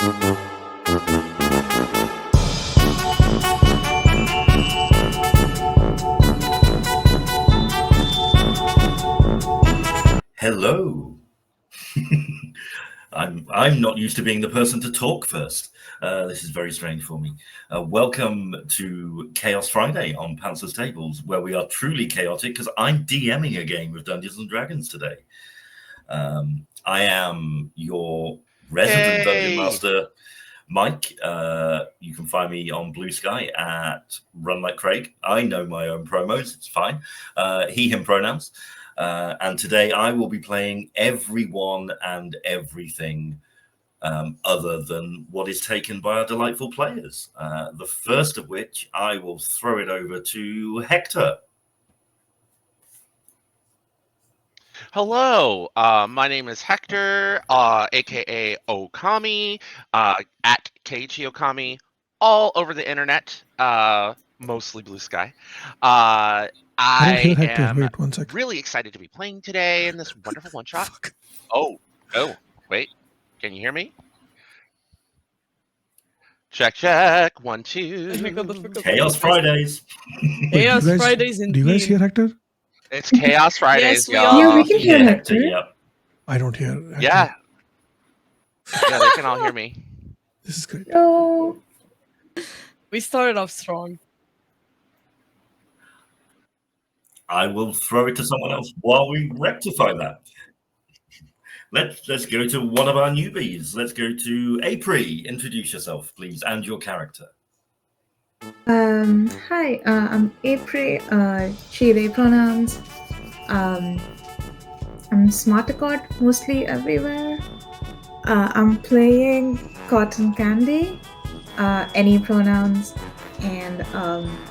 Hello. I'm not used to being the person to talk first. This is very strange for me. Welcome to Chaos Friday on Pantsless Tables, where we are truly chaotic because I'm DMing a game of Dungeons and Dragons today. I am your resident dungeon master, Mike. You can find me on Blue Sky at Run Like Craig. I know my own promos. It's fine. He, him pronouns. And today I will be playing everyone and everything other than what is taken by our delightful players. The first of which I will throw it over to Hector. Hello, my name is Hector, aka Okami, at Keiichi Okami, all over the internet, mostly Blue Sky. I am Wait 1 second. really excited to be playing today in this wonderful one shot. Oh, wait, can you hear me? Check, 1, 2. Chaos Fridays. Chaos Fridays indeed. Do you guys hear Hector? It's Chaos Fridays, Yes, we y'all. are. Yeah, we can hear Hector. Hector. Yep. I don't hear Hector. Yeah, they can all hear me. This is great. No. We started off strong. I will throw it to someone else while we rectify that. Let's go to one of our newbies. Let's go to Apri. Introduce yourself, please, and your character. Hi, I'm Apri, she, they pronouns. I'm Smartacot mostly everywhere. I'm playing Cotton Candy, any pronouns, and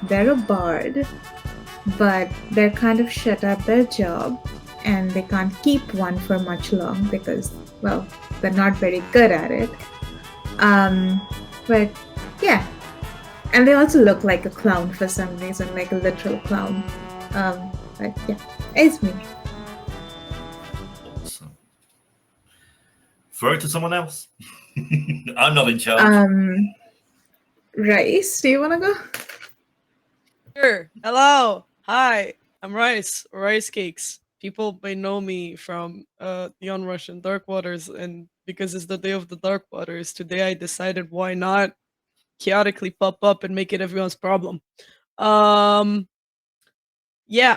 they're a bard, but they're kind of shut at their job, and they can't keep one for much long because, well, they're not very good at it. But yeah. And they also look like a clown for some reason, like a literal clown. But yeah, it's me. Awesome. Throw it to someone else. I'm not in charge. Rice, do you want to go? Sure. Hello. Hi. I'm Rice. Rice Cakes. People may know me from the Unrussian Dark Waters, and because it's the day of the Dark Waters, today I decided why not chaotically pop up and make it everyone's problem. Yeah,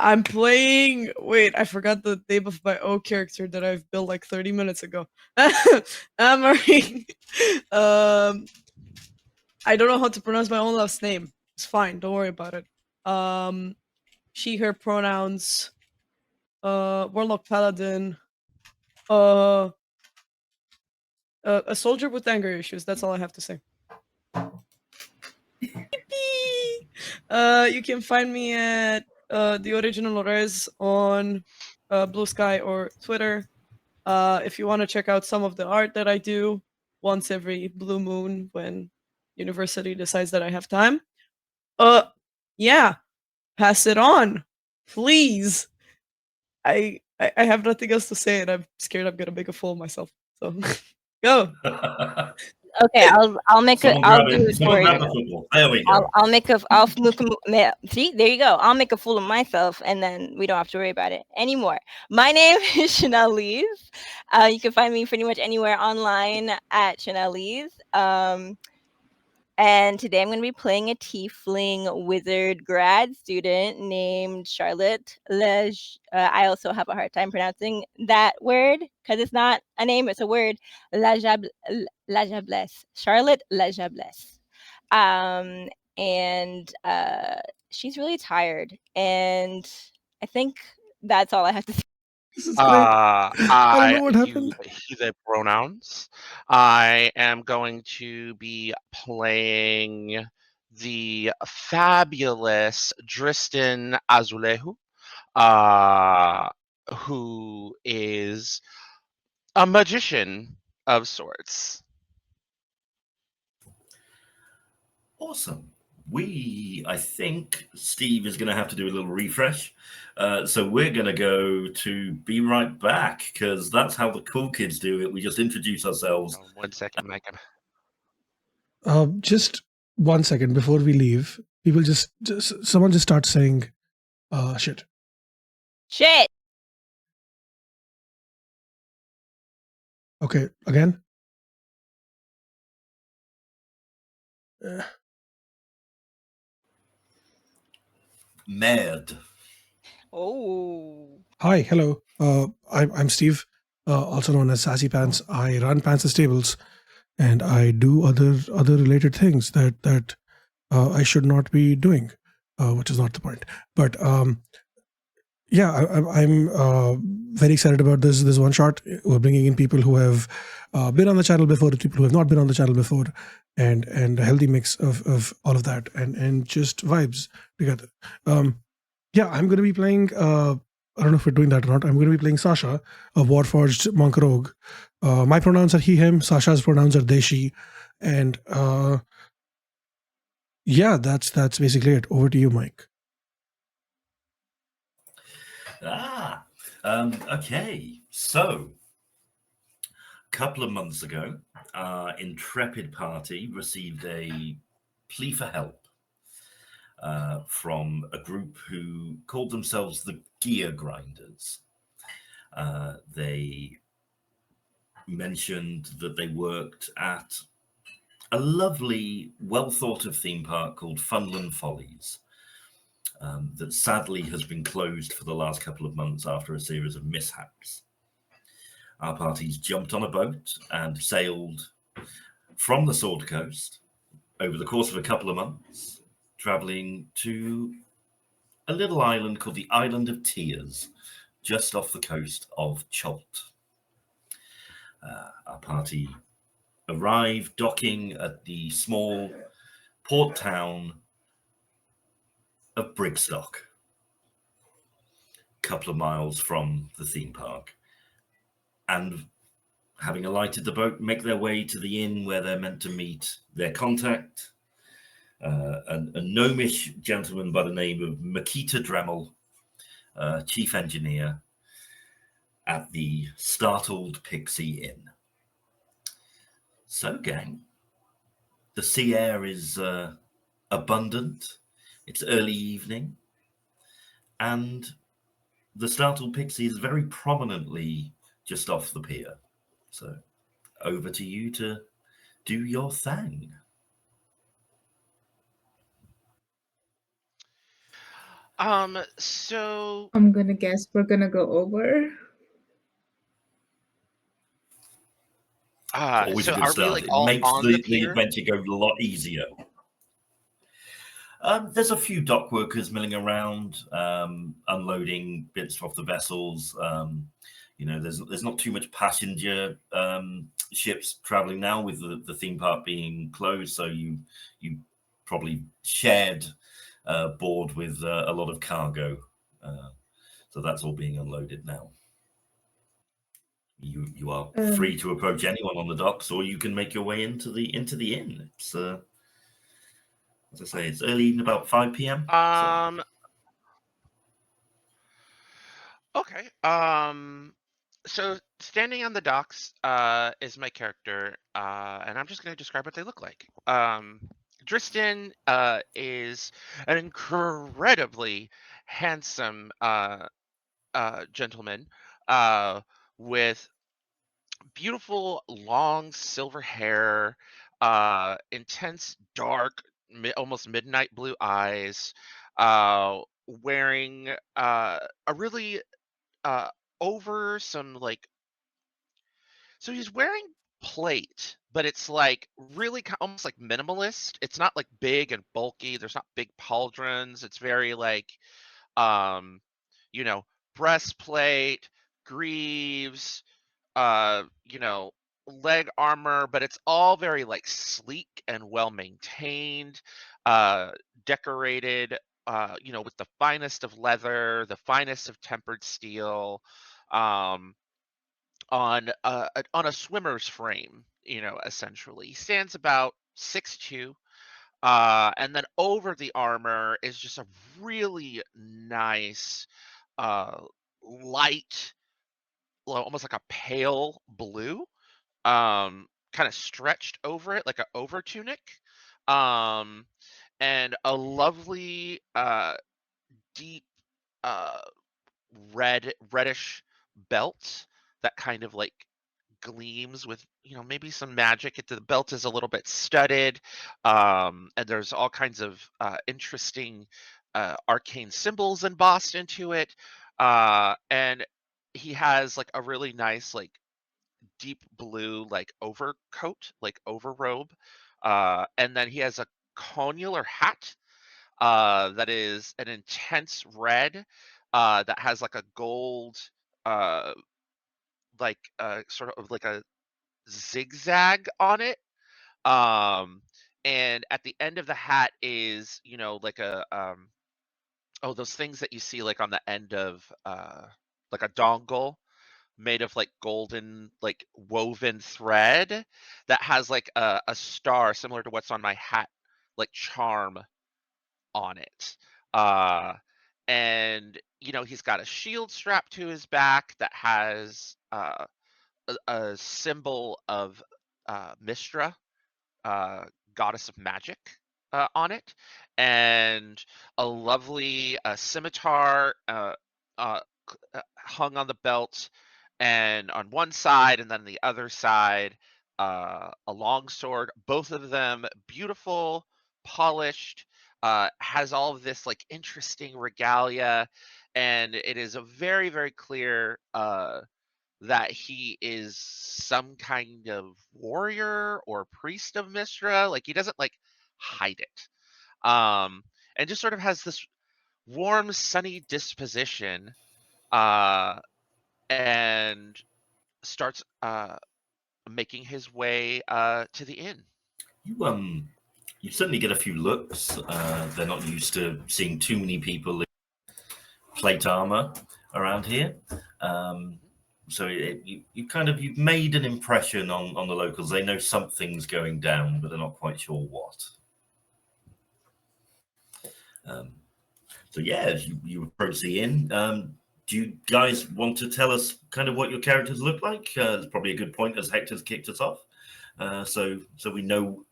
I'm playing. Wait, I forgot the name of my own character that I've built like 30 minutes ago. Amarie. I don't know how to pronounce my own last name. It's fine. Don't worry about it. She, her pronouns. Warlock Paladin. A soldier with anger issues. That's all I have to say. You can find me at the original Rez on Blue Sky or Twitter. If you want to check out some of the art that I do once every blue moon when university decides that I have time. Yeah, pass it on, please. I have nothing else to say, and I'm scared I'm gonna make a fool of myself. So go. Okay, I'll make a. I'll do it for you. There we go. I'll make a. See, there you go. I'll make a fool of myself, and then we don't have to worry about it anymore. My name is Chanelle. You can find me pretty much anywhere online at Chanelle. And today I'm going to be playing a tiefling wizard grad student named Charlotte Lej. I also have a hard time pronouncing that word because it's not a name, it's a word. Lajablesse. Charlotte Lajablesse. And she's really tired. And I think that's all I have to say. This is great. I don't know what happened. He, they pronouns. I am going to be playing the fabulous Dristan Azulehu, who is a magician of sorts. Awesome. I think Steve is going to have to do a little refresh. So we're going to go to be right back because that's how the cool kids do it. We just introduce ourselves. 1 second, Mike. Just 1 second before we leave, people someone just starts saying, shit. Shit. Okay, again. Merde. Oh. Hi, hello. I'm Steve, also known as Sassy Pants. I run Pantsless tables, and I do other related things that I should not be doing, which is not the point. But yeah, I'm very excited about this one shot. We're bringing in people who have been on the channel before, people who have not been on the channel before, and a healthy mix of all of that, and just vibes together. Yeah, I'm going to be playing. I don't know if we're doing that or not. I'm going to be playing Sasha, a Warforged monk rogue. My pronouns are he/him. Sasha's pronouns are they/she, and yeah, that's basically it. Over to you, Mike. Okay. So, a couple of months ago, our intrepid party received a plea for help from a group who called themselves the Gear Grinders. They mentioned that they worked at a lovely, well-thought-of theme park called Funland Follies, that sadly has been closed for the last couple of months after a series of mishaps. Our parties jumped on a boat and sailed from the Sword Coast over the course of a couple of months, traveling to a little island called the Island of Tears, just off the coast of Cholt. Our party arrived docking at the small port town of Brigstock, a couple of miles from the theme park, and having alighted the boat, make their way to the inn where they're meant to meet their contact, a gnomish gentleman by the name of Makita Dremel, chief engineer at the Startled Pixie Inn. So, gang, the sea air is abundant. It's early evening, and the Startled Pixie is very prominently just off the pier. So, over to you to do your thing. So I'm gonna guess we're gonna go over. Always a good are we start. like It all makes on the the pier? adventure go a lot easier. There's a few dock workers milling around, unloading bits off the vessels. There's not too much passenger ships traveling now with the theme park being closed, so you probably shared board with a lot of cargo. So that's all being unloaded now. You are free to approach anyone on the docks, or you can make your way into the inn. It's as I say, it's early evening, about 5 p.m. Okay. So standing on the docks is my character, and I'm just going to describe what they look like. Dristan is an incredibly handsome gentleman with beautiful long silver hair, intense dark, almost midnight blue eyes, wearing a really over some like so he's wearing plate, but it's like really almost like minimalist. It's not like big and bulky. There's not big pauldrons. It's very like um you know breastplate, greaves, you know, leg armor, but it's all very like sleek and well maintained, uh, decorated, with the finest of leather, the finest of tempered steel, um, on a swimmer's frame. Essentially, he stands about 6'2". And then over the armor is just a really nice, uh, light, almost like a pale blue, kind of stretched over it like an over tunic, um, and a lovely deep uh, reddish belt that kind of like gleams with maybe some magic. The belt is a little bit studded, and there's all kinds of interesting arcane symbols embossed into it, and he has like a really nice like deep blue like overcoat, like overrobe, and then he has a connular hat that is an intense red, that has like a gold uh sort of like a zigzag on it, um and at the end of the hat is like a oh, those things that you see like on the end of like a dongle made of like golden like woven thread that has like a star similar to what's on my hat, like charm on it. uh and he's got a shield strapped to his back that has a symbol of Mistra, uh, goddess of magic, on it, and a lovely scimitar hung on the belt, and on one side, and then the other side, a long sword. Both of them beautiful, polished. Has all of this like interesting regalia, and it is a very, very clear that he is some kind of warrior or priest of Mistra. Like he doesn't like hide it. And just sort of has this warm, sunny disposition, uh, and starts making his way to the inn. You certainly get a few looks. They're not used to seeing too many people in plate armor around here. So you've made an impression on the locals. They know something's going down, but they're not quite sure what. So yeah, as you approach the inn, do you guys want to tell us kind of what your characters look like? It's probably a good point as Hector's kicked us off, so we know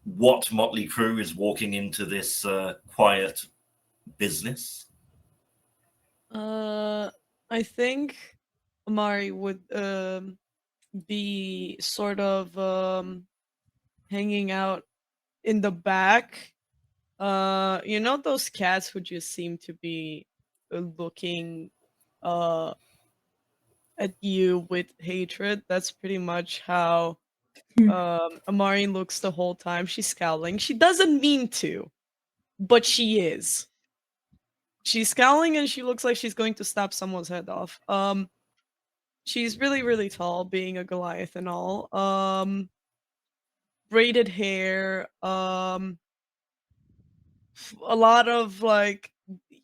what motley crew is walking into this quiet business. I think Amari would be sort of hanging out in the back. Those cats who just seem to be looking at you with hatred. That's pretty much how Amari looks the whole time. She's scowling. She doesn't mean to, but she is. She's scowling and she looks like she's going to snap someone's head off. She's really, really tall, being a Goliath and all. Braided hair, a lot of like,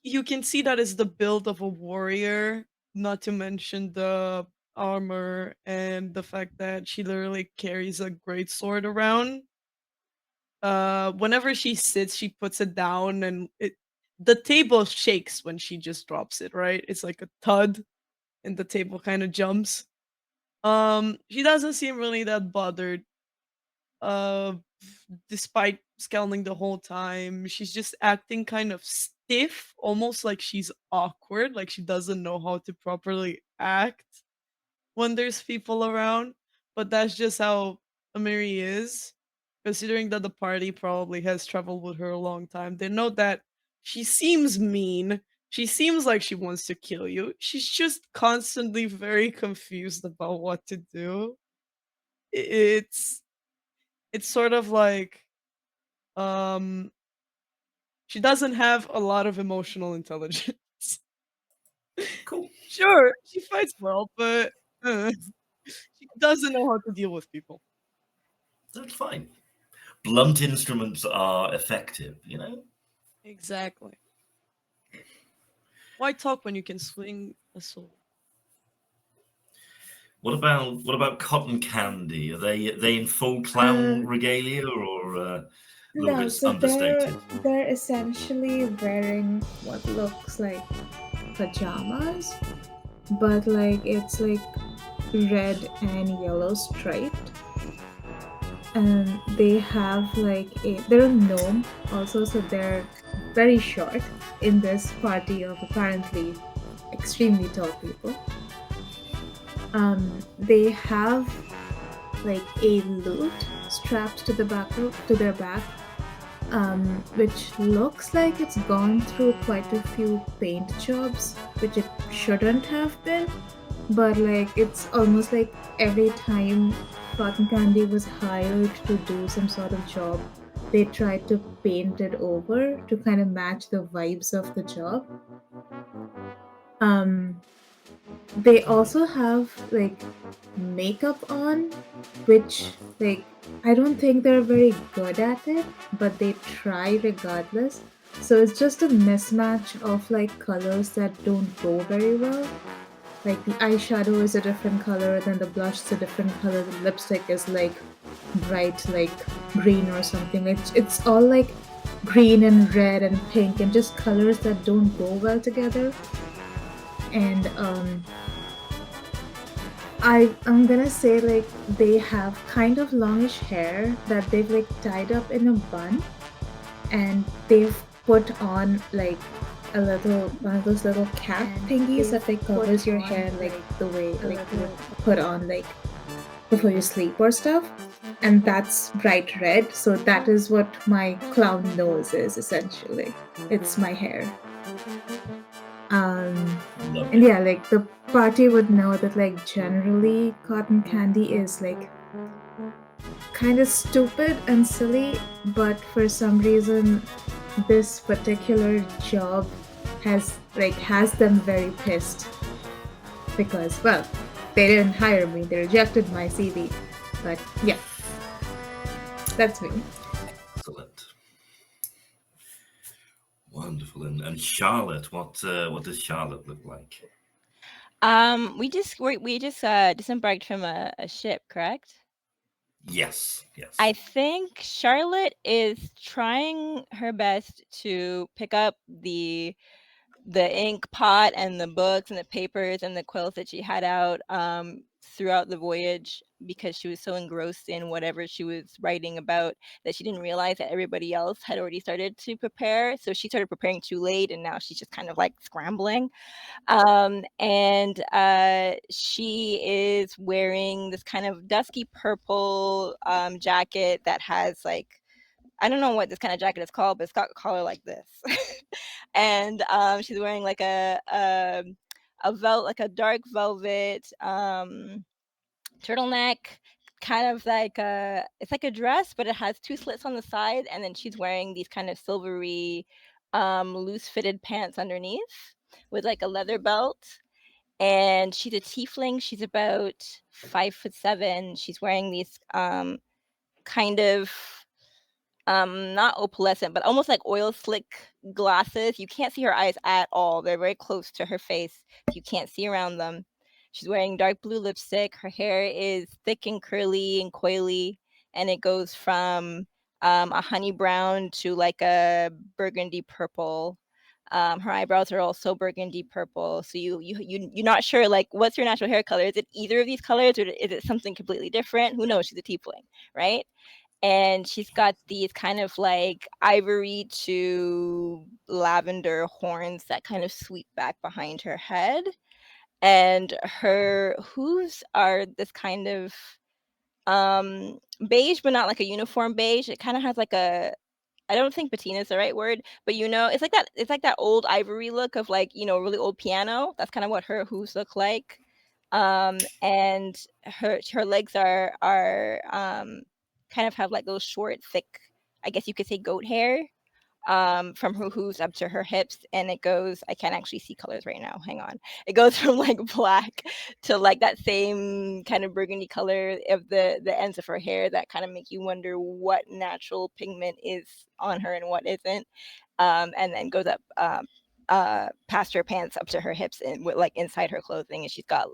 you can see that is the build of a warrior, not to mention the armor and the fact that she literally carries a great sword around. Whenever she sits, she puts it down and the table shakes when she just drops it, right? It's like a thud and the table kind of jumps. She doesn't seem really that bothered. Uh, Despite scowling the whole time, she's just acting kind of stiff, almost like she's awkward, like she doesn't know how to properly act when there's people around. But that's just how Amiri is, considering that the party probably has traveled with her a long time. They know that she seems mean. She seems like she wants to kill you. She's just constantly very confused about what to do. It's sort of like um she doesn't have a lot of emotional intelligence. Cool. Sure, she fights well, but she doesn't know how to deal with people. That's fine. Blunt instruments are effective, Exactly. Why talk when you can swing a sword? What about Cotton Candy? Are they in full clown regalia or a little No, bit so understated? they're essentially wearing what looks like pajamas, but like it's like red and yellow striped, and they have they're a gnome also, so they're very short in this party of apparently extremely tall people. They have like a lute strapped to their back, which looks like it's gone through quite a few paint jobs, which it shouldn't have been. But like it's almost like every time Cotton Candy was hired to do some sort of job, they tried to paint it over to kind of match the vibes of the job. Um, they also have like makeup on, which like I don't think they're very good at it, but they try regardless. So it's just a mismatch of like colors that don't go very well. Like the eyeshadow is a different color, then the blush is a different color, the lipstick is like bright like green or something. It's all like green and red and pink and just colors that don't go well together. And I'm gonna say like they have kind of longish hair that they've like tied up in a bun, and they've put on like a little one of those little cap thingies that like covers your hair like the way like you would put on like before you sleep or stuff. And that's bright red, so that is what my clown nose is essentially. It's my hair. And yeah, like the party would know that like generally Cotton Candy is like kind of stupid and silly, but for some reason this particular job has them very pissed because, well, they didn't hire me, they rejected my CV. But yeah, that's me. Excellent. Wonderful. And Charlotte, what does Charlotte look like? We just disembarked from a ship, correct? Yes. I think Charlotte is trying her best to pick up the ink pot and the books and the papers and the quills that she had out throughout the voyage, because she was so engrossed in whatever she was writing about that she didn't realize that everybody else had already started to prepare. So she started preparing too late, and now she's just kind of like scrambling. And she is wearing this kind of dusky purple jacket that has like, I don't know what this kind of jacket is called, but it's got a collar like this. And she's wearing like a dark velvet turtleneck, kind of like it's like a dress, but it has two slits on the side, and then she's wearing these kind of silvery loose fitted pants underneath with like a leather belt. And she's a tiefling. She's about 5'7". She's wearing these kind of not opalescent, but almost like oil slick glasses. You can't see her eyes at all. They're very close to her face. You can't see around them. She's wearing dark blue lipstick. Her hair is thick and curly and coily, and it goes from a honey brown to like a burgundy purple. Her eyebrows are also burgundy purple. So you're not sure like what's your natural hair color. Is it either of these colors, or is it something completely different? Who knows? She's a tiefling, right? And she's got these kind of like ivory to lavender horns that kind of sweep back behind her head. And her hooves are this kind of beige, but not like a uniform beige. It kind of has like a, I don't think patina is the right word, but it's like that old ivory look of like, really old piano. That's kind of what her hooves look like. And her legs are kind of have like those short, thick, I guess you could say goat hair, from her hooves up to her hips, and it goes, I can't actually see colors right now, hang on, it goes from like black to like that same kind of burgundy color of the ends of her hair that kind of make you wonder what natural pigment is on her and what isn't. And then goes up past her pants up to her hips and with like inside her clothing, and she's got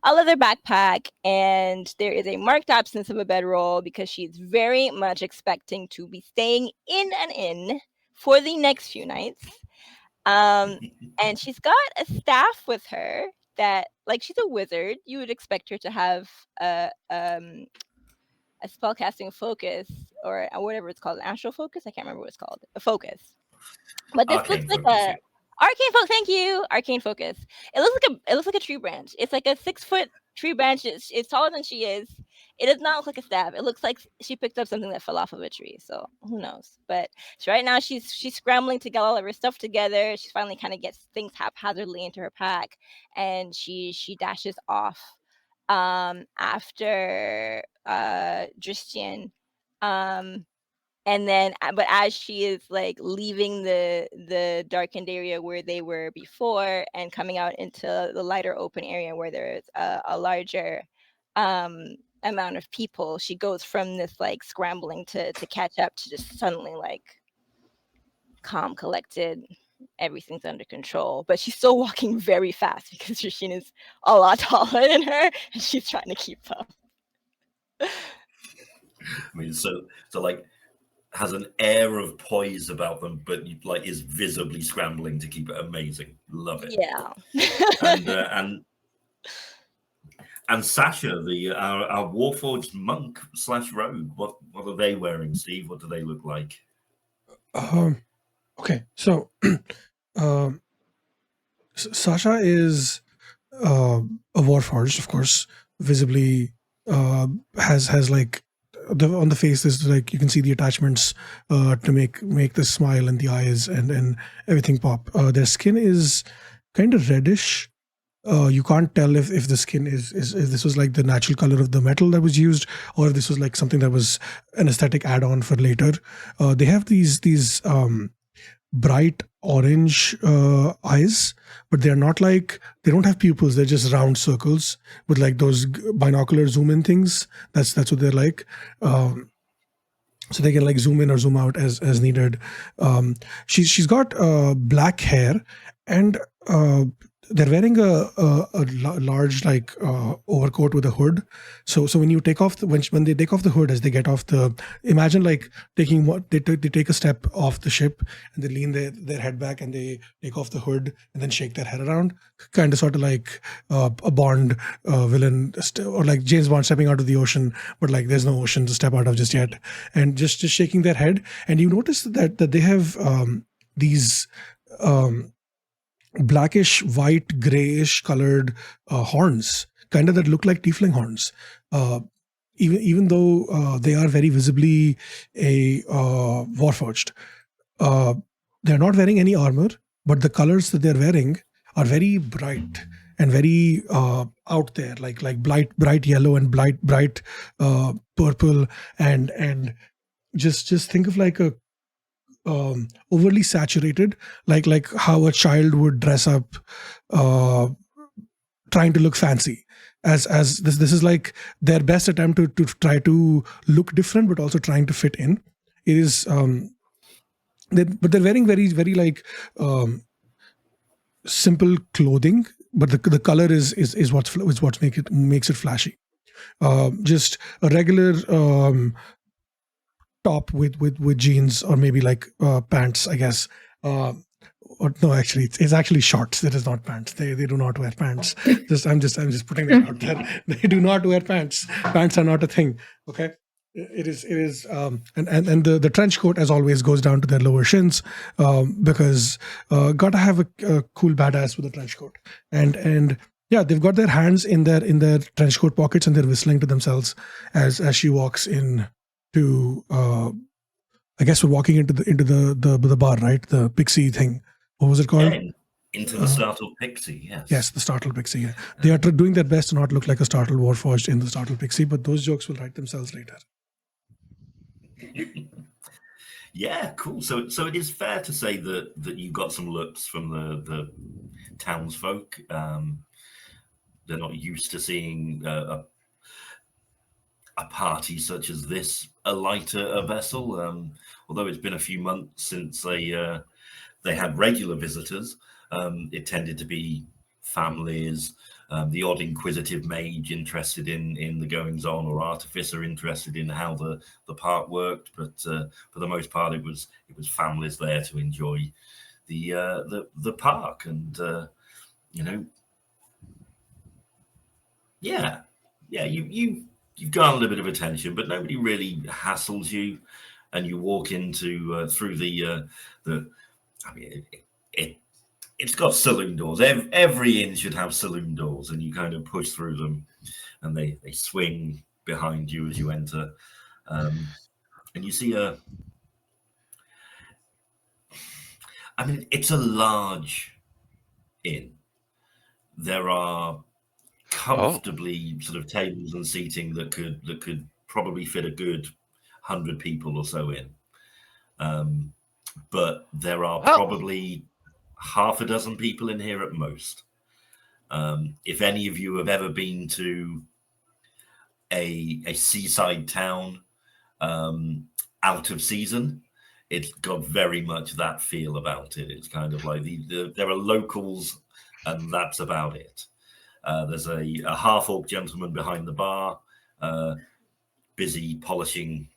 a leather backpack, and there is a marked absence of a bedroll because she's very much expecting to be staying in an inn for the next few nights. And she's got a staff with her that, like, she's a wizard. You would expect her to have a spellcasting focus, or whatever it's called, astral focus. I can't remember what it's called. A focus. But this Arcane looks like focus, a yeah. arcane focus. Thank you, arcane focus. It looks like a tree branch. It's like a 6-foot tree branch. It's taller than she is. It does not look like a staff. It looks like she picked up something that fell off of a tree. So who knows? But right now she's scrambling to get all of her stuff together. She finally kind of gets things haphazardly into her pack, and she dashes off after Dristian. And then, but as she is like leaving the darkened area where they were before and coming out into the lighter open area where there's a larger amount of people, she goes from this like scrambling to catch up to just suddenly like calm, collected. Everything's under control, but she's still walking very fast because Rasheen is a lot taller than her, and she's trying to keep up. I mean, so like has an air of poise about them, but like is visibly scrambling to keep it amazing. Love it. Yeah. And Sasha, our Warforged monk / rogue, what are they wearing, Steve? What do they look like? Okay, so Sasha is a Warforged, of course, visibly has like on the face is like you can see the attachments to make the smile and the eyes and everything pop. Their skin is kind of reddish. You can't tell if the skin is this was like the natural color of the metal that was used, or if this was like something that was an aesthetic add-on for later. They have these bright orange eyes, but they're not like, they don't have pupils. They're just round circles with like those binocular zoom in things. That's what they're like. So they can like zoom in or zoom out as needed. She's got black hair, and they're wearing a large like overcoat with a hood. So when you take off when they take off the hood, as they get off the, imagine like taking what they take a step off the ship and they lean their head back and they take off the hood and then shake their head around, kind of sort of like a Bond villain, or like James Bond stepping out of the ocean, but like there's no ocean to step out of just yet, and just shaking their head. And you notice that they have these blackish, white, grayish colored horns, kind of that look like tiefling horns. Even though they are very visibly a Warforged, they're not wearing any armor, but the colors that they're wearing are very bright and very out there, like bright yellow and bright purple, and just think of like a overly saturated, like how a child would dress up trying to look fancy, as this is like their best attempt to try to look different but also trying to fit in. It is but they're wearing very very like simple clothing, but the color is what makes it flashy. Just a regular top with jeans, or maybe like pants, I guess. Or no, actually, it's actually shorts. It is not pants. They do not wear pants. I'm just putting that out there. They do not wear pants. Pants are not a thing. Okay. It is, and the trench coat, as always, goes down to their lower shins, because gotta have a cool badass with a trench coat, and yeah, they've got their hands in their trench coat pockets, and they're whistling to themselves as she walks in to. I guess we're walking into the bar, right? The pixie thing. What was it called? Yeah, into the startled pixie. Yes. Yes, the startled pixie. Yeah. They are doing their best to not look like a startled Warforged in the startled pixie, but those jokes will write themselves later. Yeah, cool. So it is fair to say that you got some looks from the townsfolk. They're not used to seeing a party such as this alight a vessel. Although it's been a few months since they had regular visitors, it tended to be families. The odd inquisitive mage interested in the goings on, or artificer interested in how the park worked, but for the most part, it was families there to enjoy the park, and you you've garnered a bit of attention, but nobody really hassles you, and you walk into through the. I mean, it's got saloon doors. Every inn should have saloon doors, and you kind of push through them, and they swing behind you as you enter, and you see a. I mean, it's a large inn. There are comfortably sort of tables and seating that could probably fit a good 100 people or so in. But there are probably half a dozen people in here at most. If any of you have ever been to a seaside town out of season, it's got very much that feel about it. It's kind of like there are locals, and that's about it. There's a half-orc gentleman behind the bar, busy polishing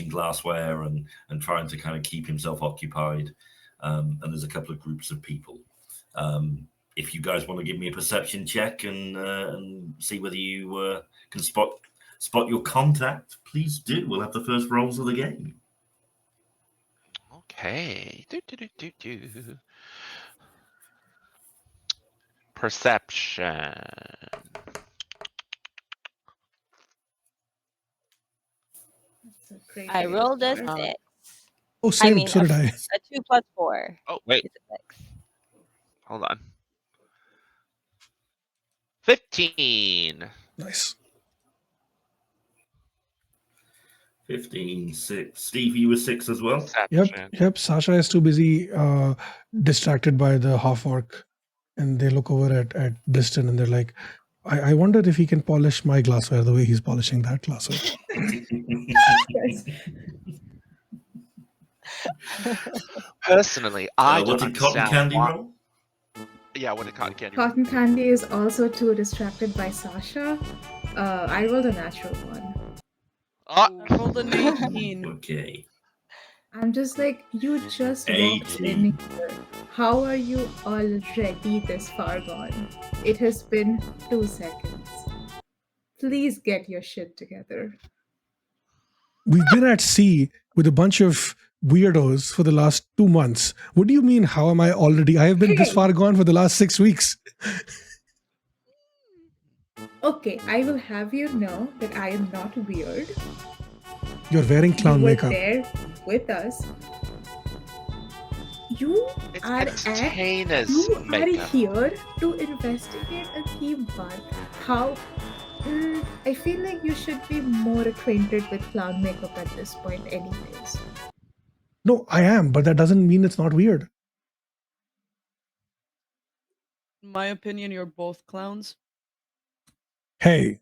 glassware and trying to kind of keep himself occupied. And there's a couple of groups of people. If you guys want to give me a perception check and see whether you can spot your contact, please do. We'll have the first rolls of the game. Okay. Perception. I rolled a 6. Oh, same. I mean, so did I. a 2 plus 4. Oh, wait. Is a 6. Hold on. 15. Nice. 15, 6. Steve, you were 6 as well? Yep. Sasha is too busy, distracted by the half-orc, and they look over at Dristan and they're like, I wonder if he can polish my glassware the way he's polishing that glassware. Personally, I what don't did Cotton understand Candy why- roll? Yeah, what did Cotton Candy roll? Cotton Candy is also too distracted by Sasha. I rolled a natural one. Oh, I rolled an 18. Okay. I'm just like, you just walked 18. in here. How are you already this far gone? It has been 2 seconds. Please get your shit together. We've been at sea with a bunch of weirdos for the last 2 months. What do you mean, how am I already? I have been this Hey. far gone for the last 6 weeks. Okay, I will have you know that I am not weird. You're wearing clown You were makeup. there with us. You it's are Taina's you are makeup. here to investigate a theme park. How? I feel like you should be more acquainted with clown makeup at this point, anyways. No, I am, but that doesn't mean it's not weird. In my opinion, you're both clowns. Hey,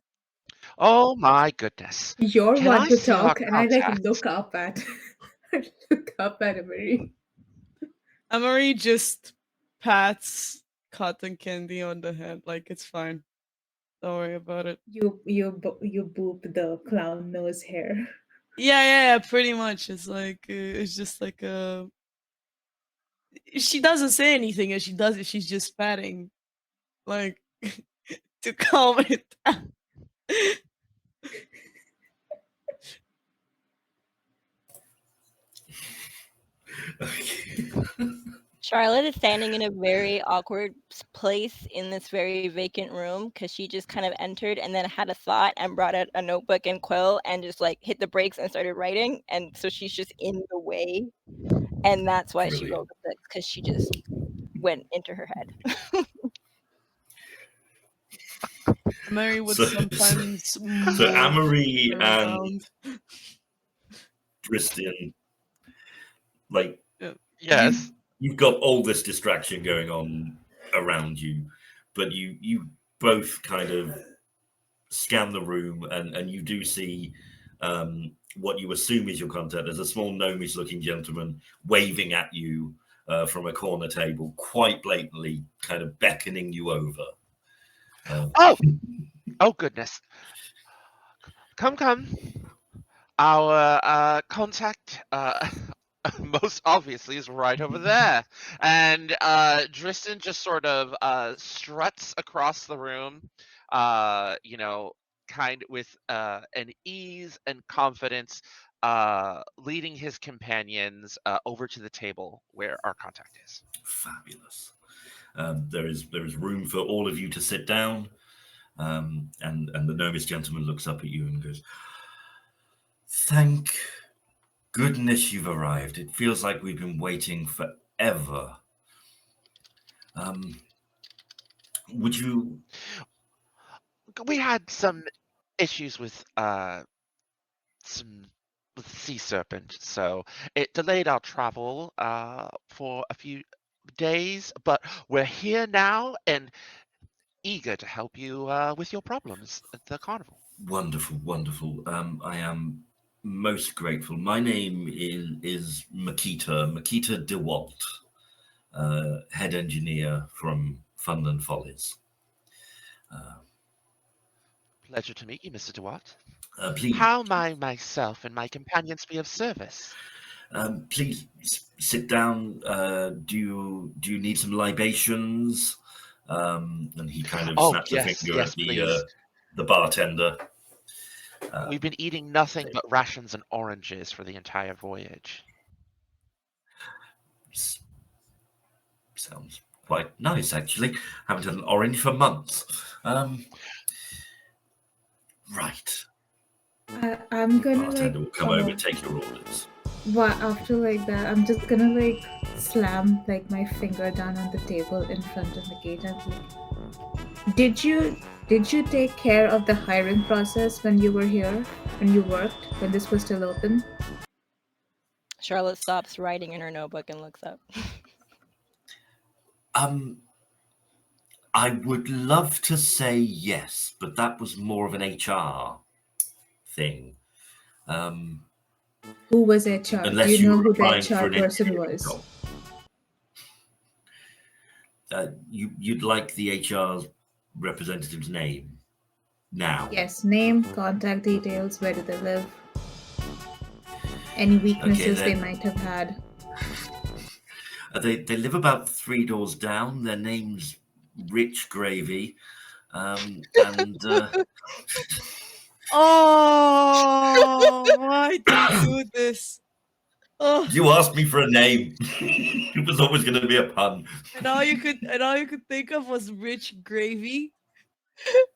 Oh my goodness. You're Can one I to see our talk, and I like contact? look up at look up at Apri. Emery just pats Cotton Candy on the head like it's fine. Don't worry about it. You boop the clown nose hair. Yeah, pretty much. It's like it's just like she doesn't say anything, and she does it. She's just patting, like to calm it down. Okay. Charlotte is standing in a very awkward place in this very vacant room because she just kind of entered and then had a thought and brought out a notebook and quill and just like hit the brakes and started writing. And so she's just in the way. And that's why she Brilliant. rolled a 6, because she just went into her head. Mary would So- sometimes. So mold Amory her and around. Tristan, like, Yes. you've got all this distraction going on around you, but you both kind of scan the room and you do see what you assume is your contact. There's a small gnomish looking gentleman waving at you from a corner table, quite blatantly kind of beckoning you over. Oh goodness. Come. Our contact most obviously is right over there. And Dristan just sort of struts across the room, with an ease and confidence, leading his companions over to the table where our contact is. Fabulous. There is room for all of you to sit down, and the nervous gentleman looks up at you and goes, "Thank goodness you've arrived. It feels like we've been waiting forever. Would you?" We had some issues with sea serpent, so it delayed our travel for a few days, but we're here now and eager to help you with your problems at the carnival. Wonderful, wonderful. I am most grateful. My name is Makita DeWalt, head engineer from Funland Follies. Pleasure to meet you, Mr. DeWatt. Please, How may myself and my companions be of service? please sit down. Do you need some libations? And he kind of Oh, snaps a yes, finger yes, at please. the bartender. We've been eating nothing but rations and oranges for the entire voyage. Sounds quite nice, actually. Haven't had an orange for months. Right. I'm gonna Bartender will come over and like take your orders. after like that, I'm just gonna like slam like my finger down on the table in front of the gate and be like, did you take care of the hiring process when you were here, when you worked, when this was still open? Charlotte stops writing in her notebook and looks up. I would love to say yes, but that was more of an HR thing. Who was HR? Do Unless you you know were who the applying for HR an person engineering was? job. You'd like the HR representative's name now? Yes, name, contact details, where do they live, any weaknesses they might have had. They live about 3 doors down. Their name's Rich Gravy, and Oh, why do you do this? Oh, you asked me for a name. It was always going to be a pun. and all you could think of was Rich Gravy.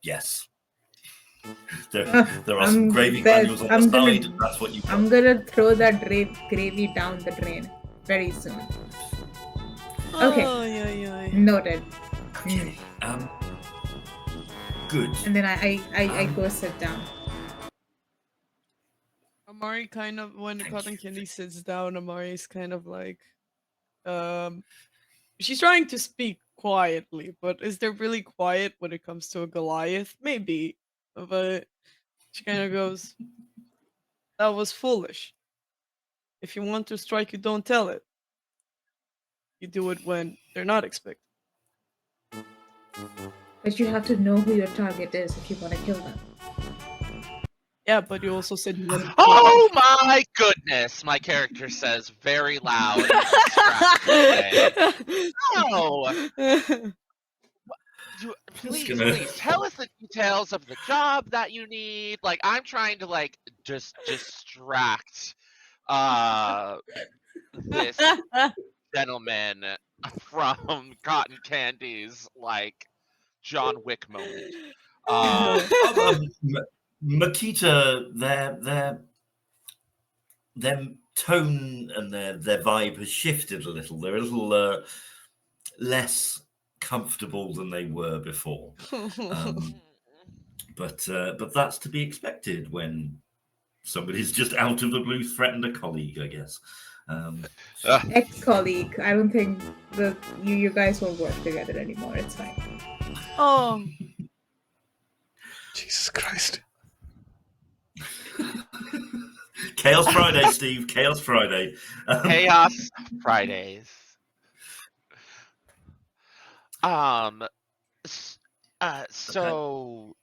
Yes. There are some gravy granules on the side. That's what you got. I'm gonna throw that gravy down the drain very soon. Okay. Oh, yeah. Noted. Okay. Good. And then I go sit down. Amari kind of, when Thank Cotton you. Candy sits down, Amari's kind of like, she's trying to speak quietly, but is there really quiet when it comes to a Goliath? Maybe, but she kind of goes, "That was foolish. If you want to strike, you don't tell it. You do it when they're not expecting." But you have to know who your target is if you want to kill them. Yeah, but you also said you wanted to Oh my goodness! My character says very loud and distracted. Oh! Please tell us the details of the job that you need. Like, I'm trying to like just distract this gentleman from Cotton Candy's like John Wick moment. Makita, their tone and their vibe has shifted a little. They're a little less comfortable than they were before. But that's to be expected when somebody's just out of the blue threatened a colleague, I guess. Ex-colleague. I don't think you guys won't work together anymore. It's fine. Oh, Jesus Christ. Chaos Friday, Steve. Chaos Friday. Chaos Fridays. So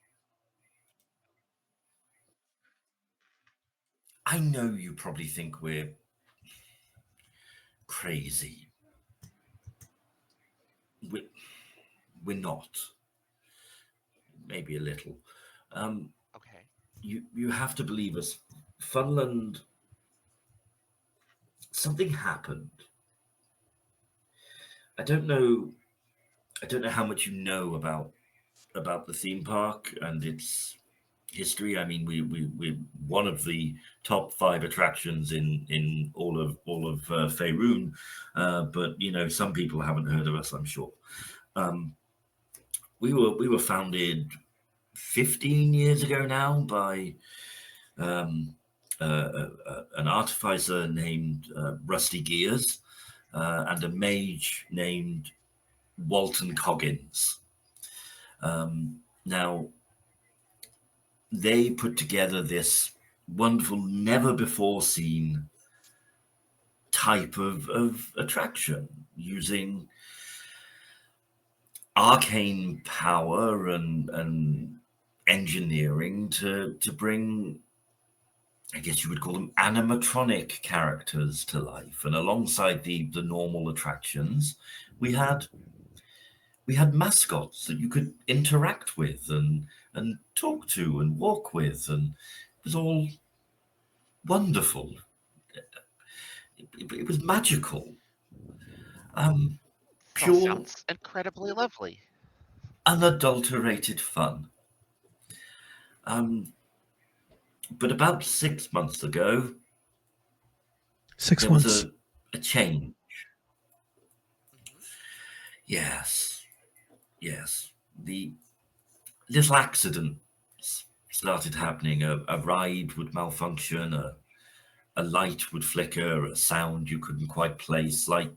I know you probably think we're crazy. We're not. Maybe a little. okay. you have to believe us. Funland, something happened. I don't know how much you know about the theme park and its history. I mean, we're one of the top 5 attractions in all of Faerun, but you know, some people haven't heard of us, I'm sure. We were founded 15 years ago now by an artificer named Rusty Gears and a mage named Walton Coggins. Now, they put together this wonderful, never before seen type of attraction using arcane power and engineering to bring, I guess you would call them, animatronic characters to life. And alongside the normal attractions, we had mascots that you could interact with and talk to and walk with, and it was all wonderful. It was magical. Pure, Sounds incredibly lovely. unadulterated fun. But about 6 months ago, 6 there months. was a change. Yes. The little accidents started happening. A ride would malfunction, a light would flicker, a sound you couldn't quite place, like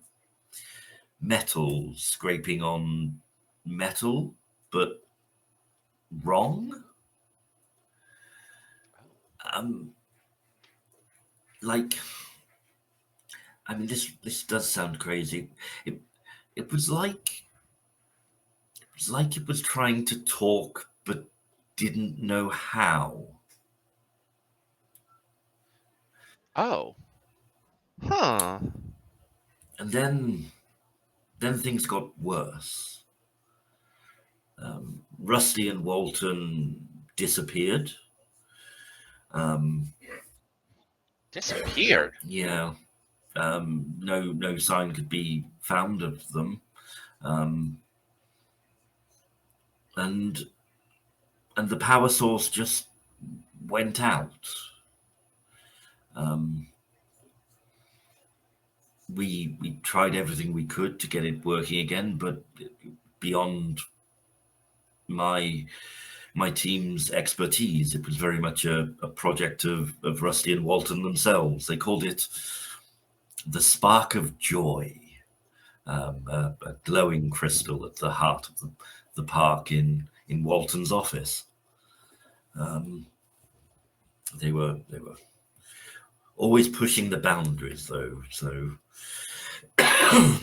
metal scraping on metal, but wrong. Like, I mean, this does sound crazy. It was like it was trying to talk but didn't know how. Oh. Huh. And then things got worse. Rusty and Walton disappeared. Disappeared? Yeah. No sign could be found of them. And the power source just went out. We tried everything we could to get it working again, but beyond my team's expertise, it was very much a project of Rusty and Walton themselves. They called it the Spark of Joy, a glowing crystal at the heart of the park in Walton's office. They were always pushing the boundaries, though. So, but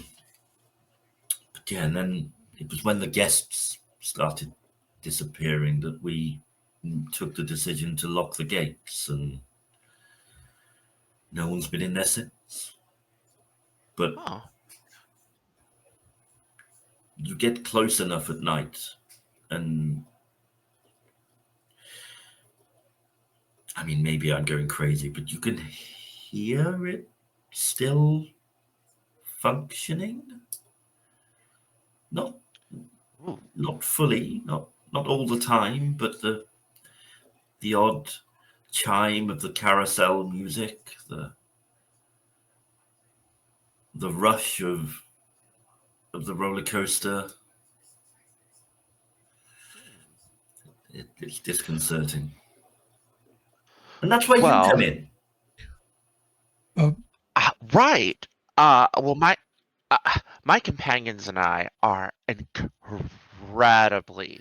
yeah, and then it was when the guests started disappearing that we took the decision to lock the gates, and no one's been in there since. But you get close enough at night, and I mean, maybe I'm going crazy, but you can hear it still functioning. Not fully, not all the time, but the odd chime of the carousel music, the rush of the roller coaster. It's disconcerting. And that's where you come in. Right. Well, my companions and I are incredibly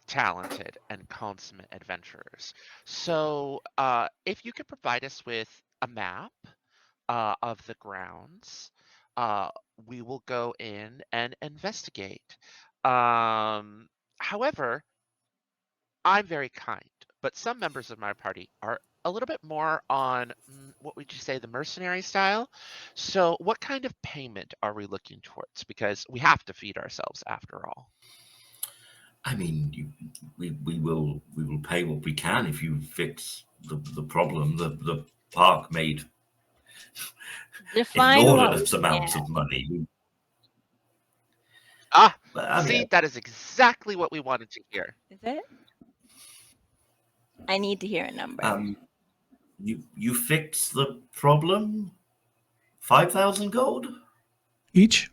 talented and consummate adventurers. So, if you could provide us with a map of the grounds, we will go in and investigate. However, I'm very kind, but some members of my party are a little bit more on what would you say, the mercenary style. So, what kind of payment are we looking towards? Because we have to feed ourselves after all. I mean, we will pay what we can if you fix the problem. The park made Define what inordinate we amounts can. of money. But, I See, mean, that is exactly what we wanted to hear. Is it? I need to hear a number. you fix the problem. 5,000 gold. Each?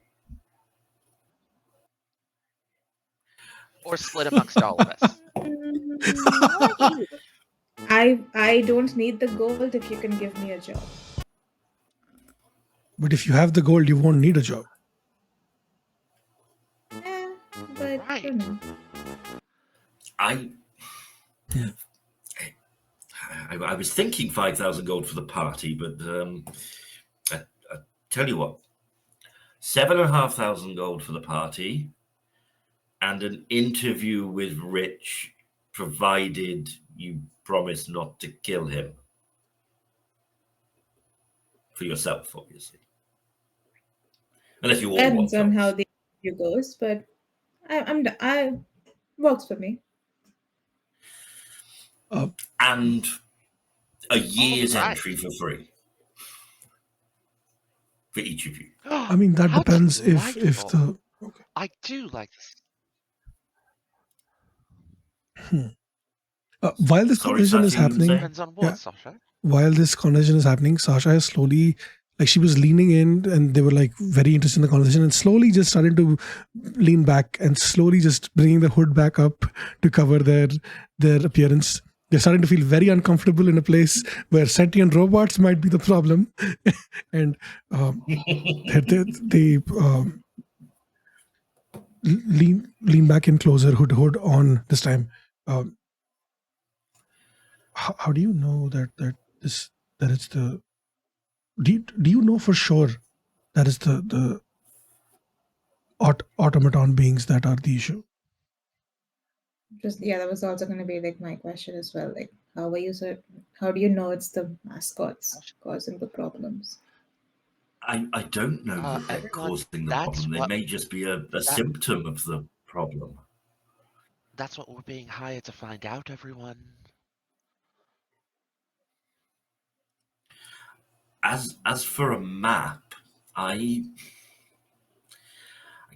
Or split amongst all of us. I don't need the gold if you can give me a job. But if you have the gold, you won't need a job. But Right. you know. I was thinking 5,000 gold for the party, but I tell you what, 7,500 gold for the party, and an interview with Rich, provided you promise not to kill him. For yourself, obviously. Unless you all want Depends on those. how the interview goes, but I works for me. And a year's Alright. entry for free. For each of you. I mean, that How depends if delightful. the... Okay. I do like this. While this Sorry, conversation is Sasha, you were happening, saying? Depends on what, Yeah. Sasha? while this conversation is happening, Sasha is slowly, like she was leaning in and they were like very interested in the conversation and slowly just started to lean back and slowly just bringing the hood back up to cover their appearance. They're starting to feel very uncomfortable in a place where sentient robots might be the problem. And they lean back in closer, hood on this time. How do you know that it's the... Do you know for sure that is the automaton beings that are the issue? Just that was also going to be like my question as well. Like, how do you know it's the mascots causing the problems? I don't know that they're Everyone, causing the that's problem. They what- may just be a symptom of the problem. That's what we're being hired to find out, everyone. As for a map, I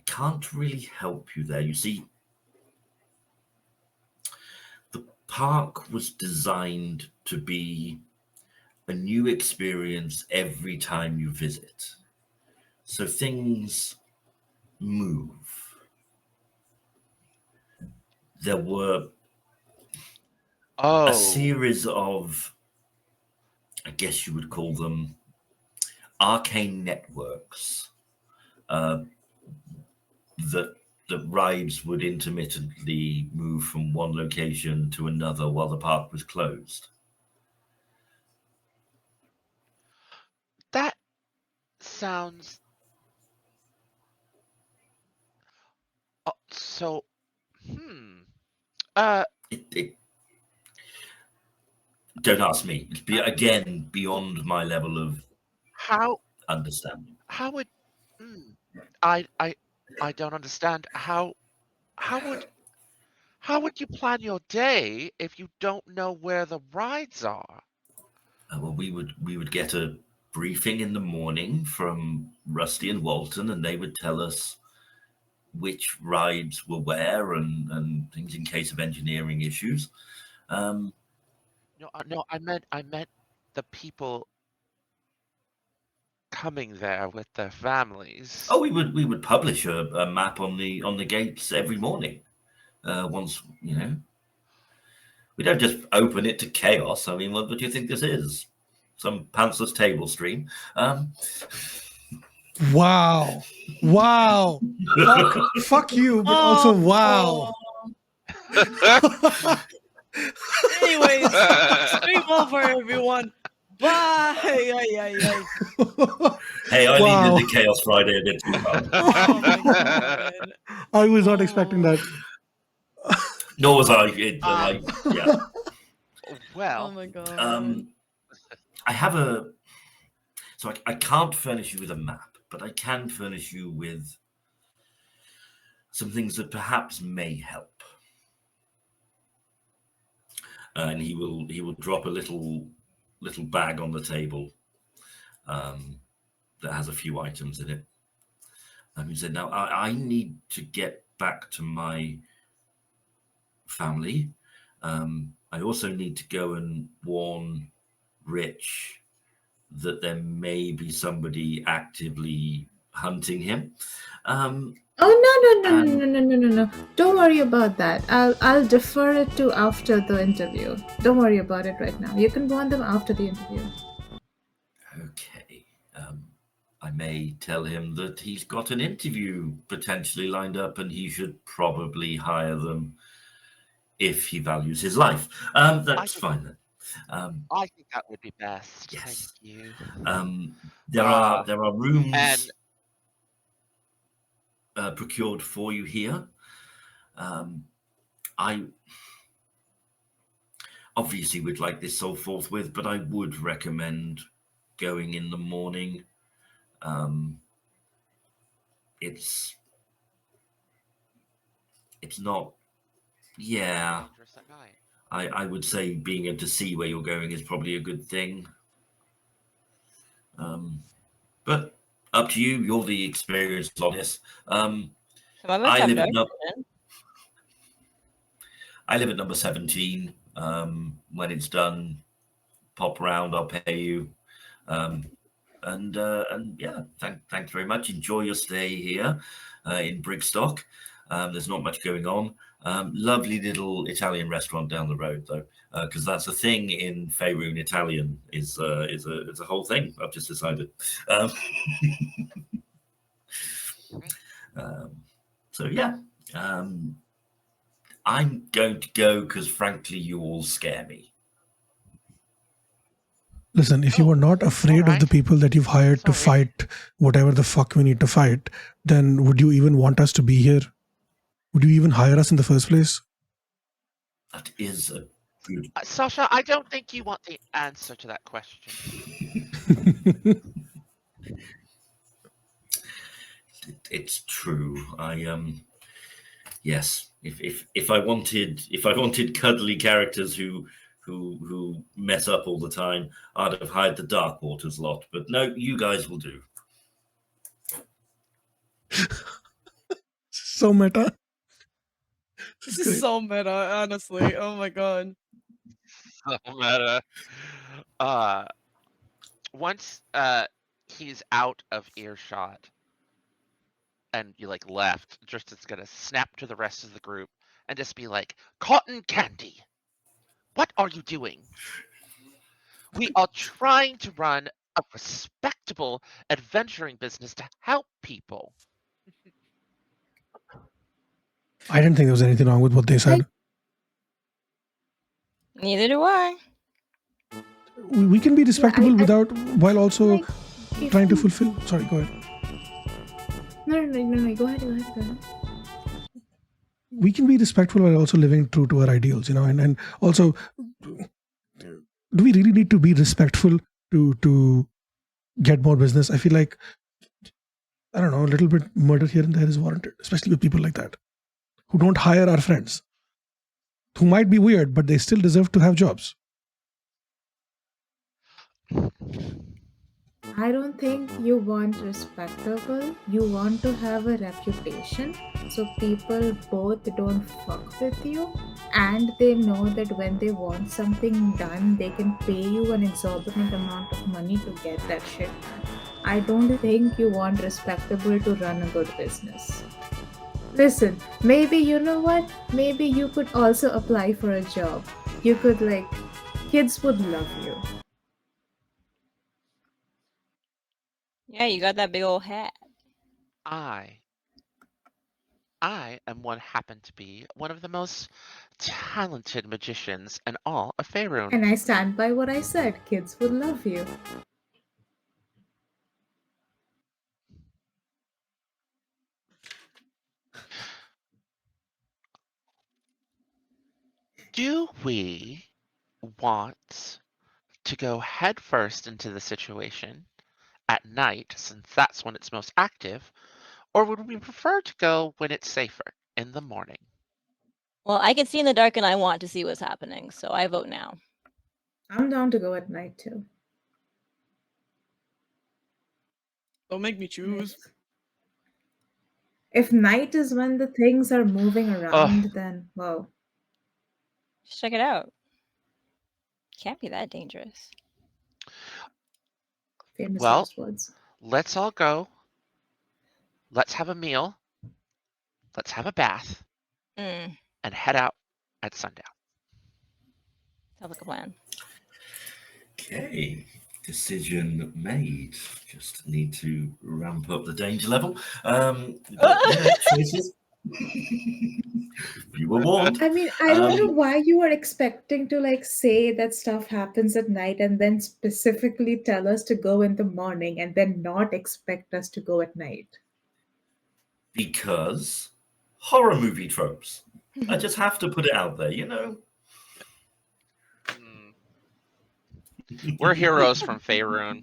can't really help you there. You see, the park was designed to be a new experience every time you visit. So things move. There were a series of, I guess you would call them, arcane networks that rides would intermittently move from one location to another while the park was closed. That sounds... so... Don't ask me. It's again beyond my level of understanding. How would... I don't understand. How would you plan your day if you don't know where the rides are? Well, we would get a briefing in the morning from Rusty and Walton, and they would tell us which rides were where and things in case of engineering issues. No, I meant the people coming there with their families. Oh, we would publish a map on the gates every morning. Once, you know, we don't just open it to chaos. I mean, what do you think this is? Some pantsless table stream? Wow! Fuck you, but also wow. Anyways, stream over, everyone. Bye. Hey, I Wow. needed the Chaos Friday a bit too much. Oh my god. I was not expecting that. Nor was I. Yeah. Well, Oh my god. I have so I can't furnish you with a map, but I can furnish you with some things that perhaps may help. and he will drop a little bag on the table that has a few items in it. He said, "Now I need to get back to my family. I also need to go and warn Rich that there may be somebody actively hunting him." Oh no. And Don't worry about that. I'll defer it to after the interview. Don't worry about it right now. You can warn them after the interview. okay, I may tell him that he's got an interview potentially lined up, and he should probably hire them if he values his life. That's think- fine then. I think that would be best. Yes. Thank you. There are rooms And procured for you here. I obviously would like this sold forthwith, but I would recommend going in the morning. It's not. Yeah, dangerous at night. I would say being able to see where you're going is probably a good thing. But up to you. You're the experienced on this. Some of us I have live dark at vision. I live at number 17. When it's done, pop round. I'll pay you. And yeah, thanks very much. Enjoy your stay here in Brigstock. There's not much going on. Lovely little Italian restaurant down the road, though, because that's a thing in Faerun. Italian is a whole thing. I've just decided. So yeah, I'm going to go because, frankly, you all scare me. Listen, if you were not afraid of the people that you've hired to Sorry. fight whatever the fuck we need to fight, then would you even want us to be here? Would you even hire us in the first place? That is a good. Sasha, I don't think you want the answer to that question. It's true. Yes. If I wanted cuddly characters who mess up all the time, I'd have hired the Dark Waters lot. But no, you guys will do. So meta. This is so meta, honestly. Oh my god. So meta. Once he's out of earshot and you like left, Justin's gonna snap to the rest of the group and just be like, "Cotton Candy, what are you doing? We are trying to run a respectable adventuring business to help people." I didn't think there was anything wrong with what they said. Neither do I. We can be respectable without, while also Like, if trying to you- fulfill. Sorry, go ahead. No. Go ahead. We can be respectful while also living true to our ideals, and also, do we really need to be respectful to get more business? I feel like, I don't know, a little bit murder here and there is warranted, especially with people like that who don't hire our friends, who might be weird, but they still deserve to have jobs. I don't think you want respectable. You want to have a reputation so people both don't fuck with you and they know that when they want something done, they can pay you an exorbitant amount of money to get that shit done. I don't think you want respectable to run a good business. Listen, maybe you know what? Maybe you could also apply for a job. You could, kids would love you. Yeah, you got that big old hat. I happen to be one of the most talented magicians in all of Faerun. And I stand by what I said. Kids would love you. Do we want to go headfirst into the situation at night, since that's when it's most active, or would we prefer to go when it's safer, in the morning? Well, I can see in the dark and I want to see what's happening, so I vote now. I'm down to go at night too. Don't make me choose. If night is when the things are moving around, then well, Just check it out. Can't be that dangerous. famous Well, last words. let's all go. Let's have a meal. Let's have a bath Mm, and head out at sundown. sounds like a plan. Okay, decision made. Just need to ramp up the danger level. But, yeah, choices. You were warned. I mean, I don't know why you were expecting to like say that stuff happens at night and then specifically tell us to go in the morning and then not expect us to go at night. Because horror movie tropes. I just have to put it out there, you know. We're heroes from Faerun.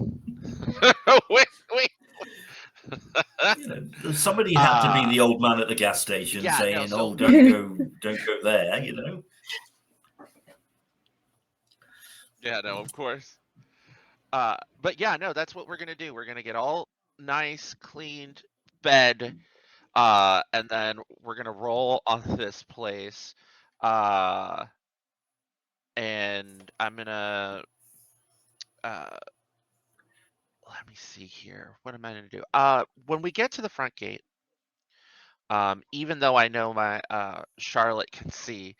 wait. You know, somebody had to be the old man at the gas station yeah, saying, no, so- "Oh, don't go there," you know. Yeah, no, of course. But yeah, no, that's what we're gonna do. We're gonna get all nice, cleaned, bed, and then we're gonna roll on this place. And I'm gonna let me see here. What am I gonna do? When we get to the front gate, even though I know my Charlotte can see,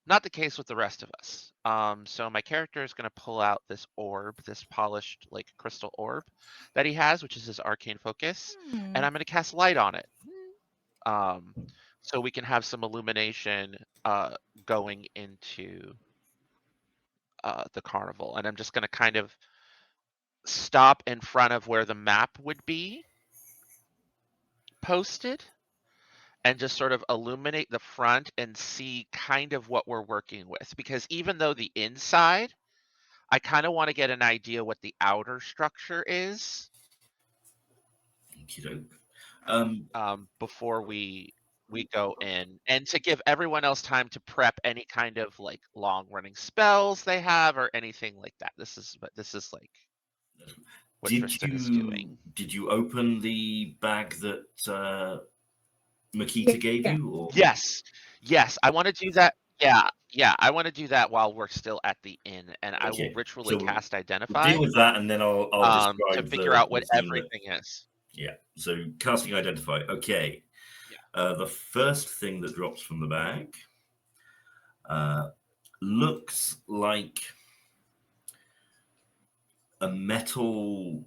not the case with the rest of us. So my character is gonna pull out this orb, this polished like crystal orb that he has, which is his arcane focus, and I'm gonna cast light on it. So we can have some illumination going into the carnival, and I'm just gonna kind of stop in front of where the map would be posted and just sort of illuminate the front and see kind of what we're working with, because even though the inside, I kind of want to get an idea what the outer structure is before we go in, and to give everyone else time to prep any kind of like long running spells they have or anything like that. This is like what Tristan is doing. Did you open the bag that Makita gave you? Or? Yes, I want to do that. Yeah, I want to do that while we're still at the inn, and I will ritually cast Identify. We'll deal with that, and then I'll describe to figure out what everything is. Yeah, so casting Identify. Okay. Yeah. The first thing that drops from the bag looks like a metal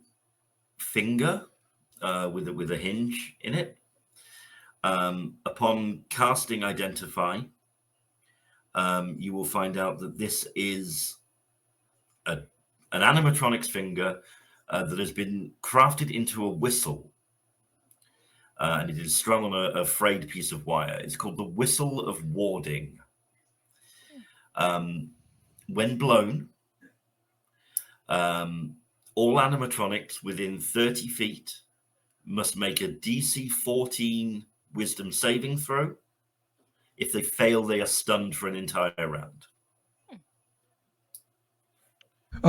finger with a hinge in it. Upon casting Identify, you will find out that this is an animatronics finger that has been crafted into a whistle, and it is strung on a frayed piece of wire. It's called the Whistle of Warding. When blown, all animatronics within 30 feet must make a DC 14 Wisdom saving throw. If they fail, they are stunned for an entire round.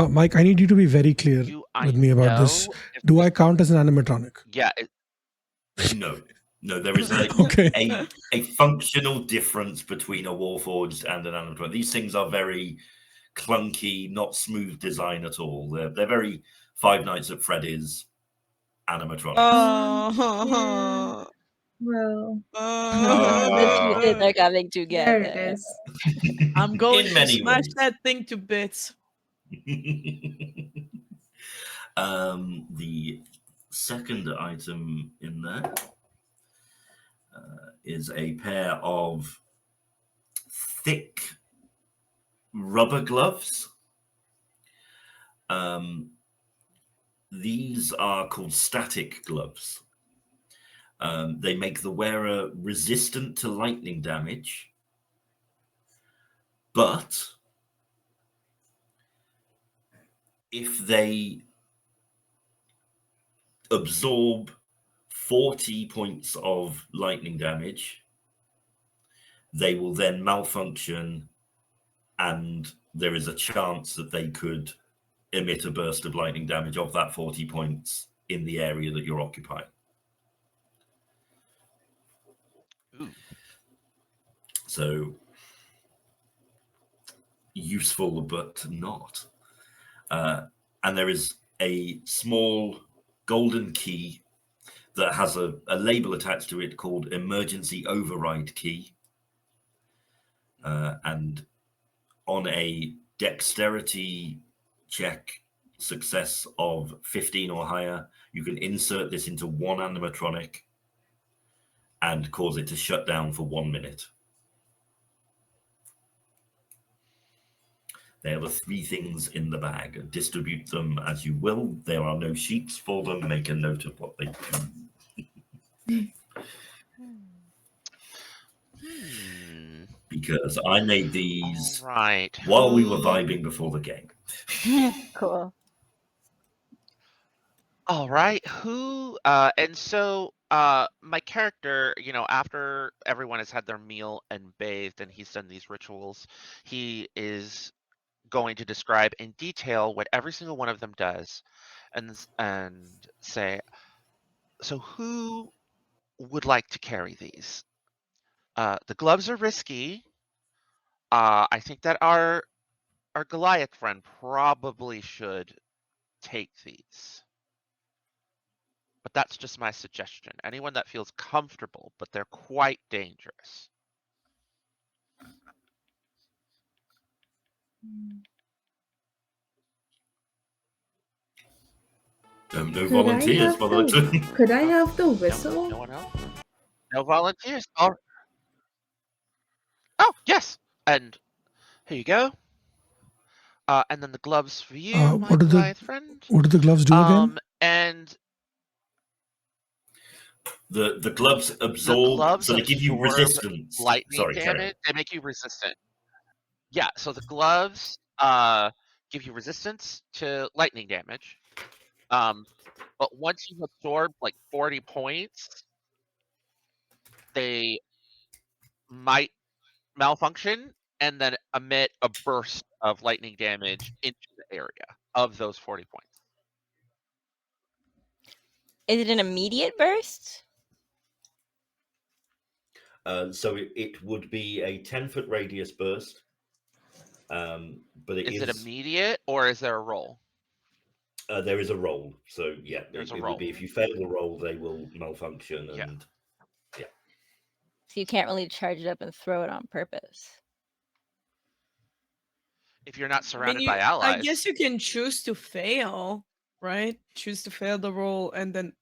Mike, I need you to be very clear with me about this. Do I count as an animatronic? Yeah. No, there is a functional difference between a Warforged and an animatronic. These things are very clunky, not smooth design at all. They're very Five Nights at Freddy's animatronics. Well, the pieces are coming together. there it is. I'm going In to many smash ways. that thing to bits. The second item in there is a pair of thick rubber gloves. These are called static gloves. They make the wearer resistant to lightning damage, but if they absorb 40 points of lightning damage, they will then malfunction, and there is a chance that they could emit a burst of lightning damage of that 40 points in the area that you're occupying. Ooh. So useful, but not. And there is a small golden key that has a label attached to it called Emergency Override Key. And on a dexterity check success of 15 or higher, you can insert this into one animatronic and cause it to shut down for 1 minute. They are the 3 things in the bag. Distribute them as you will. There are no sheets for them. Make a note of what they do. Because I made these while we were vibing before the game. Cool. All right. And so my character, after everyone has had their meal and bathed and he's done these rituals, he is going to describe in detail what every single one of them does and say, so who would like to carry these? The gloves are risky. I think that our Goliath friend probably should take these. But that's just my suggestion. Anyone that feels comfortable, but they're quite dangerous. No volunteers by the looks of it. Could I have the whistle? No one else? No volunteers. Oh, yes. And here you go. And then the gloves for you, my Goliath friend. What do the gloves do again? And the gloves absorb, so they give you resistance. Lightning damage. They make you resistant. Yeah, so the gloves give you resistance to lightning damage. But once you've absorbed like 40 points, they might malfunction and then emit a burst of lightning damage into the area of those 40 points. Is it an immediate burst? So it would be a 10-foot radius burst. But is it immediate or is there a roll? There is a roll. So yeah, there's a roll. roll. Would be, if you fail the roll, they will malfunction. And yeah. So you can't really charge it up and throw it on purpose. If you're not surrounded by allies. I guess you can choose to fail, right? Choose to fail the roll and then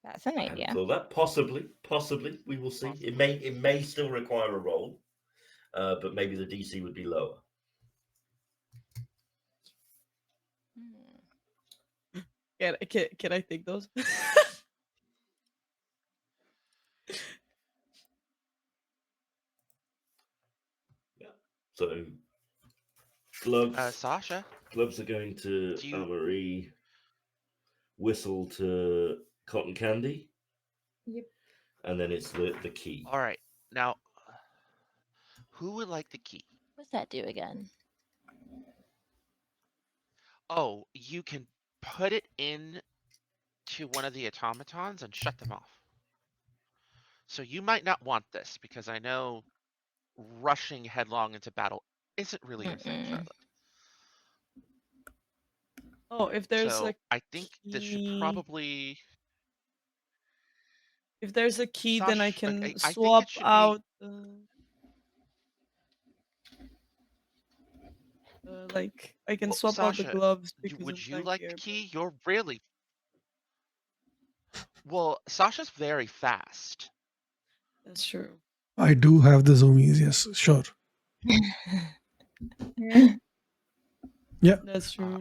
That's an idea. So that possibly we will see. It may still require a roll, but maybe the DC would be lower. Can I take those? Yeah. So gloves. Sasha. Gloves are going to Apri. Whistle to Cotton Candy. Yep. And then it's the key. All right. Now, who would like the key? What's that do again? Oh, you can put it in to one of the automatons and shut them off. So you might not want this because I know rushing headlong into battle isn't really your thing, Charlotte. Oh, if there's I think this should probably. If there's a key, then I can I swap out. I can swap out the gloves. Would you like the key? You're really. Well, Sasha's very fast. That's true. I do have the zoomies, yes, sure. Yeah. That's true.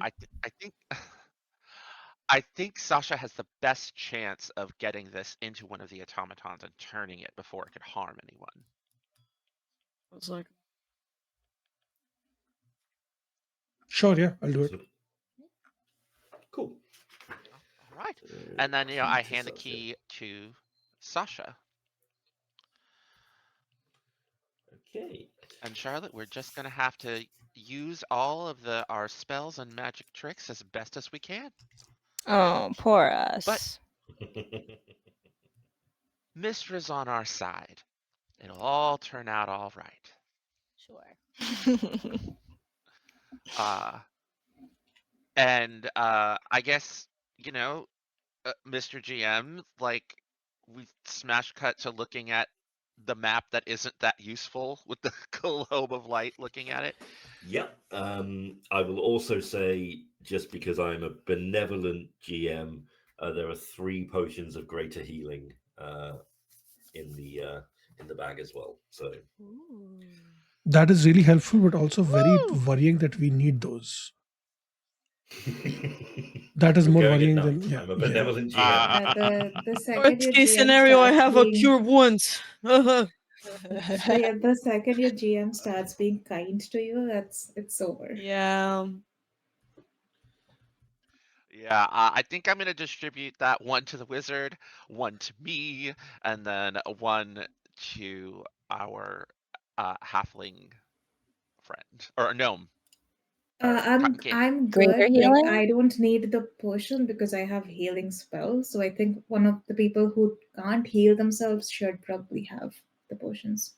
I think Sasha has the best chance of getting this into one of the automatons and turning it before it could harm anyone. I was like, sure, yeah, I'll do it. Cool. All right. And then, I hand the key to Sasha. Okay. And Charlotte, we're just gonna have to use all of our spells and magic tricks as best as we can. Oh, poor us. Mistra's on our side. It'll all turn out all right. Sure. And I guess, Mr. GM, like, we smash cut to looking at the map that isn't that useful with the globe of light looking at it. Yeah. I will also say, just because I'm a benevolent GM, there are 3 potions of greater healing in the bag as well. So That is really helpful, but also very Woo! worrying that we need those. That is You're more going at worrying night. than I'm a benevolent GM. The second Worst your case GM scenario, I starts have a being- cure wounds. So yeah, the second your GM starts being kind to you, it's over. Yeah. Yeah, I think I'm gonna distribute that 1 to the wizard, 1 to me, and then 1 to our halfling friend or gnome. Or cotton candy. I'm Greater good. healing? Like I don't need the potion because I have healing spells. So I think one of the people who can't heal themselves should probably have the potions.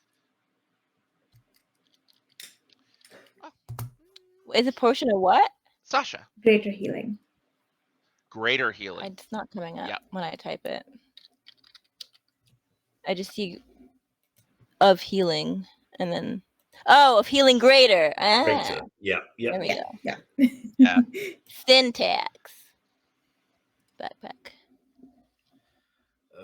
Is a potion of what? Sasha, Greater healing. greater healing. It's not coming up Yep. when I type it. I just see of healing and then of healing greater. Greater. Yeah. There we go. Yeah. Yeah. Syntax. Backpack.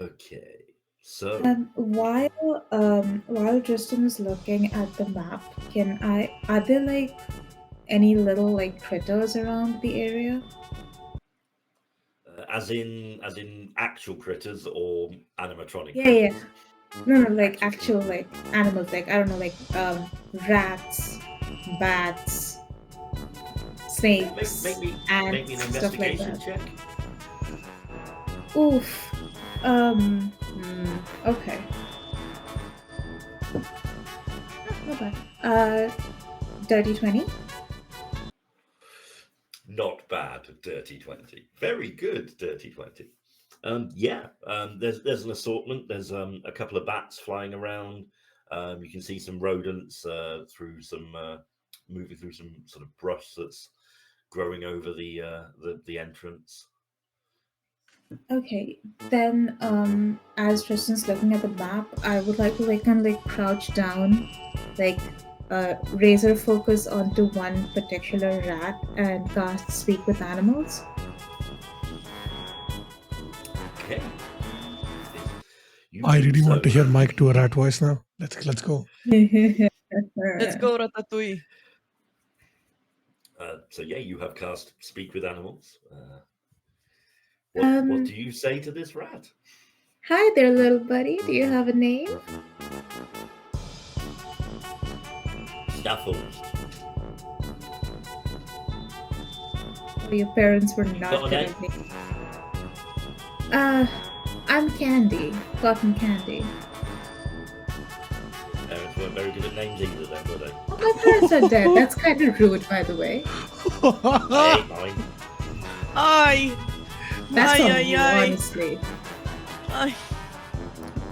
Okay. So While Tristan is looking at the map, are there like any little like critters around the area? as in actual critters or animatronic Yeah, critters? No, like actual like animals, like I don't know, like rats, bats, snakes, Make me ants, an stuff like investigation that. check. Oof. Okay. Not bad. Dirty 20. Not bad, dirty 20. Very good, dirty 20. There's an assortment. There's a couple of bats flying around. You can see some rodents through some moving through some sort of brush that's growing over the entrance. Okay, then as Tristan's looking at the map, I would like to like kind of like crouch down, like razor focus onto one particular rat and cast Speak with Animals. Okay. I really want to hear Mike do a rat voice now. Let's go. Let's go, Ratatouille. So yeah, you have cast Speak with Animals. What do you say to this rat? Hi there, little buddy. Do you have a name? Snuffles. Oh, your parents were not Got good a at names. I'm Candy. Cotton Candy. Parents weren't very good at names either, then, were they? Oh, my parents are dead. That's kind of rude, by the way. I ain't mine. Aye. That's Aye, not aye, you, aye. honestly. Aye.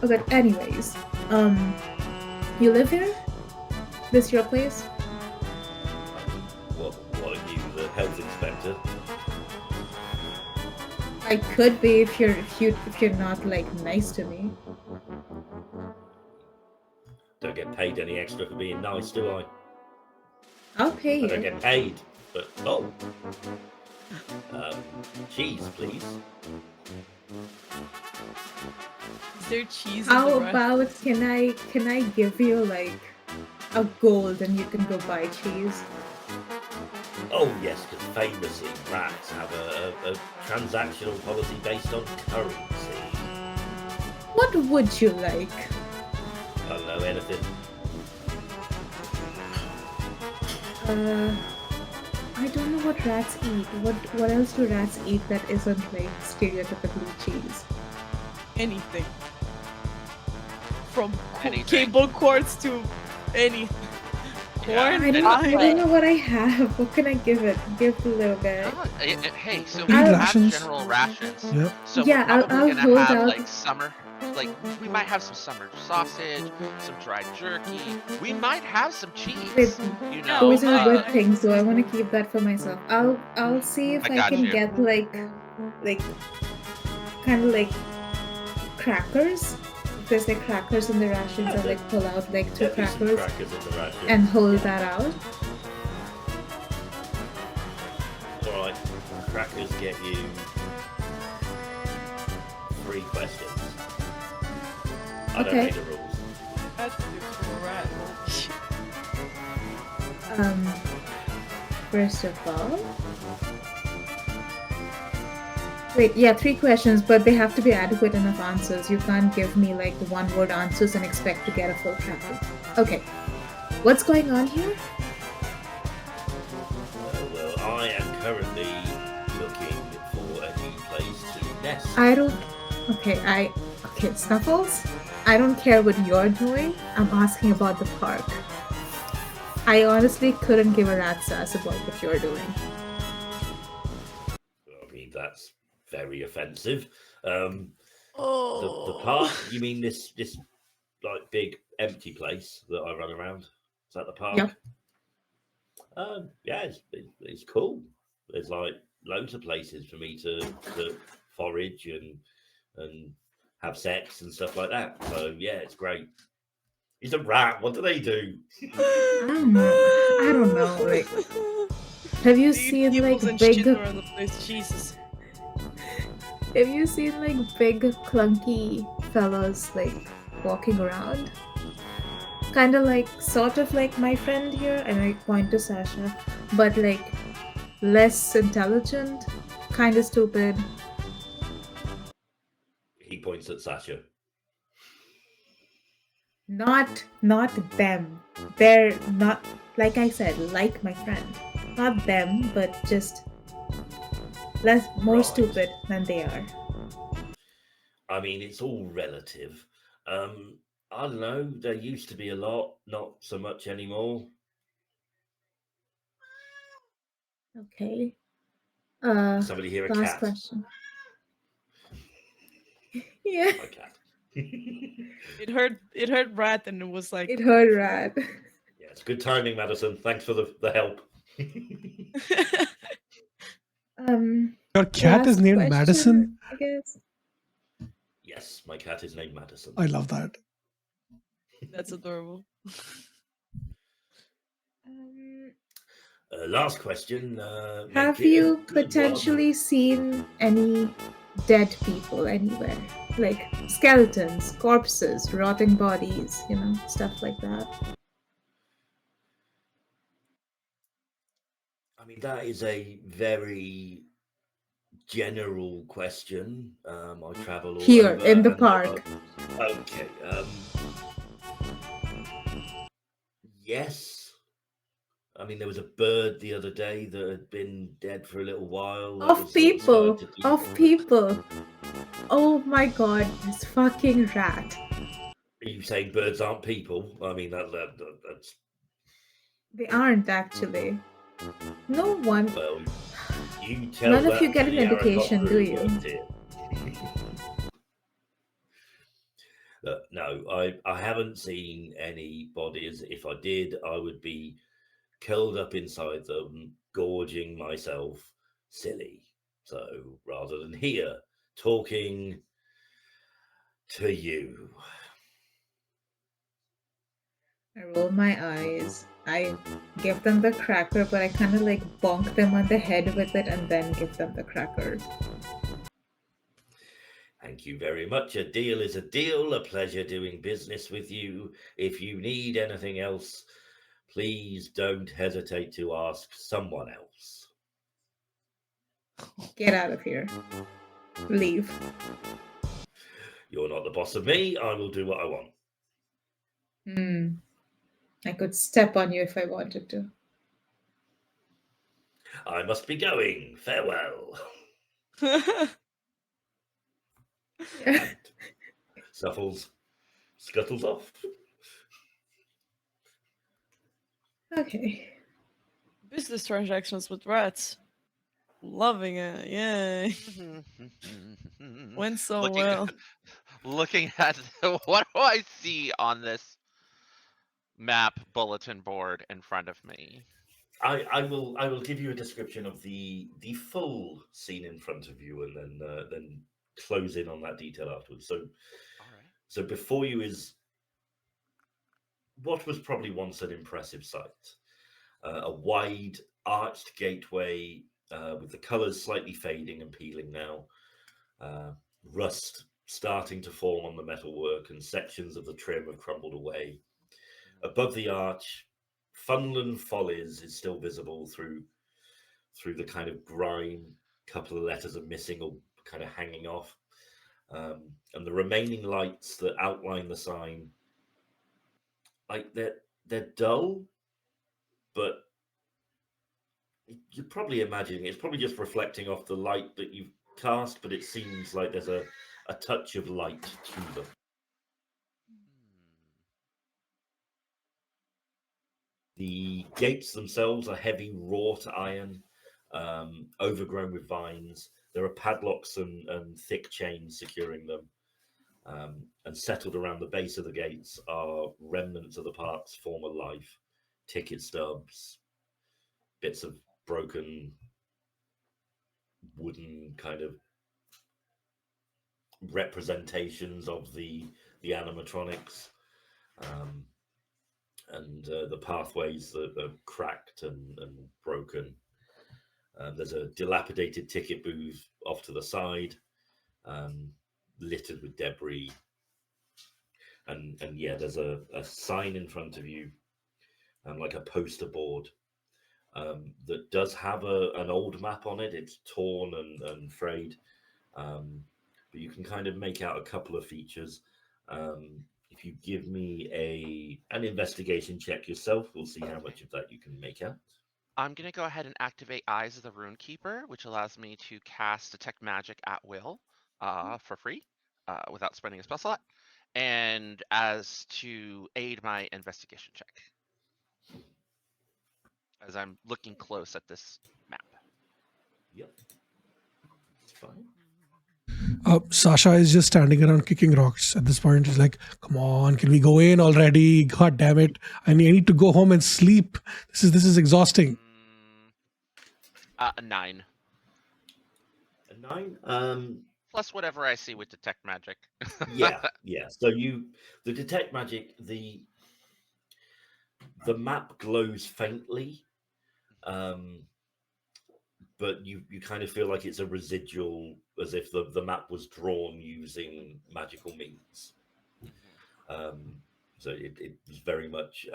Oh, but anyways, you live here? This your place? What are you, the health inspector? I could be if you're not like nice to me. Don't get paid any extra for being nice, do I? I'll pay I don't you. get paid, but cheese, please. Is there cheese in How the rat? about can I give you like a gold and you can go buy cheese? Oh yes, because famously rats have a transactional policy based on currency. What would you like? I don't know anything. I don't know what rats eat. What else do rats eat that isn't like stereotypically cheese? Anything. From Anything. cable cords to Any Yeah, corn I don't, pie? I don't know what I have. What can I give it? Give the little guy. Hey, so Eat we have rations. general rations. Yep. So Yeah, we're probably I'll gonna hold have out. like summer, like we might have some summer sausage, some dried jerky. We might have some cheese. Wait, You Yeah, know, those are good I- things, so I want to keep that for myself. I'll see if I I got can you. get like kind of like crackers. If there's like crackers in the rations, I'll like pull out like 2 Definitely some crackers crackers in the ration. and hold that out. All right, crackers get you 3 questions. I don't Okay. make the rules. That's correct. First of all, wait, yeah, 3 questions, but they have to be adequate enough answers. You can't give me like 1-word answers and expect to get a full cracker. Okay, what's going on here? Well, I am currently looking for a new place to nest. Okay, Snuffles, I don't care what you're doing. I'm asking about the park. I honestly couldn't give a rat's ass about what you're doing. I mean, that's very offensive. The Oh. park? You mean this like big empty place that I run around? Is that the park? Yep. Yeah, it's cool. There's like loads of places for me to forage and have sex and stuff like that. So yeah, it's great. He's a rat. What do they do? I don't know. Like, have you seen like Peoples and big? shit around the place. Jesus. Have you seen like big clunky fellows like walking around? Kind of like, sort of like my friend here, and I point to Sasha, but like less intelligent, kind of stupid. He points at Sasha. Not them. They're not, like I said, like my friend. Not them, but just more Right. stupid than they are. I mean, it's all relative. I don't know. There used to be a lot, not so much anymore. Okay. Somebody hear a Last cat? question. Yeah, My cat. It heard rat and it was like it heard rat. Yeah, it's good timing, Madison. Thanks for the help. Your cat is Last named question, Madison. I guess. Yes, my cat is named Madison. I love that. that's adorable. Last question. Have make it a you good one. potentially seen any dead people anywhere? Like skeletons, corpses, rotting bodies, stuff like that. I mean, that is a very general question. I travel all Here, over in the and park. Okay. Yes. I mean, there was a bird the other day that had been dead for a little while. that Of was sort people. started to Of people. Oh my god, this fucking rat. Are you saying birds aren't people? I mean, that's They aren't actually. No one. well. You tell None of that you get to an the education, do Aarakocra you? who worked here. No, I haven't seen any bodies. If I did, I would be curled up inside them, gorging myself silly. So rather than here, talking to you. I roll my eyes. I give them the cracker, but I kind of like bonk them on the head with it and then give them the cracker. Thank you very much. A deal is a deal. A pleasure doing business with you. If you need anything else, please don't hesitate to ask someone else. Get out of here. Leave. You're not the boss of me. I will do what I want. I could step on you if I wanted to. I must be going. Farewell. And Snuffles scuttles off. Okay. Business transactions with rats. Loving it. Yay. Went so looking, well. looking at what do I see on this map bulletin board in front of me? I will give you a description of the full scene in front of you, and then close in on that detail afterwards. So All right. so before you is what was probably once an impressive sight. A wide arched gateway with the colours slightly fading and peeling now, rust starting to form on the metalwork, and sections of the trim have crumbled away. Above the arch, Funland Follies is still visible through the kind of grime. A couple of letters are missing or kind of hanging off, and the remaining lights that outline the sign, like they're dull, but you're probably imagining it's probably just reflecting off the light that you've cast, but it seems like there's a touch of light to them. The gates themselves are heavy wrought iron, overgrown with vines. There are padlocks and thick chains securing them. And settled around the base of the gates are remnants of the park's former life, ticket stubs, bits of broken wooden kind of representations of the animatronics, and the pathways that are cracked and broken. There's a dilapidated ticket booth off to the side, littered with debris. And yeah, there's a sign in front of you, like a poster board, that does have an old map on it. It's torn and frayed, but you can kind of make out a couple of features. If you give me an investigation check yourself, we'll see how much of that you can make out. I'm going to go ahead and activate Eyes of the Rune Keeper, which allows me to cast Detect Magic at will for free without spending a spell slot, and as to aid my investigation check, as I'm looking close at this map. Yep, it's fine. Sasha is just standing around kicking rocks at this point. She's like, "Come on, can we go in already? God damn it! I need to go home and sleep. This is exhausting." A 9. A 9. Plus whatever I see with Detect Magic. Yeah. So the Detect Magic, the map glows faintly, but you kind of feel like it's a residual, as if the map was drawn using magical means. So it was very much,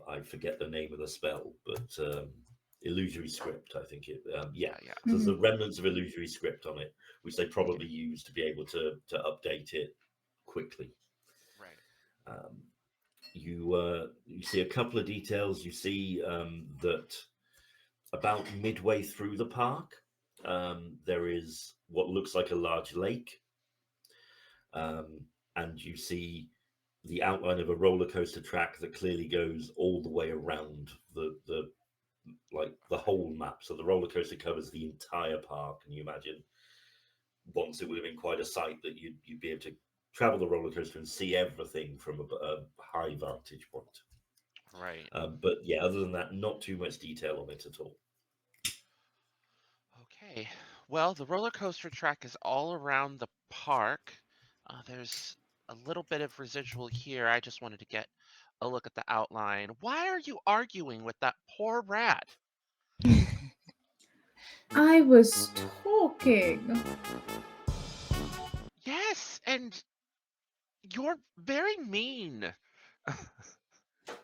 I forget the name of the spell, but illusory script, I think it. Yeah. So there's the remnants of illusory script on it, which they probably used to be able to update it quickly. Right. You see a couple of details. You see that about midway through the park, there is what looks like a large lake, and you see the outline of a roller coaster track that clearly goes all the way around the whole map. So the roller coaster covers the entire park, and you imagine once it would have been quite a sight that you'd be able to travel the roller coaster and see everything from a high vantage point. Right. But yeah, other than that, not too much detail on it at all. Okay. Well, the roller coaster track is all around the park. There's a little bit of residual here. I just wanted to get a look at the outline. Why are you arguing with that poor rat? I was talking. Yes, and you're very mean.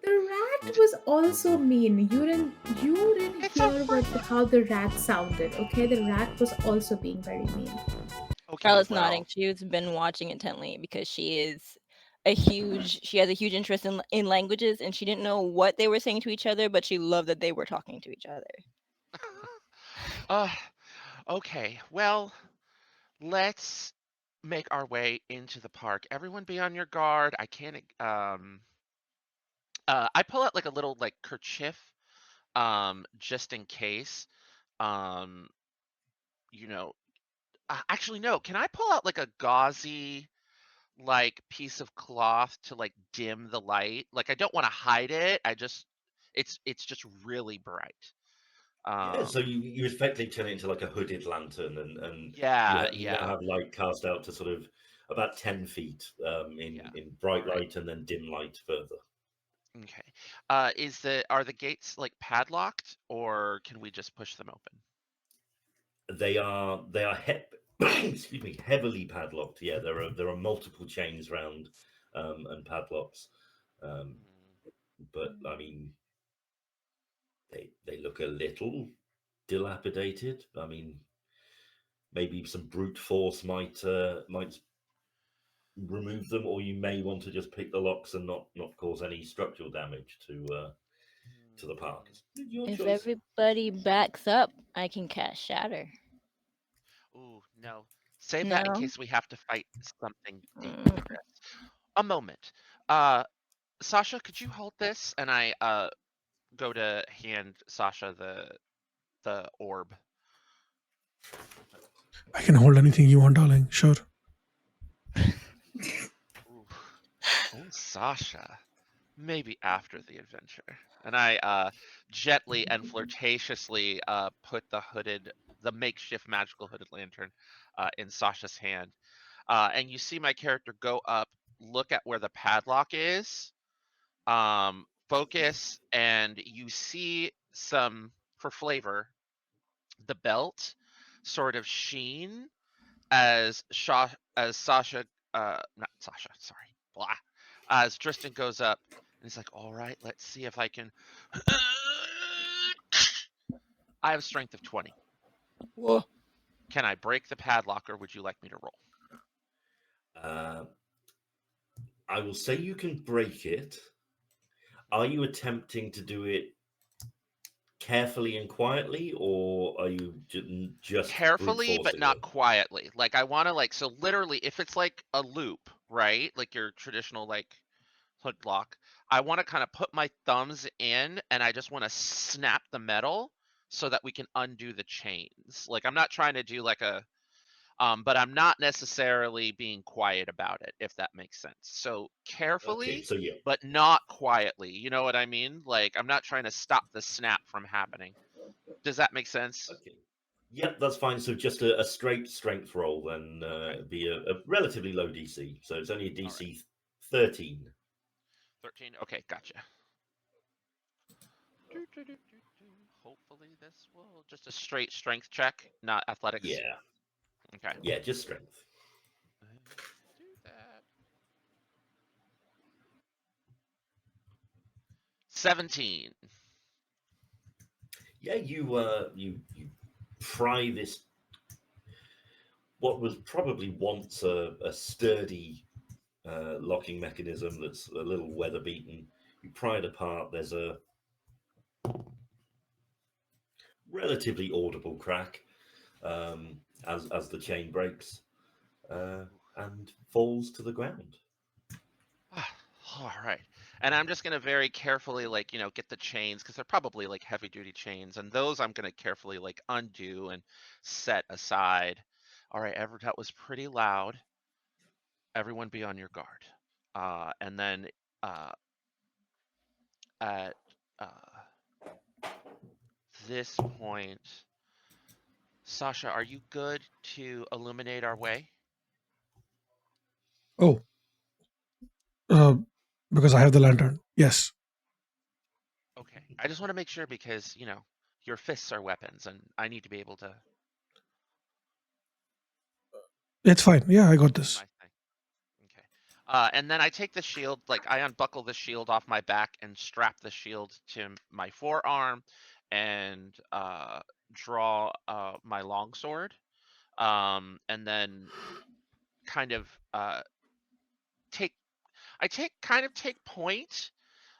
The rat was also mean. You didn't It's a hear how the rat sounded, okay? The rat was also being very mean. Okay, Charlotte's well, nodding. She's been watching intently because she has a huge interest in languages, and she didn't know what they were saying to each other, but she loved that they were talking to each other. Okay, well, let's make our way into the park. Everyone be on your guard. I can't I pull out like a little like kerchief just in case. You know, actually no. Can I pull out like a gauzy like piece of cloth to like dim the light? Like I don't want to hide it. It's just really bright. Yeah, so you effectively turn it into like a hooded lantern, and Yeah, you now have light cast out to sort of about 10 feet in bright Alright. light and then dim light further. Okay. Are the gates like padlocked, or can we just push them open? They are excuse me, heavily padlocked. Yeah, there are multiple chains round and padlocks, but I mean they look a little dilapidated. I mean, maybe some brute force might remove them, or you may want to just pick the locks and not cause any structural damage to the park. It's your If choice. everybody backs up, I can cast Shatter. Ooh, no. Save that in No? case we have to fight something Mm. dangerous. A moment. Sasha, could you hold this? And I go to hand Sasha the orb. I can hold anything you want, darling. Sure. Ooh. Oh, Sasha. Maybe after the adventure. And I gently and flirtatiously put the makeshift magical hooded lantern in Sasha's hand. And you see my character go up, look at where the padlock is, focus, and you see some, for flavor, the belt sort of sheen as Sasha, not Sasha, sorry, blah, as Tristan goes up, and he's like, "All right, let's see if I can." I have a strength of 20. Whoa. Can I break the padlock, or would you like me to roll? I will say you can break it. Are you attempting to do it carefully and quietly, or are you just Carefully, but not it? quietly. Like I want to so literally, if it's like a loop, right? Like your traditional like hood lock, I want to kind of put my thumbs in, and I just want to snap the metal so that we can undo the chains. Like I'm not trying to do like a but I'm not necessarily being quiet about it, if that makes sense. So carefully, Okay, so yeah. but not quietly. You know what I mean? Like I'm not trying to stop the snap from happening. Does that make sense? Okay. Yep, that's fine. So just a straight strength roll, then Okay. be a relatively low DC. So it's only a DC Right. 13. 13. Okay, gotcha. Hopefully this will just a straight strength check, not athletics. Yeah. Okay. Yeah, just strength. Do that. 17. Yeah, you pry this what was probably once a sturdy locking mechanism that's a little weather beaten. You pry it apart. There's a relatively audible crack as the chain breaks and falls to the ground. All right. And I'm just going to very carefully, like, get the chains because they're probably like heavy duty chains. And those I'm going to carefully like undo and set aside. All right. That was pretty loud. Everyone be on your guard. And then at this point, Sasha, are you good to illuminate our way? Oh, because I have the lantern. Yes. Okay. I just want to make sure because, your fists are weapons and I need to be able to. It's fine. Yeah, I got do this. my thing. And then I take the shield, like I unbuckle the shield off my back and strap the shield to my forearm and draw my longsword. And then kind of take point,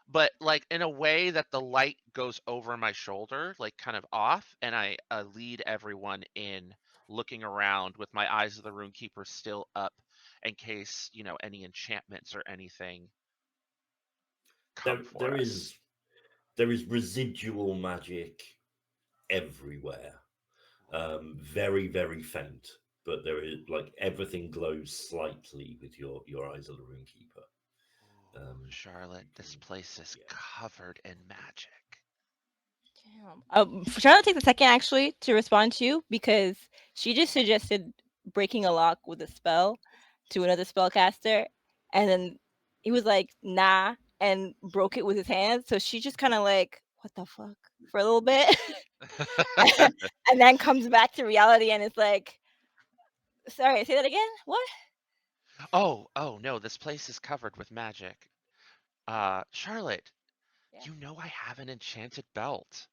but like in a way that the light goes over my shoulder, like kind of off, and I lead everyone in, looking around with my eyes of the runekeeper still up in case any enchantments or anything come for There us. is there is residual magic everywhere. Very, very faint, but there is like everything glows slightly with your eyes of the Runekeeper. Charlotte, this place is covered in magic. Damn. Charlotte takes a second actually to respond to you because she just suggested breaking a lock with a spell to another spellcaster, and then he was like, "Nah," and broke it with his hands. So she just kind of like, "What the fuck?" for a little bit, and then comes back to reality and is like, "Sorry, say that again. What?" Oh no, this place is covered with magic. Charlotte, Yeah. you know I have an enchanted belt.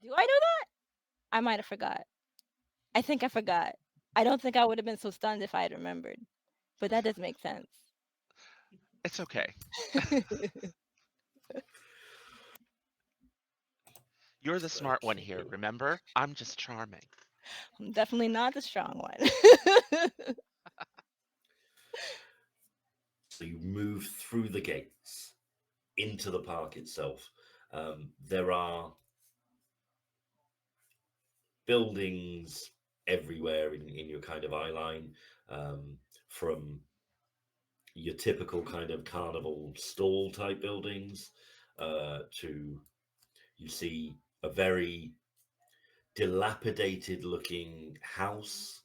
Do I know that? I might have forgot. I think I forgot. I don't think I would have been so stunned if I had remembered. But that does make sense. It's okay. You're the smart one here, remember? I'm just charming. I'm definitely not the strong one. So you move through the gates into the park itself. There are buildings everywhere in your kind of eye line, from your typical kind of carnival stall type buildings to you see a very dilapidated looking house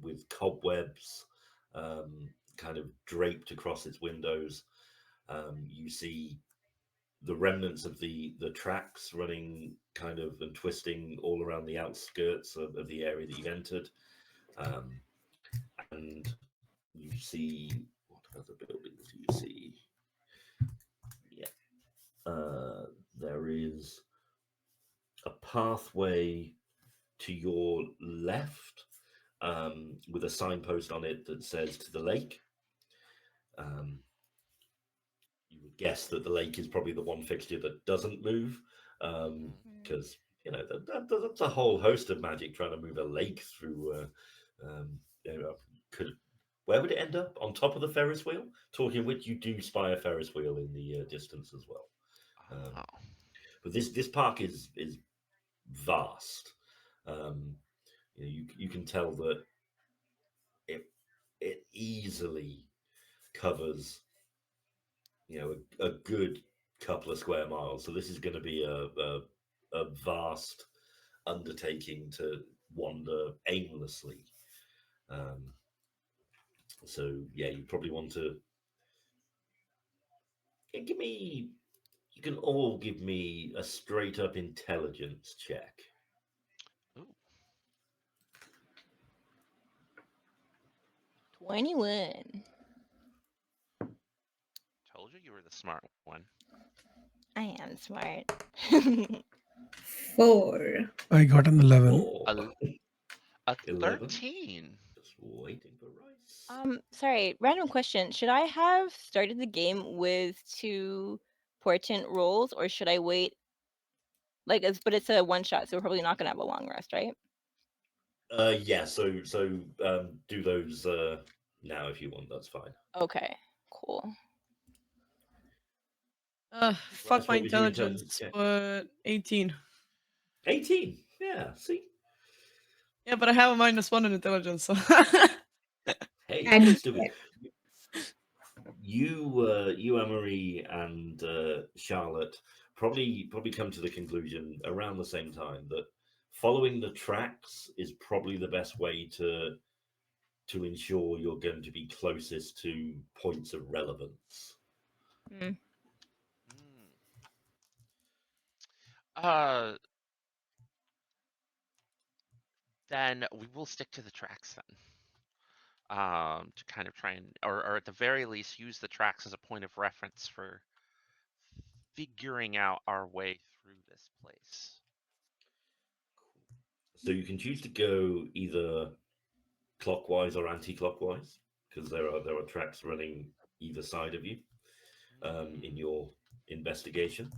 with cobwebs kind of draped across its windows. You see the remnants of the tracks running kind of and twisting all around the outskirts of the area that you've entered. And you see, what other buildings do you see? Yeah. There is a pathway to your left with a signpost on it that says to the lake. You would guess that the lake is probably the one fixture that doesn't move, because that's a whole host of magic trying to move a lake through. Where would it end up? On top of the Ferris wheel? Talking of which, you do spy a Ferris wheel in the distance as well. But this park is vast. You can tell that it easily covers a good couple of square miles. So this is going to be a vast undertaking to wander aimlessly. So yeah, you probably want to give me. You can all give me a straight up intelligence check. Ooh. 21. Told you were the smart one. I am smart. 4. I got an 11. A 11. 13. Just waiting for Rice. Sorry, random question. Should I have started the game with 2 portent rolls, or should I wait? But it's a one shot, so we're probably not gonna have a long rest, right? Yeah. So do those now if you want. That's fine. Okay, cool. Fuck Rice, my what was your intelligence intelligence, check? but 18. 18. Yeah. See. Yeah, but I have a -1 in intelligence, so. Hey, And you're still good. You, Emery, and Charlotte probably come to the conclusion around the same time that following the tracks is probably the best way to ensure you're going to be closest to points of relevance. Then we will stick to the tracks then. To kind of try and, or at the very least, use the tracks as a point of reference for figuring out our way through this place. So you can choose to go either clockwise or anti-clockwise, because there are tracks running either side of you in your investigation.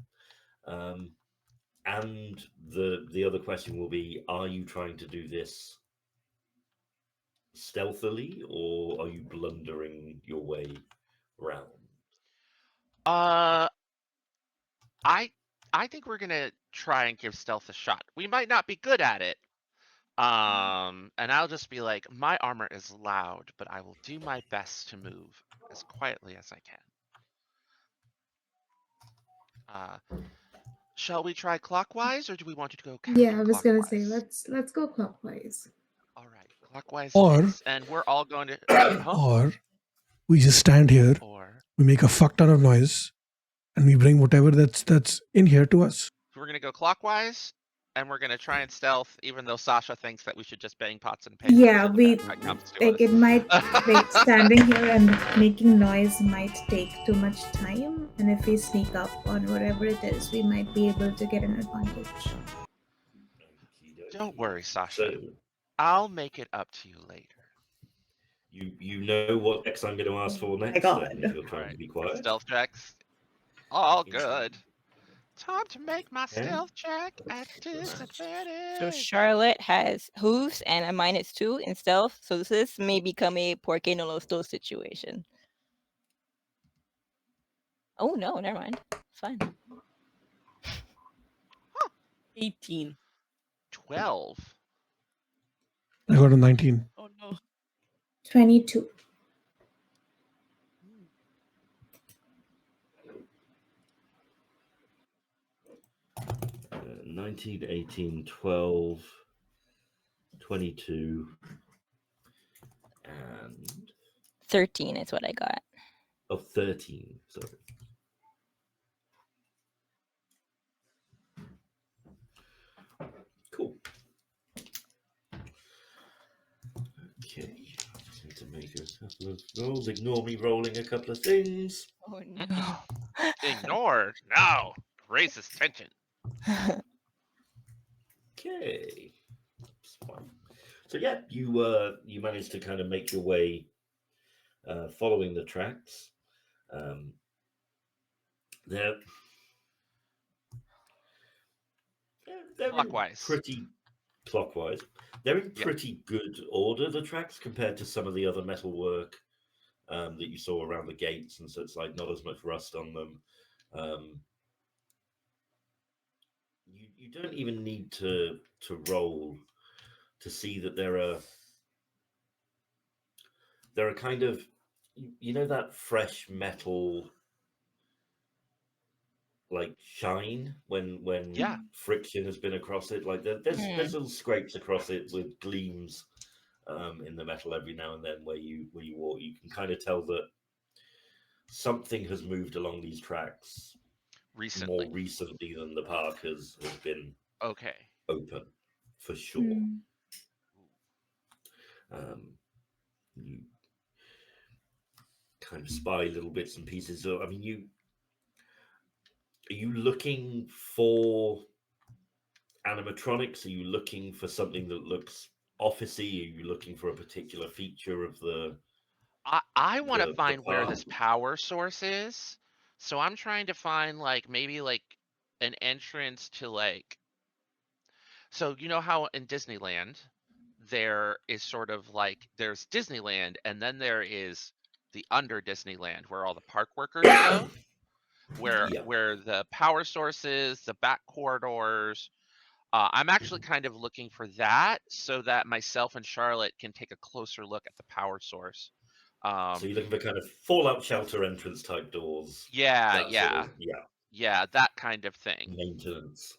And the other question will be: are you trying to do this stealthily, or are you blundering your way around? I think we're gonna try and give stealth a shot. We might not be good at it. And I'll just be like, my armor is loud, but I will do my best to move as quietly as I can. Shall we try clockwise, or do we want you to go Yeah, I was gonna say counterclockwise? let's go clockwise. All right, clockwise Or- it is, and we're all going to. Or we just stand here, Or we make a fuck ton of noise, and we bring whatever that's in here to us. we're gonna go clockwise, and we're gonna try and stealth, even though Sasha thinks that we should just bang pots and pans. Yeah, until the we bad guy comes to like us. it might like standing here and making noise might take too much time, and if we sneak up on whatever it is, we might be able to get an advantage. Don't worry, Sasha. So I'll make it up to you later. you know what next I'm going to ask for next. God. Then, if you're All trying right, to be quiet. stealth checks. All Interesting. good. Time to make my Okay. stealth check at disadvantage. So Charlotte has hooves and a -2 in stealth, so this may become a Porque no lo estoy situation. Oh no, never mind. It's fine. 18. 12. I got a 19. Oh no. 22. Uh, 19, 18, 12, 22, and 13 is what I got. 13. Sorry. Cool. Okay. I just need to make a couple of rolls. Ignore me rolling a couple of things. Oh no. Ignore. No. Raises tension. Okay. That's fine. So yeah, you managed to kind of make your way following the tracks. They're Clockwise. pretty clockwise. They're in Yep. pretty good order, the tracks, compared to some of the other metalwork that you saw around the gates, and so it's like not as much rust on them. You don't even need to roll to see that there are kind of, you know, that fresh metal like shine when Yeah. friction has been across it. Like there's little scrapes across it with gleams in the metal every now and then where you walk. You can kind of tell that something has moved along these tracks Recently. more recently than the park has been Okay. open, for sure. You kind of spy little bits and pieces. I mean, are you looking for animatronics? Are you looking for something that looks officey? Are you looking for a particular feature of the? I want to the find where park? this power source is. So I'm trying to find like maybe like an entrance to like. So you know how in Disneyland there is sort of like there's Disneyland and then there is the under Disneyland where all the park workers go, where Yeah. where the power sources, the back corridors. I'm actually kind of looking for that so that myself and Charlotte can take a closer look at the power source. So you're looking for kind of fallout shelter entrance type doors. Yeah, that yeah, sort of, yeah, yeah, that kind of thing. maintenance.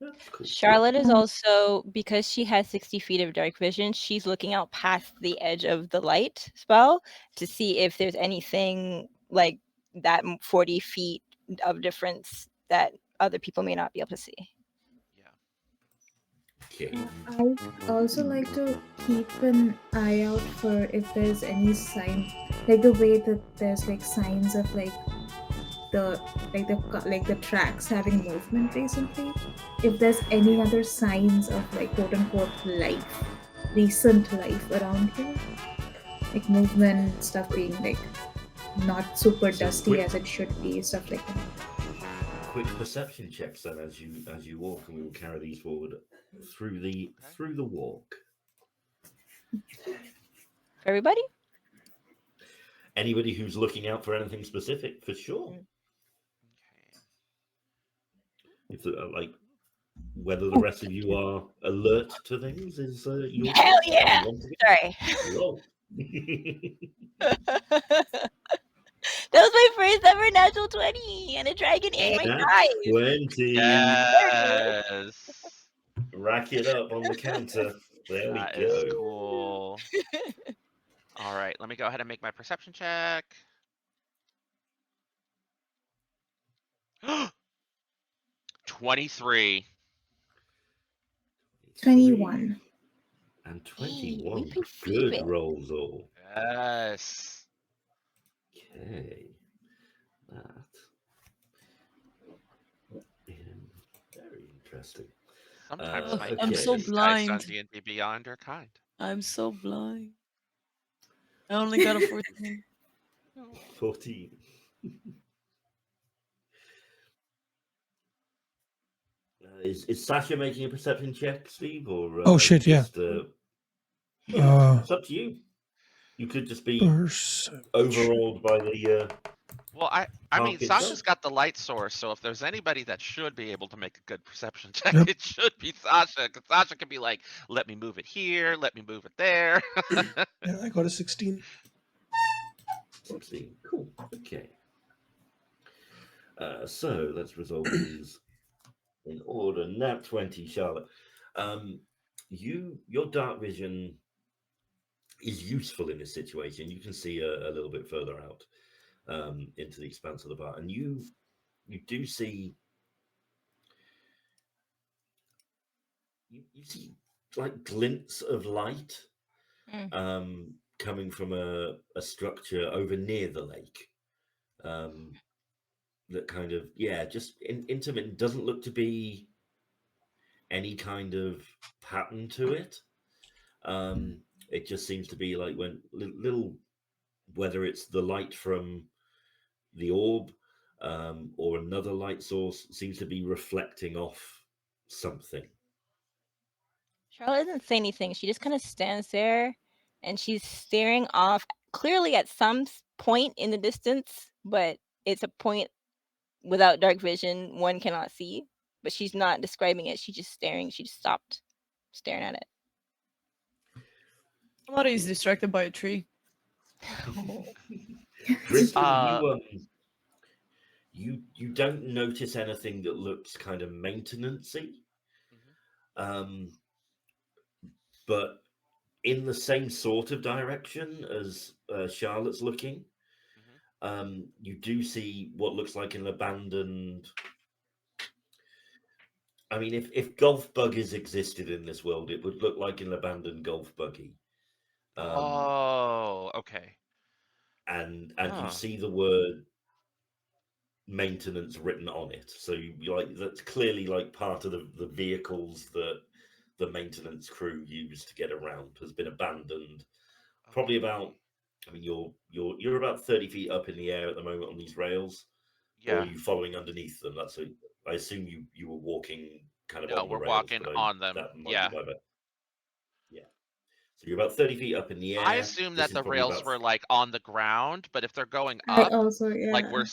That's cool. Charlotte is also, because she has 60 feet of dark vision, she's looking out past the edge of the light spell to see if there's anything like that 40 feet of difference that other people may not be able to see. Yeah. Okay. I also like to keep an eye out for if there's any sign, like the way that there's like signs of like the tracks having movement recently. If there's any other signs of like quote unquote life, recent life around here, like movement, stuff being like not super So dusty quick- as it should be, stuff like that. Quick perception checks then as you walk, and we will carry these forward through the walk. Everybody? Anybody who's looking out for anything specific, for sure. Okay. if like whether the rest of you are alert to things is your Hell choice. yeah! You want to be? Sorry. Roll. That was my first ever natural 20 and a dragon in my Nat eyes. 20. Yes. Rack it up on the counter. There we That go. is cool. All right, let me go ahead and make my perception check. 23. 21. And Hey, 21. we play Good Steven. rolls all. Yes. Okay. That. Very interesting. Sometimes my I'm so intuitive dice on blind. D&D Beyond are kind. I'm so blind. I only got a 14. 14. Is Sasha making a perception check, Steve? Or Oh, shit, yeah. just, yeah, it's up to you. You could just be overawed by the. Well, I mean, Mark it Sasha's up. got the light source, so if there's anybody that should be able to make a good perception check, Yep. it should be Sasha. Because Sasha can be like, let me move it here, let me move it there. Yeah, I got a 16. 16. Cool. Okay. So let's resolve these in order. Nat 20, Charlotte. Your dark vision is useful in this situation. You can see a little bit further out into the expanse of the bar, and you do see you see like glints of light coming from a structure over near the lake. That kind of just intermittent, doesn't look to be any kind of pattern to it. It just seems to be like when little, whether it's the light from the orb or another light source, seems to be reflecting off something. Charlotte doesn't say anything. She just kind of stands there and she's staring off clearly at some point in the distance, but it's a point without dark vision one cannot see. But she's not describing it. She's just staring. She just stopped staring at it. Somebody is distracted by a tree. Driscoll, you don't notice anything that looks kind of maintenance-y. But in the same sort of direction as Charlotte's looking, you do see what looks like an abandoned. I mean, if golf buggies existed in this world, it would look like an abandoned golf buggy. Oh, okay. And you see the word maintenance written on it, so you like that's clearly like part of the vehicles that the maintenance crew used to get around has been abandoned. Probably about, I mean, you're about 30 feet up in the air at the moment on these rails. Yeah. Or are you following underneath them? I assume you were walking kind of on the we're rails. walking on them. Yeah. Yeah. So you're about 30 feet up in the air. I assume that the rails were like on the ground, but if they're going up, I also, like we're,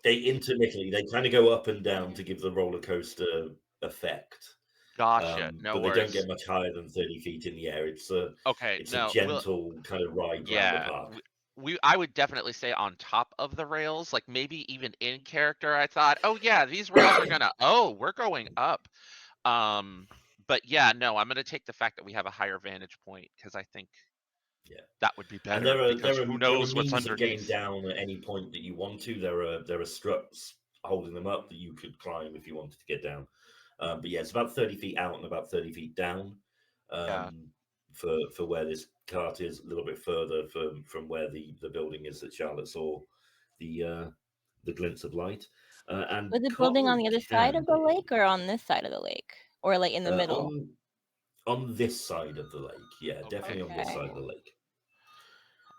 they intermittently, they kind of go up and down to give the roller coaster effect. Gotcha. No but worries. They don't get much higher than 30 feet in the air. It's a gentle kind of ride around the park. I would definitely say on top of the rails, like maybe even in character. I thought, oh yeah, these rails are gonna. Oh, we're going up. But yeah, no, I'm gonna take the fact that we have a higher vantage point because I think that would be better. And there are who knows what's means of getting underneath. down at any point that you want to. There are struts holding them up that you could climb if you wanted to get down. But yeah, it's about 30 feet out and about 30 feet down. For where this cart is, a little bit further from where the building is that Charlotte saw the glints of light. And was the building on the other side of the lake or on this side of the lake? Or like in the middle? On this side of the lake, definitely on this side of the lake.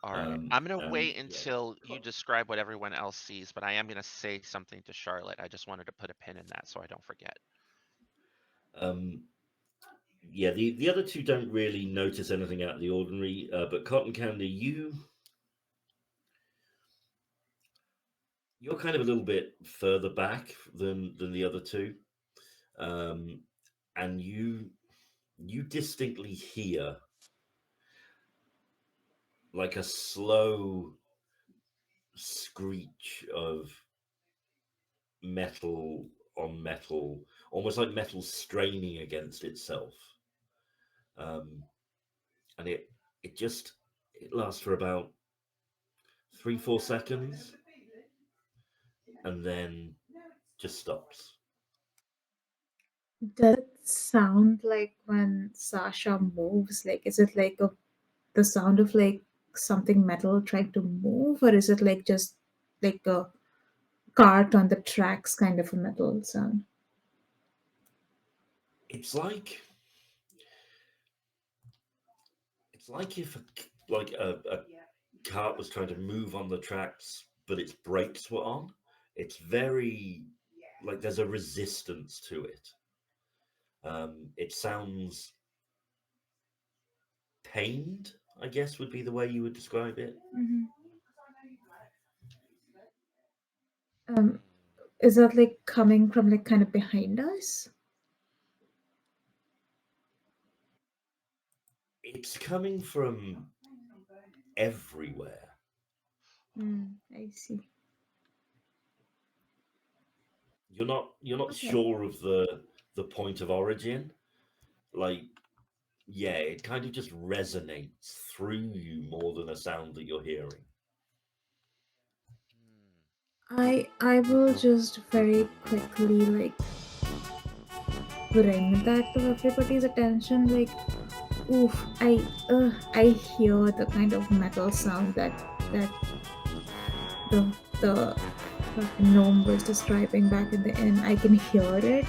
All right, I'm going to wait until you describe what everyone else sees, but I am going to say something to Charlotte. I just wanted to put a pin in that so I don't forget. The other two don't really notice anything out of the ordinary, but Cotton Candy, you're kind of a little bit further back than the other two, and you distinctly hear like a slow screech of metal on metal, almost like metal straining against itself, and it lasts for about 3-4 seconds, and then just stops. Does it sound like when Sasha moves? Like, is it like the sound of like something metal trying to move, or is it like just like a cart on the tracks kind of a metal sound? It's like if a cart was trying to move on the tracks, but its brakes were on. It's very like there's a resistance to it. It sounds pained, I guess would be the way you would describe it. Mhm. Is that like coming from like kind of behind us? It's coming from everywhere. I see. You're not Okay. sure of the point of origin. Like, yeah, it kind of just resonates through you more than a sound that you're hearing. I will just very quickly like bring that to everybody's attention. Like, oof, I hear the kind of metal sound that the gnome was describing back in the inn. I can hear it,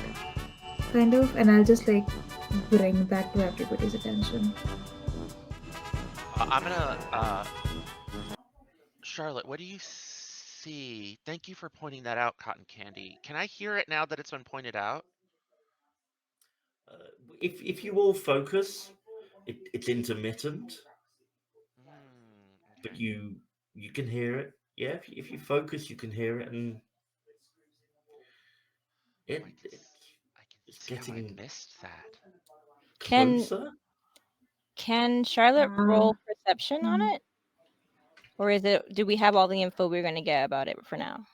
kind of, and I'll just like bring that to everybody's attention. I'm gonna. Charlotte, what do you see? Thank you for pointing that out, Cotton Candy. Can I hear it now that it's been pointed out? If you all focus, it's intermittent, but Okay. you can hear it. Yeah, if you focus, you can hear it, and I it's can see how I getting missed that. closer. Can Charlotte roll perception on mm. it? Or is it, do we have all the info we're going to get about it for now?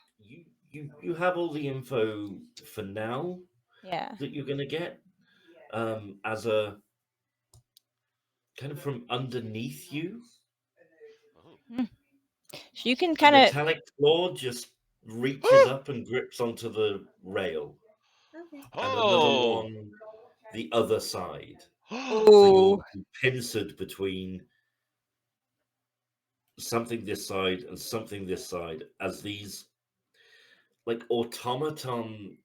You have all the info for now Yeah. that you're going to get, as a kind of from underneath you. Oh. So you can A kind of. metallic claw just reaches up and grips onto the rail, Okay. and another Oh. one the other side. So Oh. you're pincered between something this side and something this side, as these like automaton.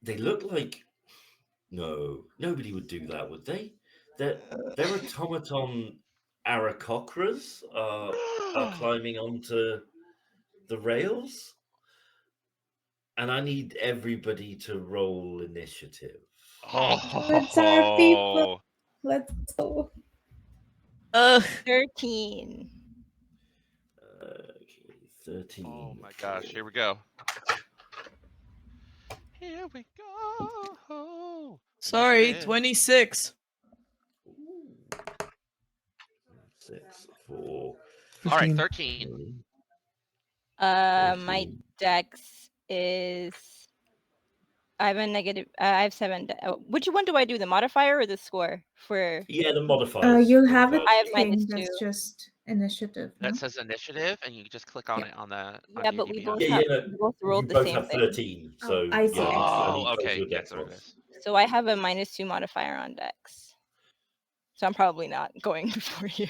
They look like nobody would do that, would they? They're automaton Aarakocras are climbing onto the rails, and I need everybody to roll initiative. It's our people. Let's go. 13. Okay, 13. Oh my gosh, here we go. Here we go. Sorry, Initiative. 26. 6, 4. All right, 15. 13. My 13. dex is. I have a negative. I have 7. Which one do I do? The modifier or the score for? Yeah, the modifiers. You'll have a I have thing -2. that's just initiative. No? That says initiative, and you just click on Yeah. it on the. Yeah, on but we D&D both Beyond. Yeah, we both rolled you the both same have thing. 13, so I see. yeah, I Oh, need both okay. your Yeah, dex that's what it rolls. is. So I have a -2 modifier on dex. So I'm probably not going before you.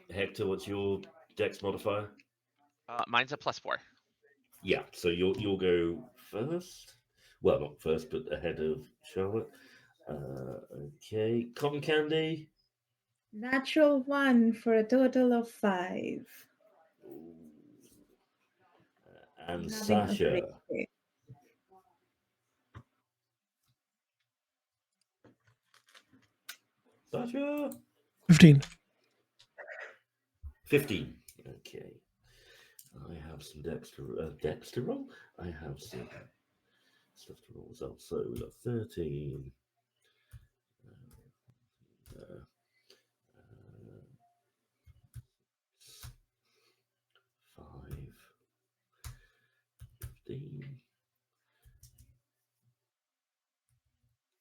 Hector, what's your dex modifier? Mine's a +4. Yeah, so you'll go first. Well, not first, but ahead of Charlotte. Okay, Cotton Candy. Natural 1 for a total of 5. And I'm having a Sasha. great day. Sasha. 15. 15. Okay. I have some decks to roll. I have some stuff to roll as well. So we got 13. 5, 15.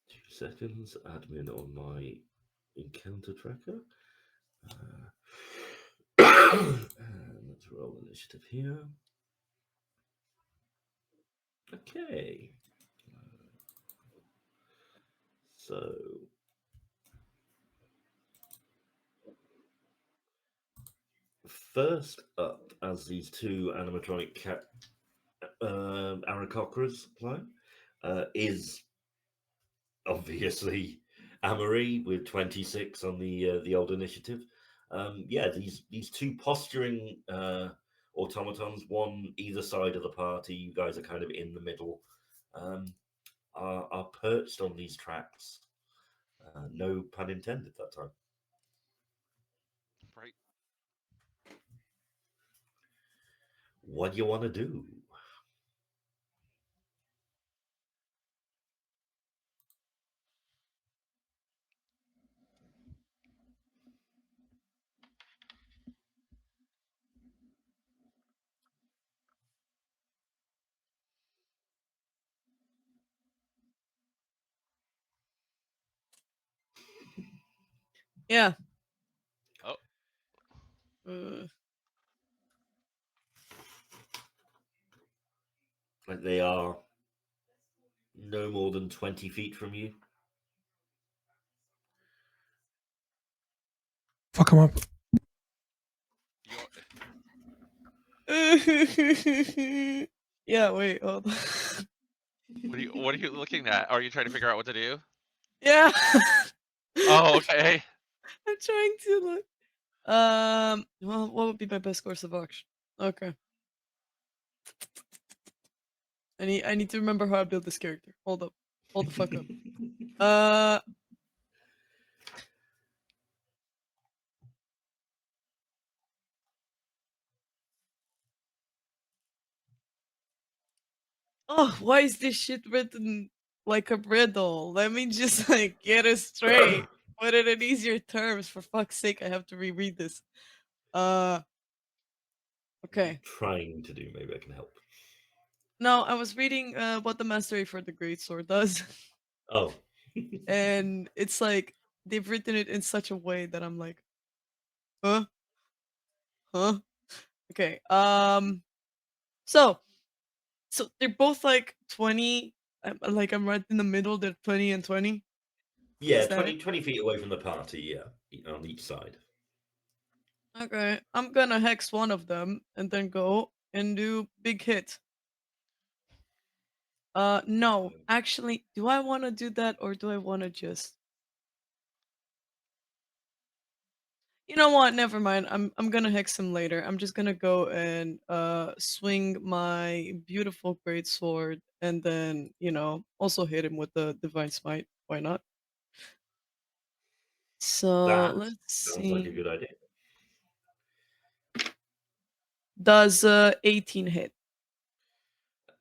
2 seconds. Admin on my encounter tracker. And let's roll initiative here. Okay. So first up, as these two animatronic cat Aarakocras play, is obviously Amory with 26 on the old initiative. Yeah, these two posturing automatons, one either side of the party. You guys are kind of in the middle. Are perched on these tracks. No pun intended that time. Right. What do you want to do? Yeah. Oh. Like they are no more than 20 feet from you. Fuck him up. Yeah, wait, hold on. What are you looking at? Are you trying to figure out what to do? Yeah. Oh, okay. I'm trying to look. Well, what would be my best course of action? Okay. I need to remember how I build this character. Hold up. Hold the fuck up. Oh, why is this shit written like a riddle? Let me just like get it straight. Put it in easier terms. For fuck's sake, I have to reread this. Okay. Trying to do. Maybe I can help. No, I was reading what the mastery for the great sword does. Oh. And it's like they've written it in such a way that I'm like, huh? Okay. So they're both like 20. Like I'm right in the middle. They're 20 and 20. Yeah, Is that 20 feet away from the party, yeah, on each side. okay? I'm gonna hex one of them and then go and do big hit. No, actually, do I want to do that or do I want to just? You know what? Never mind. I'm gonna hex him later. I'm just gonna go and swing my beautiful great sword and then also hit him with the divine smite. Why not? So That let's sounds like a see. good idea. Does 18 hit?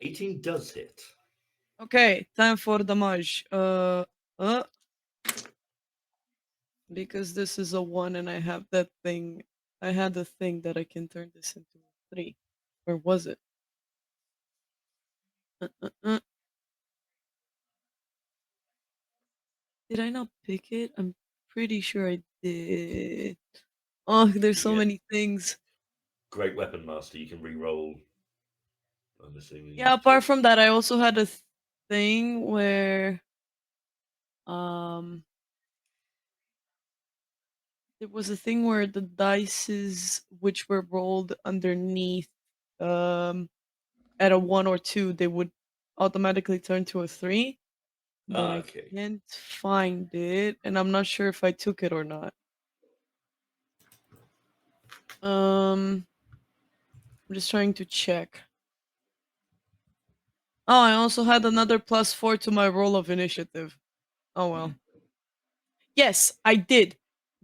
18 does hit. Okay, time for damage. Because this is a 1 and I have that thing. I had the thing that I can turn this into a 3. Where was it? Did I not pick it? I'm pretty sure I did. Oh, there's so Yeah. many things. Great weapon master. You can re-roll. I'm assuming. Yeah, apart from that, I also had a thing where there was a thing where the dices which were rolled underneath at a 1 or 2 they would automatically turn to a 3, but I Okay. can't find it and I'm not sure if I took it or not. I'm just trying to check. Oh, I also had another +4 to my roll of initiative. Oh well. Yes, I did.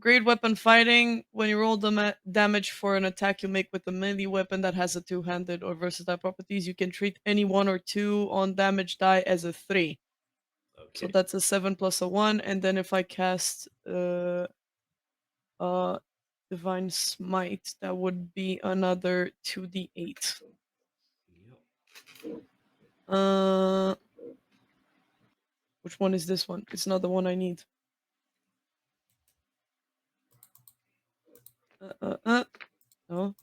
Great weapon fighting. When you roll the damage for an attack you make with a melee weapon that has a two-handed or versatile properties, you can treat any 1 or 2 on damage die as a 3. So Okay. that's a 7 plus a 1, and then if I cast Divine Smite, that would be another 2d8. Yep. Which one is this one? It's not the one I need. No.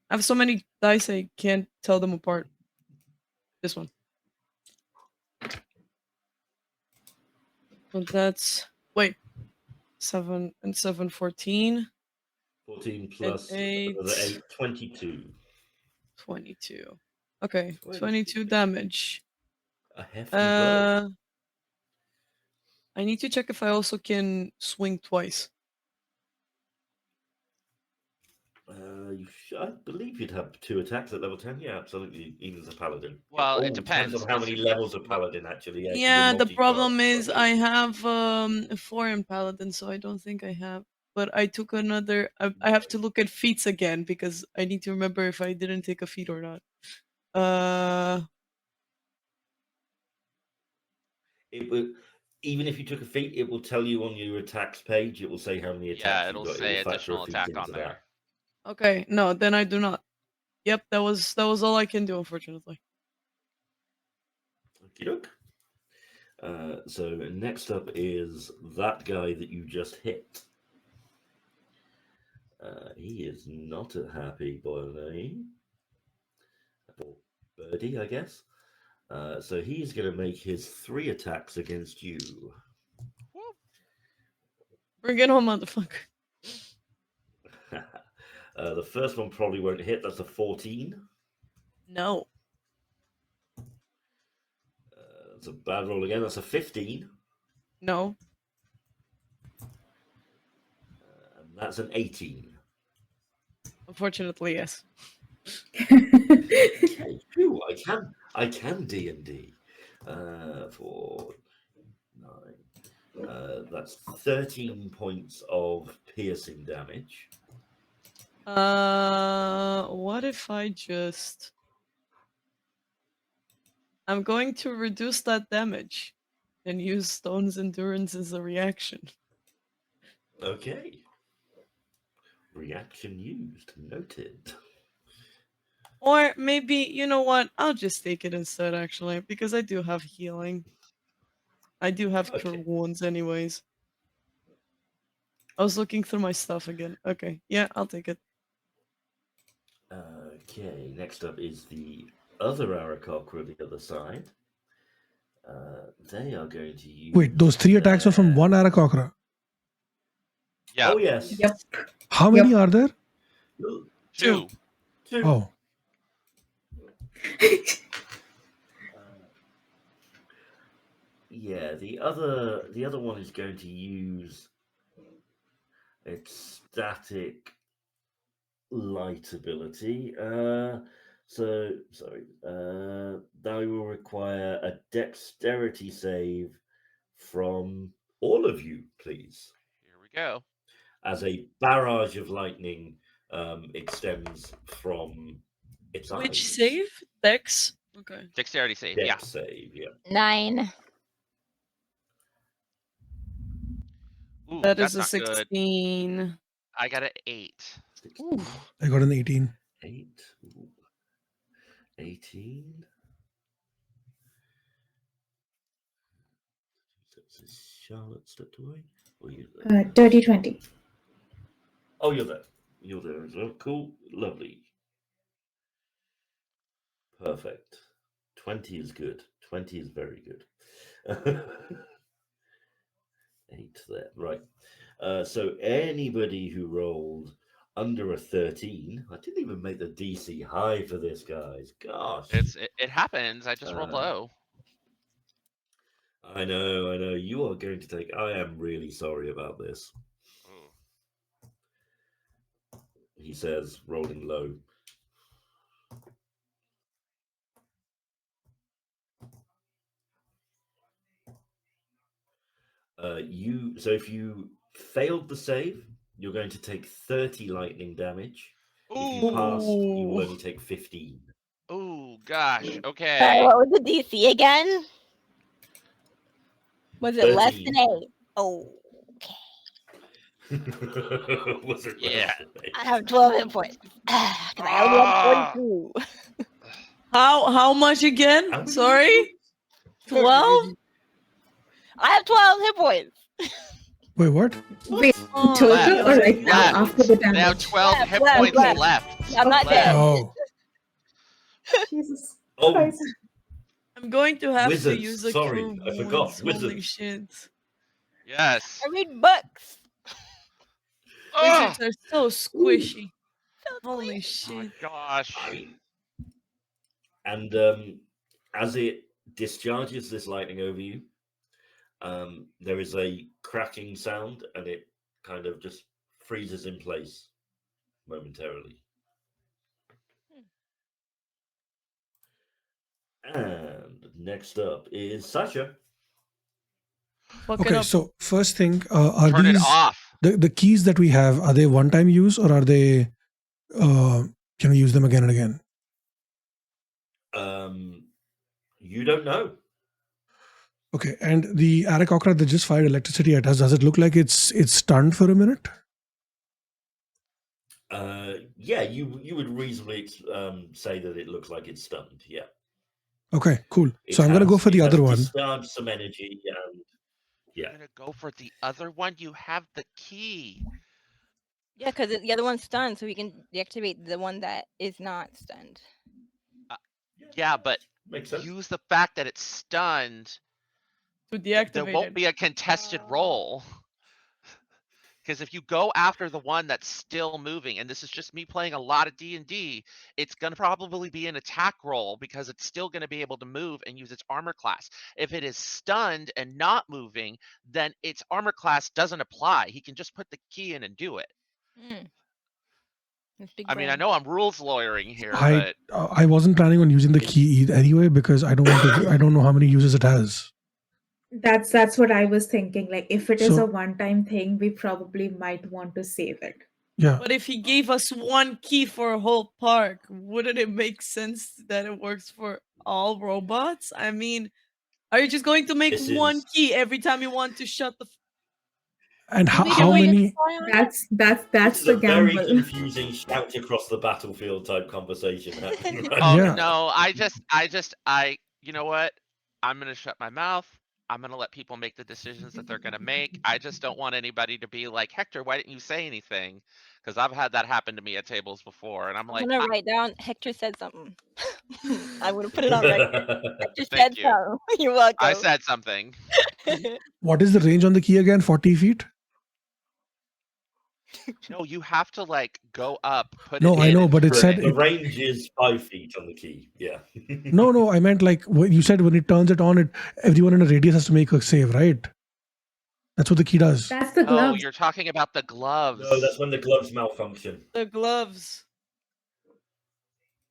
I have so many dice I can't tell them apart. This one. So that's wait. 7 and 7, 14. 14 plus And another 8, 22. 22. Okay, 22. 22 damage. A hefty blow. I need to check if I also can swing twice. I believe you'd have 2 attacks at level 10. Yeah, absolutely. Even as a paladin. Well, it Depends depends. on how 'cause many you- levels of paladin actually. Yeah, 'cause Yeah, you're the multi-class, problem is probably. I have a foreign paladin, so I don't think I have. But I took another. I have to look at feats again because I need to remember if I didn't take a feat or not. It will, even if you took a feat, it will tell you on your attacks page. It will say how many attacks Yeah, you've it'll got. It say will factor a additional feat attack into on there. that. Okay, no, then I do not. Yep, that was all I can do, unfortunately. Okey-doke. So next up is that guy that you just hit. He is not a happy boy. Or birdie, I guess. So he's going to make his 3 attacks against you. Bring it home, motherfucker. The first one probably won't hit. That's a 14. No. That's a bad roll again. That's a 15. No. And that's an 18. Unfortunately, yes. Okay, phew, I can D&D. 4, 9. That's 13 points of piercing damage. What if I just... I'm going to reduce that damage and use Stone's Endurance as a reaction. Okay. Reaction used. Noted. Or maybe, you know what? I'll just take it instead, actually, because I do have healing. I do have cure Okay. wounds anyways. I was looking through my stuff again. Okay, yeah, I'll take it. Okay, next up is the other Arakocra on the other side. They are going to use... Wait, those 3 attacks are from one Arakocra. Yeah. Oh, yes. Yep. How many are there? 2. Oh, Yeah, the other one is going to use its static light ability. So sorry. That will require a dexterity save from all of you, please. Here we go. As a barrage of lightning extends from its eyes. Which save? Dex? Okay. Dexterity save. Dex Yeah. save, yeah. 9. Ooh, That that's is a not good. 16. I got an 8. 16, I got an 18. 8, ooh, 18. Is Charlotte stepped away? Or you there? Dirty 20. Oh, you're there. You're there as well. Cool. Lovely. Perfect. 20 is good. 20 is very good. 8 there. Right. So anybody who rolled under a 13, I didn't even make the DC high for this, guys. Gosh. It happens. I just rolled low. I know. You are going to take... I am really sorry about this. Ooh. He says, rolling low. So if you failed the save, you're going to take 30 lightning damage. If you passed, you will only take 15. Oh gosh. Sorry, Okay. what was the DC again? Was it less 13. than 8? Oh, Was it Yeah. less than eight? I have 12 hit points. Because I only have 42. How much again? How many Sorry? 12? I have 12 hit points. Wait, what? Wait, Oh, total left, or right now left. after the Now damage? 12 Left, hit left, points left. left. I'm not dead. Oh, Jesus Oh, Christ. I'm going to have to Wizards, use a sorry, Cure I forgot, Wounds. Holy wizards. shit. Yes. I read books. Oh, Wizards are so squishy. So Holy oh my shit. gosh. and as it discharges this lightning over you, there is a cracking sound, and it kind of just freezes in place momentarily. And next up is Sasha. Fuck it okay. up. So first thing, are Turn it these off. the keys that we have? Are they one-time use or are they? Can we use them again and again? You don't know. Okay. And the Arakocra that just fired electricity at us, does it look like it's stunned for a minute? Yeah, you would reasonably say that it looks like it's stunned. Yeah. Okay, cool. It So I'm gonna go has- for the it has other one. discharged some energy, and You're yeah. gonna go for the other one? You have the key. Yeah, because the other one's stunned, so we can deactivate the one that is not stunned. Yeah, but Makes sense. use the fact that it's stunned. To There deactivate won't it. be a contested roll. Because if you go after the one that's still moving, and this is just me playing a lot of D&D, it's going to probably be an attack roll because it's still going to be able to move and use its armor class. If it is stunned and not moving, then its armor class doesn't apply. He can just put the key in and do it. That's big I mean, I brain. know I'm rules lawyering here, I but I wasn't planning on using the key anyway because I don't want to. I don't know how many uses it has. That's what I was thinking. Like, if it is So- a one-time thing, we probably might want to save it. Yeah. But if he gave us one key for a whole park, wouldn't it make sense that it works for all robots? I mean, are you just going to make This one is- key every time you want to shut the And Do how, we how get to many? try on it? That's This is the a very gamble. confusing shout across the battlefield type conversation happening right oh Yeah. no, you know what? I'm gonna shut my mouth. I'm gonna let people make the decisions that they're gonna make. I just don't want anybody to be like, Hector, why didn't you say anything? Because I've had that happen to me at tables before, and I'm I'm like, gonna "I- write down Hector said something. I'm gonna put it on record. Hector said Thank you. something. You're welcome. I said something. What is the range on the key again? 40 feet? No, you have to like go up, put No, it I in, know, and but it turn said The range is 5 feet on the key. Yeah. No, I meant like what you said when it turns it on, everyone in a radius has to make a save, right? That's what the key does. That's the Oh, gloves. you're talking about the gloves. No, that's when the gloves malfunction. the gloves?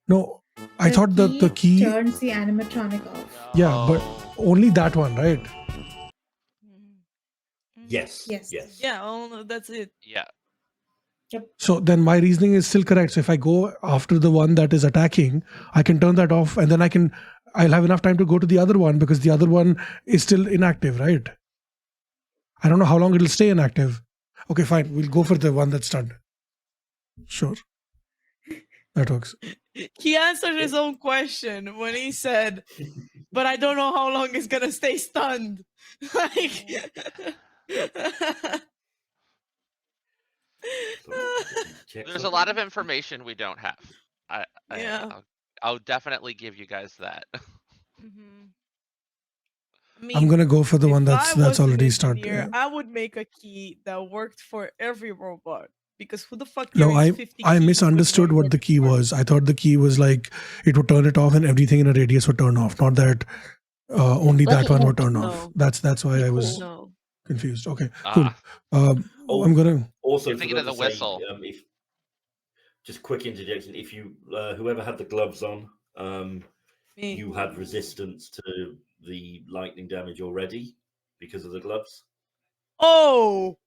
No, I thought the key. turns the animatronic off. Yeah, but No. only that one, right? Yes. Yes. Yes. Yeah, oh, that's it. Yeah. So then my reasoning is still correct. So if I go after the one that is attacking, I can turn that off, and then I'll have enough time to go to the other one because the other one is still inactive, right? I don't know how long it'll stay inactive. Okay, fine. We'll go for the one that's stunned. Sure. That works. He answered his own question when he said, "But I don't know how long it's gonna stay stunned." Like, There's a lot of information we don't have. Yeah. I'll definitely give you guys that. I mean, I'm gonna go for the if one I that's was an already started. engineer, I would make a key that worked for every robot. Because who the fuck No, carries 50 I keys misunderstood with one what the key robot? was. I thought the key was like it would turn it off and everything in a radius would turn off. Not that only Like that it one won't. would turn off. No. That's why I was No. confused. Okay, cool. Ah, I'm gonna. Also, You're thinking of forgot the to say, whistle. if just quick interjection, if you whoever had the gloves on, Me. you had resistance to the lightning damage already because of the gloves. Oh,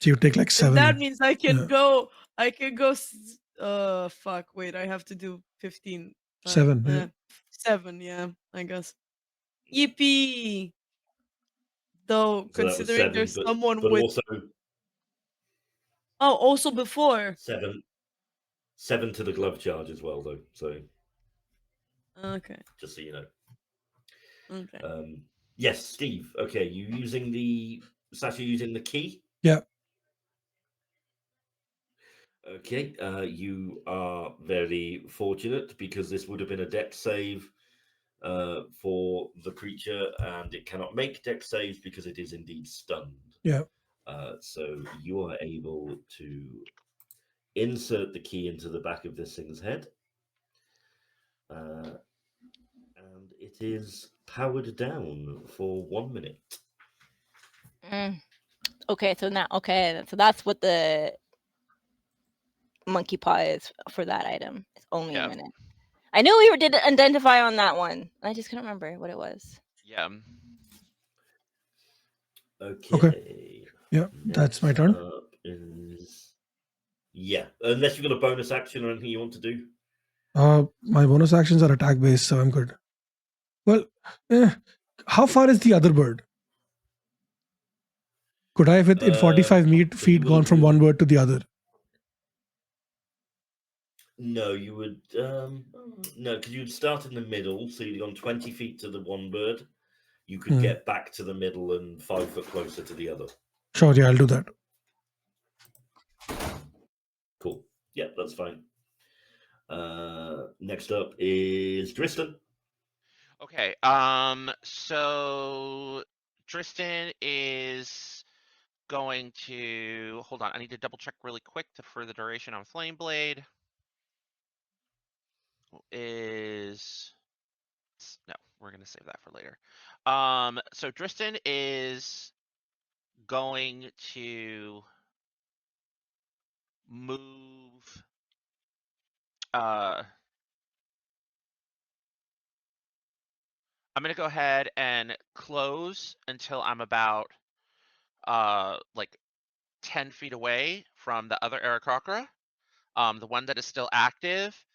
So you take like then 7. that means I can Yeah. go. I can go. Fuck. Wait, I have to do 15. 7. Yeah. 7. Yeah, I guess. Yippee! Though, So that was considering 7, there's but someone with. also Oh, also before. 7 to the glove charge as well, though. So Okay. just so you know. Okay. Yes, Steve. Okay, you using the Sasha using the key? Yeah. Okay, you are very fortunate because this would have been a dex save for the creature, and it cannot make dex saves because it is indeed stunned. Yeah. So you are able to insert the key into the back of this thing's head, and it is powered down for 1 minute. Okay, so that's what the monkey paw is for that item. It's only a minute. I knew we did identify on that one. I just couldn't remember what it was. Yeah. Okay. Yeah, that's my turn. Yeah, unless you've got a bonus action or anything you want to do. My bonus actions are attack based, so I'm good. Well, how far is the other bird? Could I have in 45 feet gone from one bird to the other? No, you would no, because you'd start in the middle, so you'd gone 20 feet to the one bird. You could get back to the middle and 5 foot closer to the other. Sure, yeah, I'll do that. Cool. Yeah, that's fine. Next up is Dristan. Okay. So Tristan is going to hold on. I need to double check really quick for the duration on Flame Blade. No, we're gonna save that for later. So Tristan is going to move. I'm gonna go ahead and close until I'm about like 10 feet away from the other Aarakocra, the one that is still active,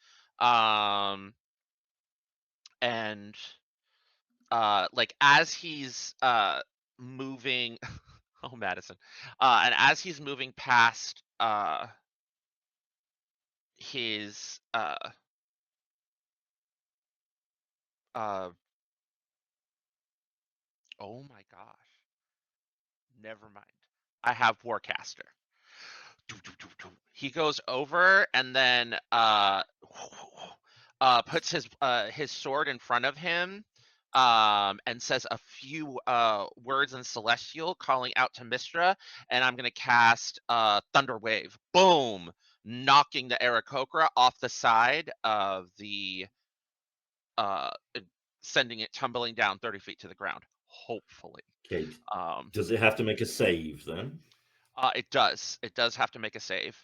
and like as he's moving, oh Madison, and as he's moving past his oh my gosh, never mind. I have Warcaster. He goes over and then puts his sword in front of him and says a few words in Celestial, calling out to Mistra, and I'm gonna cast Thunder Wave. Boom! Knocking the Aarakocra off the side of the sending it tumbling down 30 feet to the ground. Hopefully. Okay. Does it have to make a save then? It does. It does have to make a save.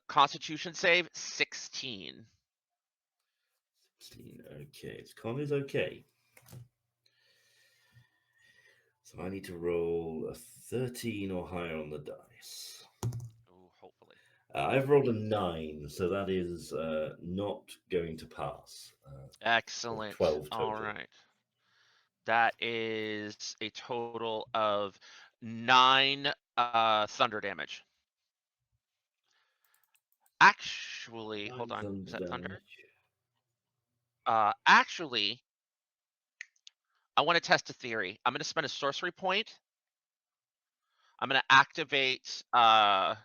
Constitution save 16. 16. Okay, its con is okay. So I need to roll a 13 or higher on the dice. Ooh, hopefully. I've rolled a 9, so that is not going to pass. Excellent. 12 total. All right. That is a total of 9 thunder damage. Actually, hold on. Is that thunder? Actually, I want to test a theory. I'm going to spend a sorcery point. I'm going to activate one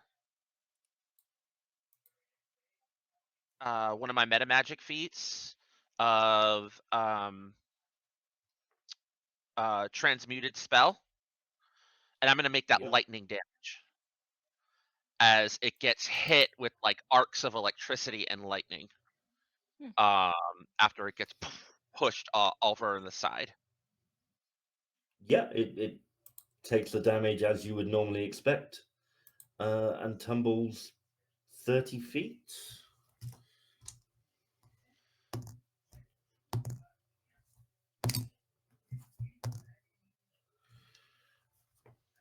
of my meta magic feats of transmuted spell, and I'm going to make that lightning damage as it gets hit with like arcs of electricity and lightning after it gets pushed over on the side. Yeah, it takes the damage as you would normally expect and tumbles 30 feet.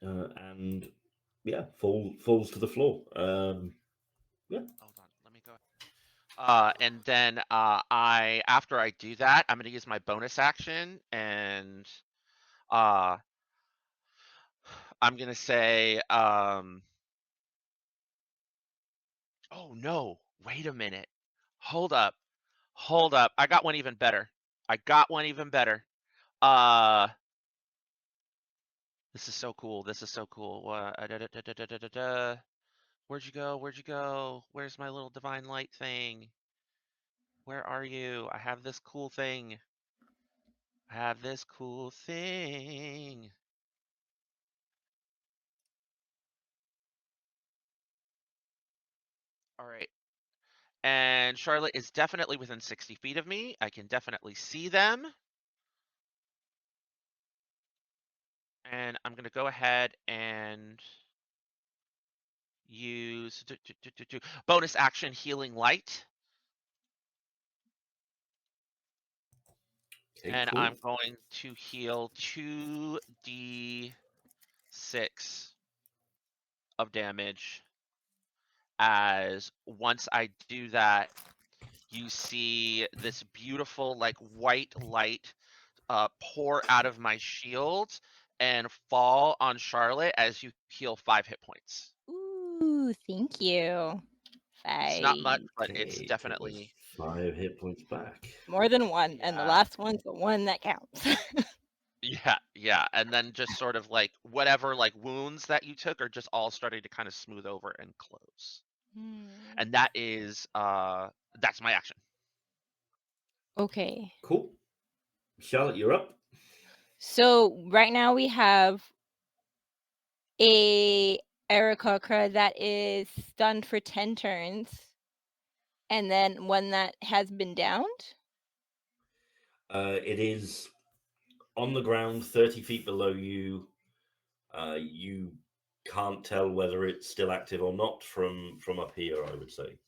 and yeah, falls to the floor. Yeah. Hold on, let me go. And then after I do that, I'm gonna use my bonus action, and I'm gonna say, oh no, wait a minute, hold up, I got one even better. Uh, this is so cool. Where'd you go? Where's my little divine light thing? Where are you? I have this cool thing. All right. And Charlotte is definitely within 60 feet of me. I can definitely see them. And I'm going to go ahead and use bonus action healing light. Okay, And cool. I'm going to heal 2d6 of damage. As once I do that, you see this beautiful like white light pour out of my shield and fall on Charlotte as you heal 5 hit points. Ooh, thank you. It's not much, 5. but it's Okay, so there's definitely 5 hit points back. More than one, and the Yeah. last one's the one that counts. Yeah. And then just sort of like whatever like wounds that you took are just all starting to kind of smooth over and close. And that is that's my action. Okay. Cool. Charlotte, you're up. So right now we have a Aarakocra that is stunned for 10 turns, and then one that has been downed. It is on the ground, 30 feet below you. You can't tell whether it's still active or not from up here, I would say.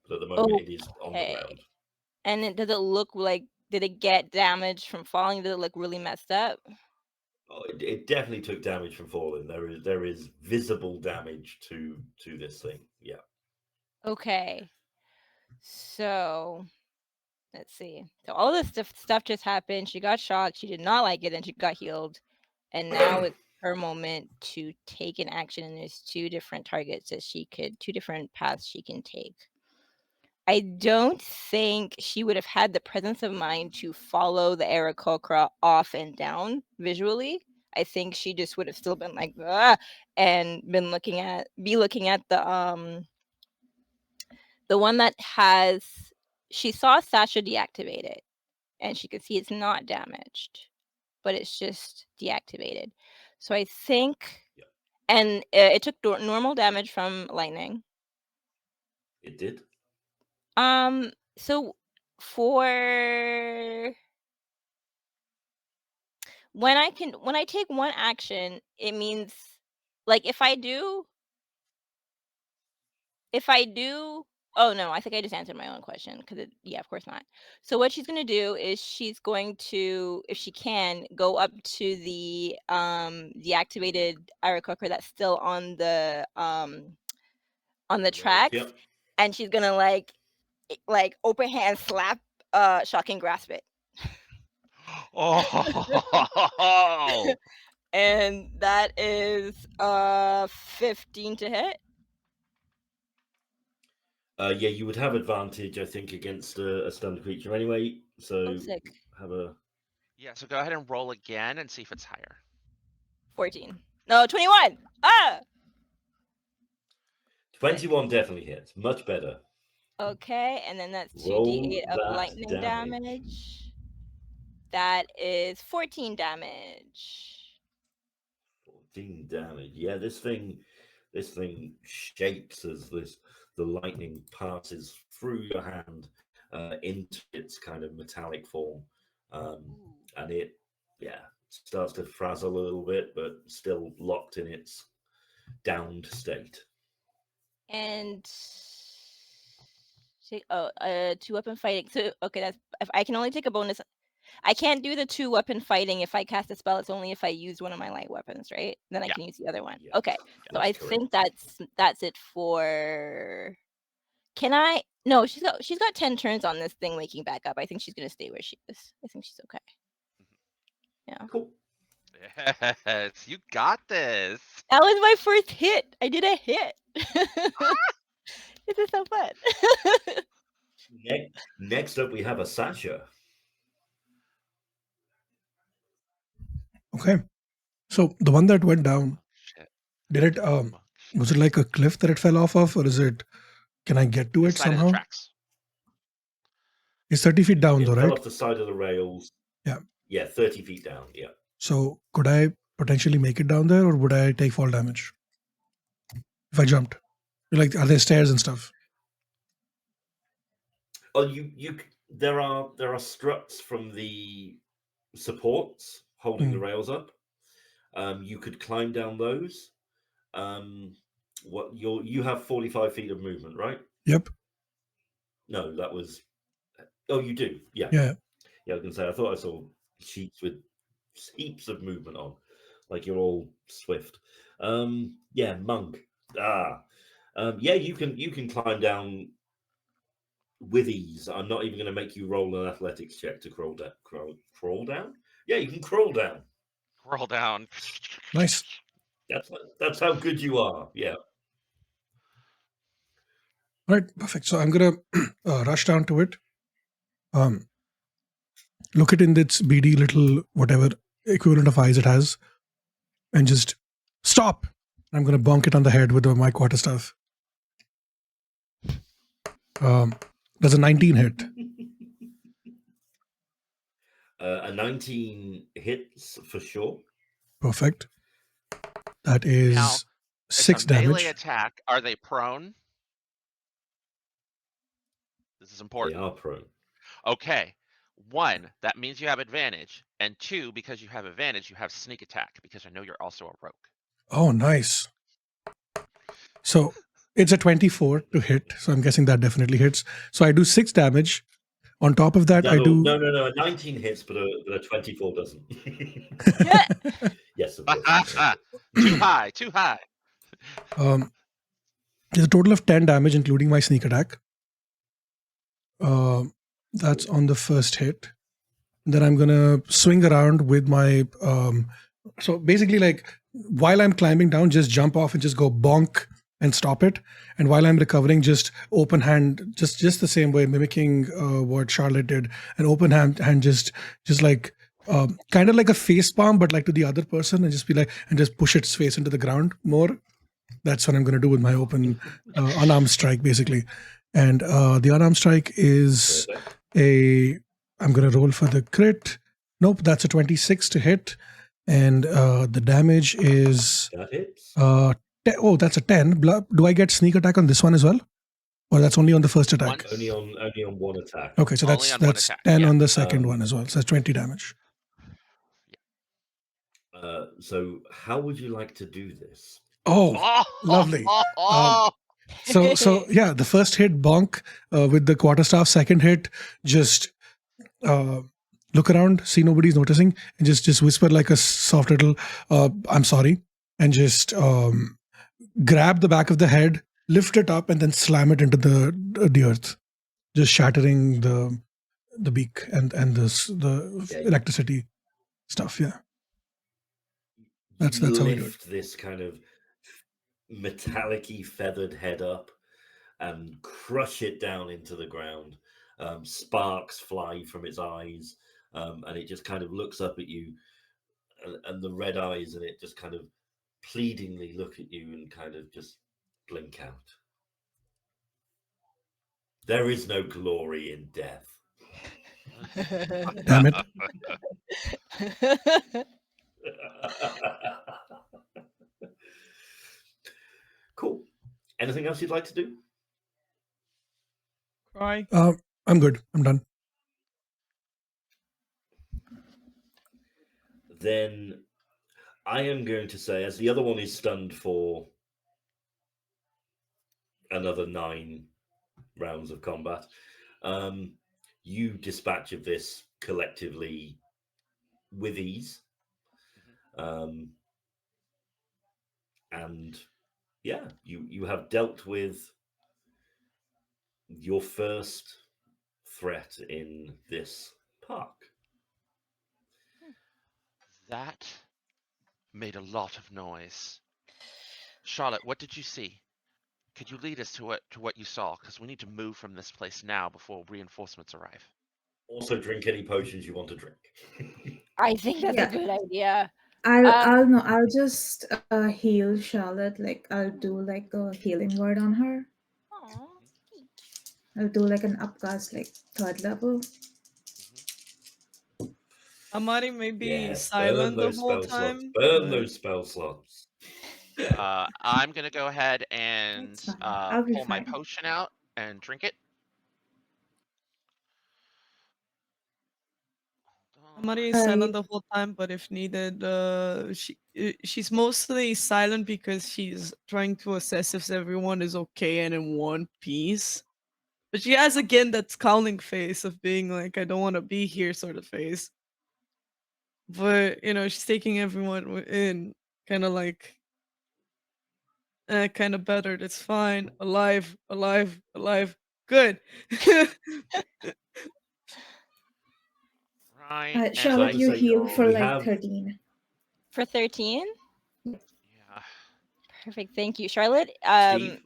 But at the moment, it is on the Okay. ground. And does it look like, did it get damaged from falling? Did it look really messed up? Oh, it definitely took damage from falling. There is visible damage to this thing. Yeah. Okay. So let's see. So all this stuff just happened. She got shocked. She did not like it, and she got healed. And now it's her moment to take an action. And there's 2 different targets that 2 different paths she can take. I don't think she would have had the presence of mind to follow the Aarakocra off and down visually. I think she just would have still been like, ah, and been looking at the one that has. She saw Sasha deactivate it, and she could see it's not damaged, but it's just deactivated. So I think, Yep. and it took normal damage from lightning. It did. So for when I take one action, it means like if I do oh no, I think I just answered my own question because yeah, of course not. So what she's gonna do is she's going to, if she can, go up to the activated Aarakocra that's still on the tracks, Yep. and she's gonna like open hand slap shocking grasp it. Oh. And that is 15 to hit. Yeah, you would have advantage, I think, against a stunned creature anyway. So Sick. have a Yeah, so go ahead and roll again and see if it's higher. 14. No, 21. 21 definitely hits. Much better. Okay, and then that's Roll 2d8 of that lightning damage. That is 14 damage. 14 damage. Yeah, this thing shakes as the lightning passes through your hand into its kind of metallic form, and it starts to frazzle a little bit, but still locked in its downed state. And 2 weapon fighting. So okay, that's if I can only take a bonus. I can't do the 2-weapon fighting. If I cast a spell, it's only if I use one of my light weapons, right? Then I Yeah. can use the other one. Yeah, Okay. So I that's correct. think that's it for. Can I? No, she's got 10 turns on this thing waking back up. I think she's gonna stay where she is. I think she's okay. Yeah. Cool. Yes, you got this. That was my first hit. I did a hit. This is so fun. Next up, we have a Sasha. Okay. So the one that went down, Shit. did it was it like a cliff that it fell off of, or is it, can I get to it Side of the somehow? tracks. It's 30 feet down It though, fell right? off the side of the rails. Yeah. Yeah, 30 feet down. Yeah. So could I potentially make it down there, or would I take fall damage if I jumped? Like, are there stairs and stuff? Oh, there are struts from the supports holding the rails up. You could climb down those. You have 45 feet of movement, right? Yep. No, that was. Oh, you do. Yeah. Yeah. Yeah, I was gonna say. I thought I saw sheets with heaps of movement on, like you're all swift. Yeah, monk. Yeah, you can climb down with ease. I'm not even going to make you roll an athletics check to crawl down. Crawl down? Yeah, you can crawl down. Roll down. Nice. That's how good you are. Yeah. All right, perfect. So I'm gonna rush down to it. Look it in its beady little whatever equivalent of eyes it has, and just stop. I'm gonna bonk it on the head with my quarterstaff. Does a 19 hit? A 19 hits for sure. Perfect. That is Now, 6 it's a melee damage. attack. Are they prone? This is They important. are prone. Okay. 1, that means you have advantage. And 2, because you have advantage, you have sneak attack, because I know you're also a rogue. Oh, nice. So it's a 24 to hit. So I'm guessing that definitely hits. So I do 6 damage. On top of that, I do. No. A 19 hits, but a 24 doesn't. Yes, of course. Too high. Too high. There's a total of 10 damage, including my sneak attack. That's on the first hit. Then I'm gonna swing around with my. So basically, like while I'm climbing down, just jump off and just go bonk and stop it. And while I'm recovering, just open hand, just the same way, mimicking what Charlotte did. An open hand, just like kind of like a face palm, but like to the other person, and just be like, and just push its face into the ground more. That's what I'm going to do with my open unarmed strike, basically. And the unarmed strike is I'm going to roll for the crit. Nope, that's a 26 to hit. And the damage is. That hits. That's a 10. Do I get sneak attack on this one as well? Or that's only on the first attack? Only on one attack. Okay, so Only on one that's attack, 10 yeah. on the second one as well. So that's 20 damage. So how would you like to do this? Oh, lovely. So yeah, the first hit bonk with the quarterstaff. Second hit, just look around, see nobody's noticing, and just whisper like a soft little "I'm sorry," and just grab the back of the head, lift it up, and then slam it into the earth, just shattering the beak and the electricity stuff. Yeah, that's how we do it. Lift this kind of metallic-y feathered head up and crush it down into the ground. Sparks fly from its eyes, and it just kind of looks up at you, and the red eyes, and it just kind of pleadingly look at you and kind of just blink out. There is no glory in death. Damn it. Cool. Anything else you'd like to do? Cry. I'm good. I'm done. Then I am going to say, as the other one is stunned for another 9 rounds of combat, you dispatch of this collectively with ease. And yeah, you have dealt with your first threat in this park. That made a lot of noise. Charlotte, what did you see? Could you lead us to what you saw? Because we need to move from this place now before reinforcements arrive. Also, drink any potions you want to drink. I think that's Yeah. a good idea. I'll just heal Charlotte. Like I'll do like a healing word on her. Aw. I'll do like an upcast, like 3rd level. Amari may be Yes, burn silent the those whole spell slots. time. Burn but- those spell slots. I'm gonna go ahead and That's fine. I'll be pull my fine. potion out and drink it. Amari is silent the whole time, but if needed, she's mostly silent because she's trying to assess if everyone is okay and in one piece. But she has again that scowling face of being like, I don't want to be here sort of face. But she's taking everyone in, kind of like, kind of battered. It's fine. Alive, alive, alive. Good. Right. Charlotte, to you say, heal for we like have- 13. For 13? Yeah. Perfect. Thank you, Charlotte. Steve,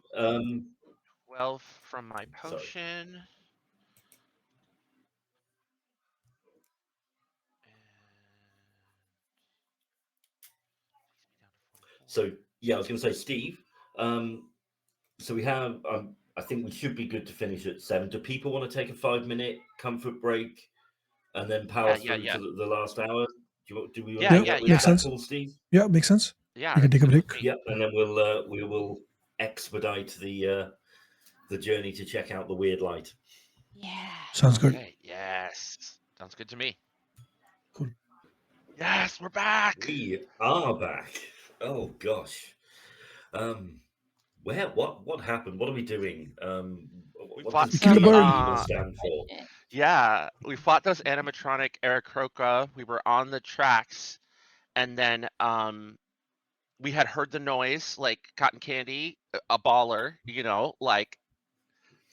12 from my Sorry. potion. So yeah, I was going to say, Steve. So we have. I think we should be good to finish at 7. Do people want to take a 5-minute comfort break and then power through to the last hour? Do we want to do that with makes sense. Cool, Steve? Yeah, makes sense. Yeah, You can take a break. Yep, and then we will expedite the journey to check out the weird light. Yeah. Sounds good. Okay, yes. Sounds good to me. Cool. Yes, we're back. We are back. Oh gosh. What happened? What are we doing? We What fought does some, evil stand for? Yeah, we fought those animatronic Aarakocra. We were on the tracks, and then we had heard the noise, like Cotton Candy, a baller, like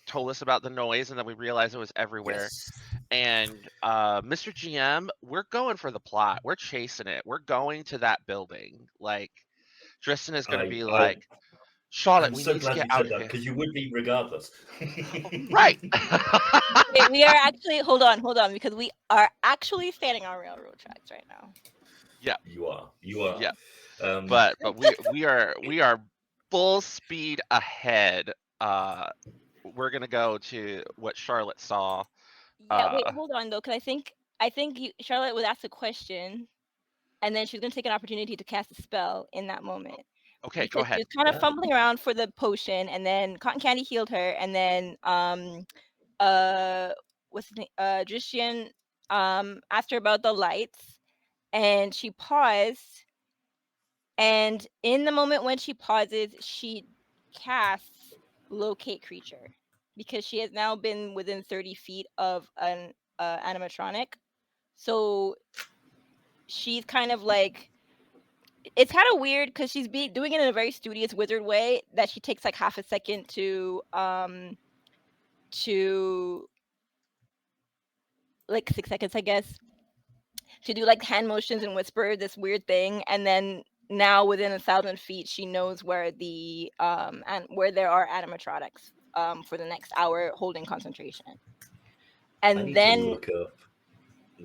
told us about the noise, and then we realized it was everywhere. Yes. And Mr. GM, we're going for the plot. We're chasing it. We're going to that building. Like Tristan is going to be like, Charlotte, I'm we so need to glad get you out said of that here. because you would be regardless. Right. Wait, we are actually hold on, because we are actually standing on railroad tracks right now. Yeah. You are. Yeah. But we are full speed ahead. We're gonna go to what Charlotte saw. Yeah, wait, hold on though, because I think Charlotte would ask a question, and then she's gonna take an opportunity to cast a spell in that moment. Okay, Because go ahead. she was kind of fumbling around for the potion, and then Cotton Candy healed her, and then what's his name? Dristian asked her about the lights, and she paused, and in the moment when she pauses, she casts locate creature, because she has now been within 30 feet of an animatronic. So she's kind of like, it's kind of weird because she's doing it in a very studious wizard way, that she takes like half a second to like 6 seconds, I guess, to do like hand motions and whisper this weird thing, and then now within 1,000 feet she knows where the and where there are animatronics for the next hour holding concentration. I And need then to look up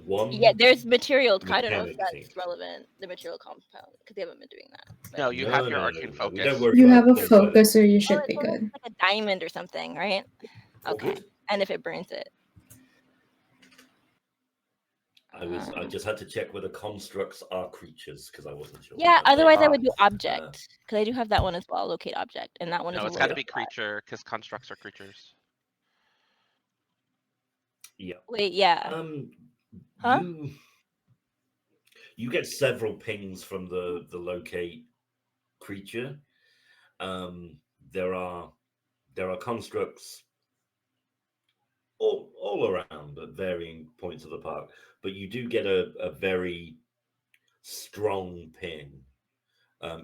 one. yeah, there's material. I don't know if mechanic that's thing. relevant, the material compound, because they haven't been doing that. But No, you have your arcane We focus. don't worry You about have a things like that. focus, so you Oh, should be it's almost good. like a diamond or something, right? Oh, Okay. good. And if it burns it. I just had to check whether constructs are creatures because I wasn't sure. Yeah, but they otherwise I are. would do object, because I do have that one as well, locate object, and that one No, is a it's got to little be flat. creature because constructs are creatures. Yeah. Wait, yeah. Huh? You get several pings from the locate creature. There are constructs, or all around at varying points of the park, but you do get a very strong ping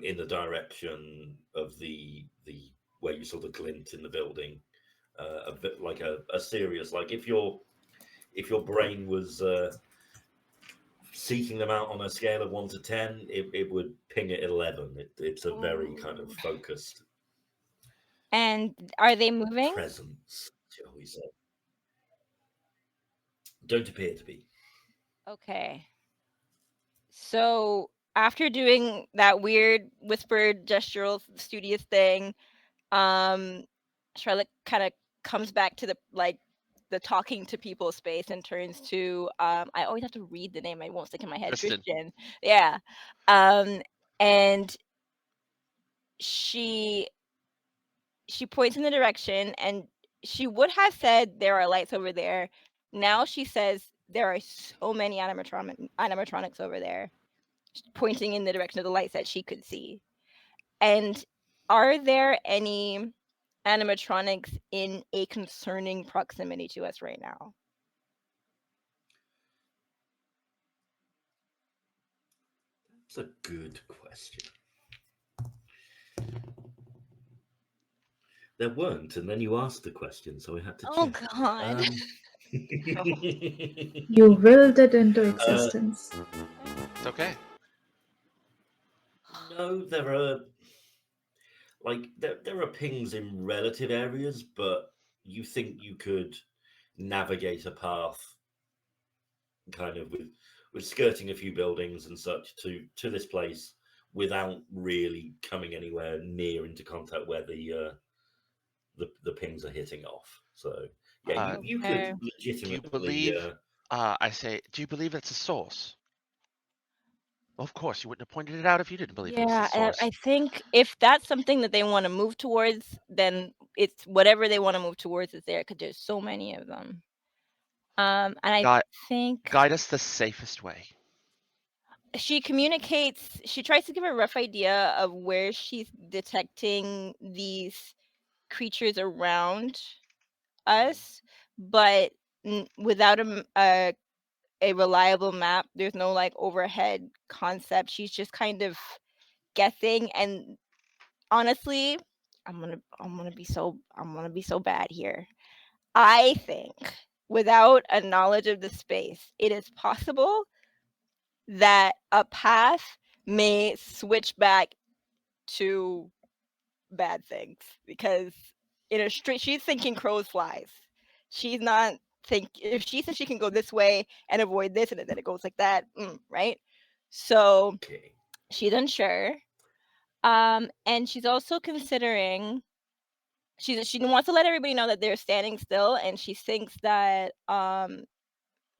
in the direction of the where you saw the glint in the building. A bit like a serious, like if your brain was seeking them out on a scale of 1 to 10, it would ping at 11. It's a very kind of focused And are they moving? presence, shall we say. Don't appear to be. Okay. So after doing that weird whispered gestural studious thing, Charlotte kind of comes back to the talking to people space and turns to I always have to read the name, I won't stick in my head. Tristan. Yeah. And she points in the direction, and she would have said there are lights over there. Now she says there are so many animatronics over there, pointing in the direction of the lights that she could see. And are there any animatronics in a concerning proximity to us right now? That's a good question. There weren't, and then you asked the question, so I had to check. Oh God. You willed it into existence. It's okay. No, there are there are pings in relative areas, but you think you could navigate a path kind of with skirting a few buildings and such to this place without really coming anywhere near into contact where the pings are hitting off. So yeah, you Okay. could legitimately. Do you believe? I say, do you believe it's a source? Of course, you wouldn't have pointed it out if you didn't believe it was a Yeah, source. I think if that's something that they want to move towards, then it's whatever they want to move towards is there, because there's so many of them. And I think Guide us the safest way. she communicates. She tries to give a rough idea of where she's detecting these creatures around us, but without a reliable map. There's no like overhead concept. She's just kind of guessing, and honestly, I'm gonna be so bad here. I think without a knowledge of the space, it is possible that a path may switch back to bad things, because in a street she's thinking crows flies. She's not if she says she can go this way and avoid this, and then it goes like that, right? So Okay. she's unsure. And she's also considering, she wants to let everybody know that they're standing still, and she thinks that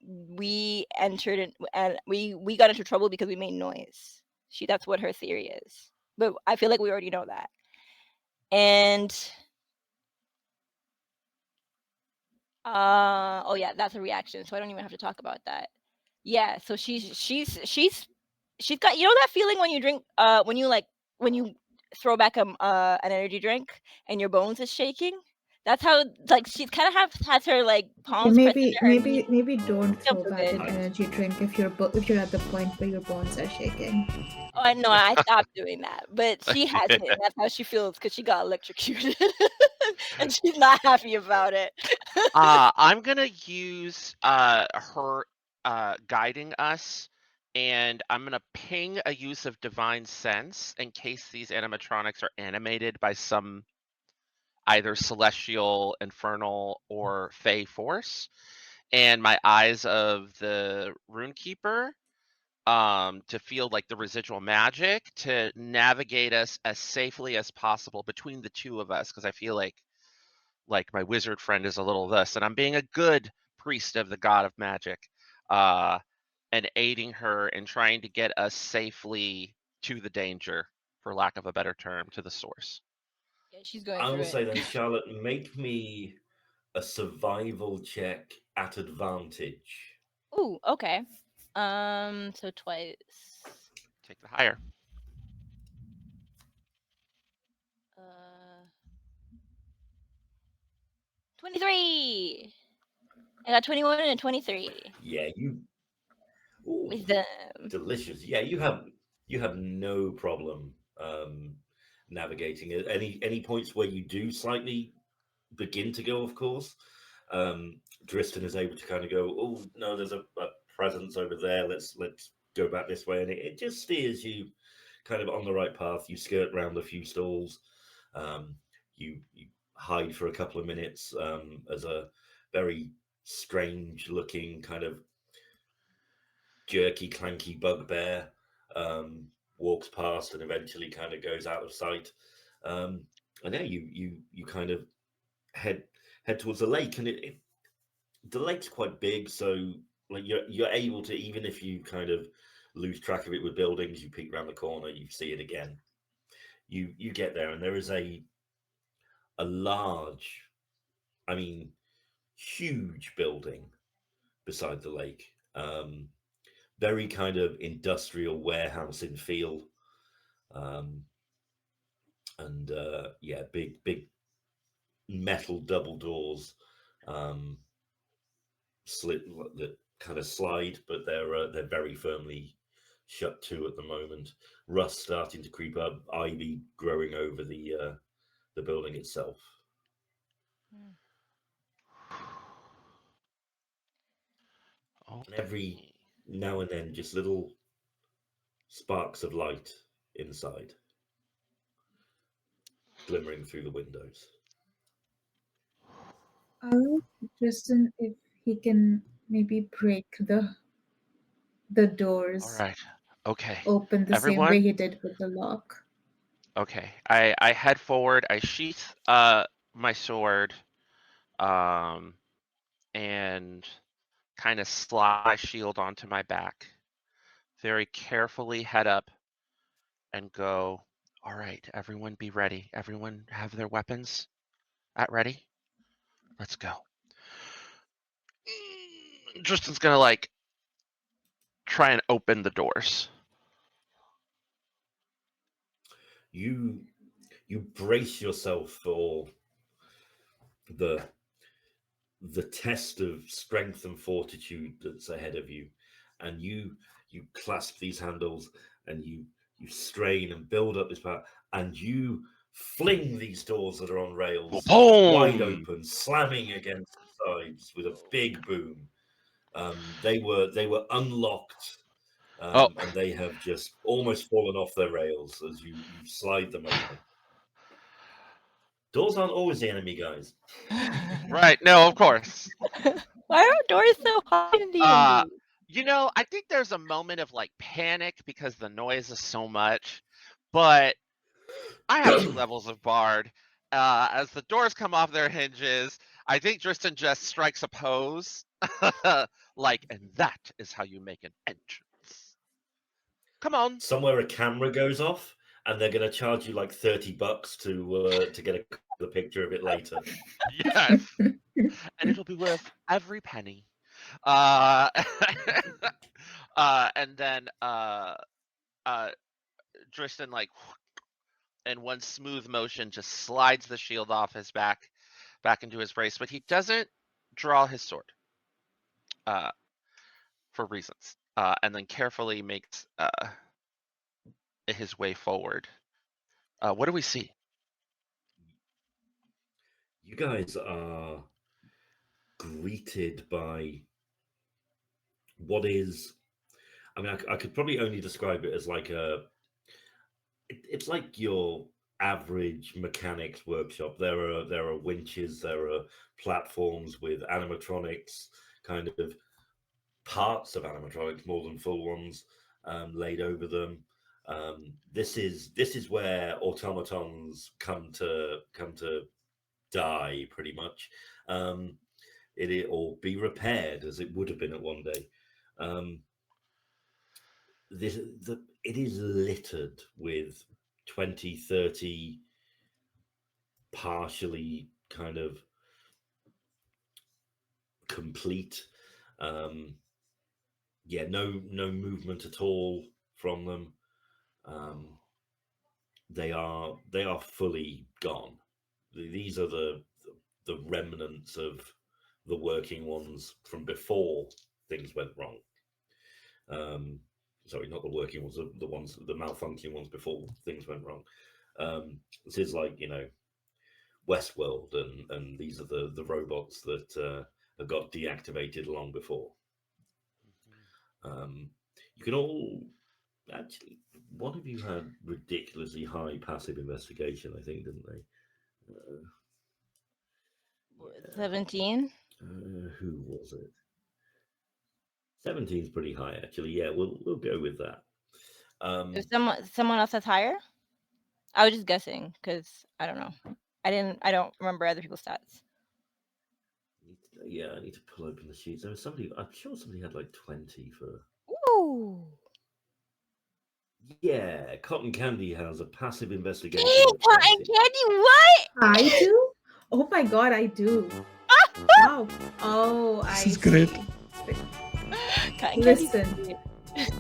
we entered in, and we got into trouble because we made noise. That's what her theory is, but I feel like we already know that. And oh yeah, that's a reaction, so I don't even have to talk about that. Yeah, so she's got, that feeling when you drink when you throw back an energy drink and your bones is shaking. That's how, like, she's kind of has her like palms pressed into her knees. Maybe don't Feel throw so back good. an energy drink if you're at the point where your bones are shaking. Oh, I know, I stopped doing that, but she hasn't. And that's how she feels, because she got electrocuted, and she's not happy about it. I'm gonna use her guiding us, and I'm gonna ping a use of divine sense in case these animatronics are animated by some either celestial, infernal, or fey force, and my eyes of the rune keeper to feel like the residual magic to navigate us as safely as possible between the two of us, because I feel like my wizard friend is a little this, and I'm being a good priest of the god of magic, and aiding her in trying to get us safely to the danger, for lack of a better term, to the source. Yeah, she's going I through will it. say then, Charlotte, make me a survival check at advantage. Ooh, okay. So twice. Take the higher. 23. I got 21 and 23. Yeah, you. Ooh, Wisdom. delicious. Yeah, you have no problem navigating it. Any points where you do slightly begin to go, of course. Dristan is able to kind of go, oh no, there's a presence over there. Let's go back this way, and it just steers you kind of on the right path. You skirt around a few stalls. You hide for a couple of minutes as a very strange looking kind of jerky, clanky bugbear walks past and eventually kind of goes out of sight. And yeah, you kind of head towards the lake, and the lake's quite big, so like you're able to, even if you kind of lose track of it with buildings, you peek around the corner, you see it again. You get there, and there is a large, I mean, huge building beside the lake. Very kind of industrial warehouse in feel. And yeah, big metal double doors, slit that kind of slide, but they're very firmly shut to at the moment. Rust starting to creep up, ivy growing over the building itself. And every now and then, just little sparks of light inside, glimmering through the windows. I'll ask Tristan if he can maybe break the doors. All right. Okay. Open the same Everyone? way he did with the lock. Okay. I head forward. I sheath my sword, and kind of slide my shield onto my back. Very carefully head up and go. All right, everyone, be ready. Everyone have their weapons at ready. Let's go. Tristan's gonna like try and open the doors. You brace yourself for the test of strength and fortitude that's ahead of you, and you clasp these handles, and you strain and build up this power, and you fling these doors that are on rails wide open, slamming against the sides with a big boom. They were unlocked, and they have just almost fallen off their rails as you slide them open. Doors aren't always the enemy, guys. Right? No, of course. Why are doors so hard in D&D? You know, I think there's a moment of like panic because the noise is so much, but I have 2 levels of Bard. As the doors come off their hinges, I think Tristan just strikes a pose, like, and that is how you make an entrance. Come on. Somewhere a camera goes off, and they're going to charge you like $30 to get a picture of it later. Yes, and it'll be worth every penny. And then Tristan, like, in one smooth motion, just slides the shield off his back into his brace, but he doesn't draw his sword for reasons, and then carefully makes his way forward. What do we see? You guys are greeted by what is, I mean, I could probably only describe it as like it's like your average mechanics workshop. There are winches, there are platforms with animatronics, kind of parts of animatronics, more than full ones, laid over them. This is where automatons come to die, pretty much. It or be repaired as it would have been at one day. It is littered with 20, 30 partially kind of complete. Yeah, no movement at all from them. They are fully gone. These are the remnants of the working ones from before things went wrong. Sorry, not the working ones, the malfunctioning ones before things went wrong. This is like, Westworld, and these are the robots that have got deactivated long before. You can all actually. One of you had ridiculously high passive investigation, I think, didn't they? 17. Who was it? 17's pretty high, actually. Yeah, we'll go with that. If someone else that's higher, I was just guessing because I don't know. I don't remember other people's stats. I need to pull open the sheets. There was somebody. I'm sure somebody had like 20 for. Ooh. Yeah, Cotton Candy has a passive investigation. Dang, of Cotton 20. Candy, what? I do? Oh my god, I do. Wow. Oh, This I is great. see. Cotton Candy's Listen, great.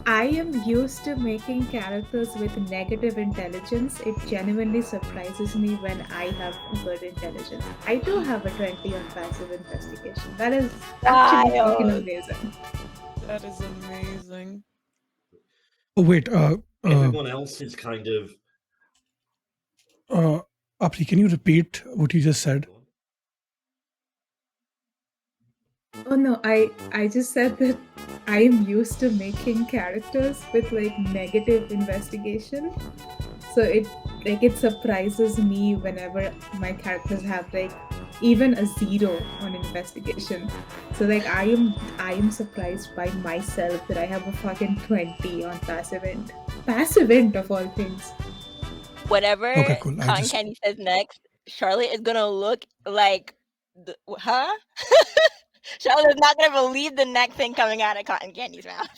I am used to making characters with negative intelligence. It genuinely surprises me when I have good intelligence. I do have a 20 on passive investigation. That is actually fucking Wild. amazing. That is amazing. Oh wait, Everyone else is kind of. Apri, can you repeat what you just said? Oh no, I just said that I am used to making characters with like negative investigation. So it surprises me whenever my characters have like even a 0 on investigation. So like I am surprised by myself that I have a fucking 20 on passive int. Passive int of all things. Whatever Okay, cool. Cotton Candy says next, Charlotte is gonna look like, huh? Charlotte is not gonna believe the next thing coming out of Cotton Candy's mouth.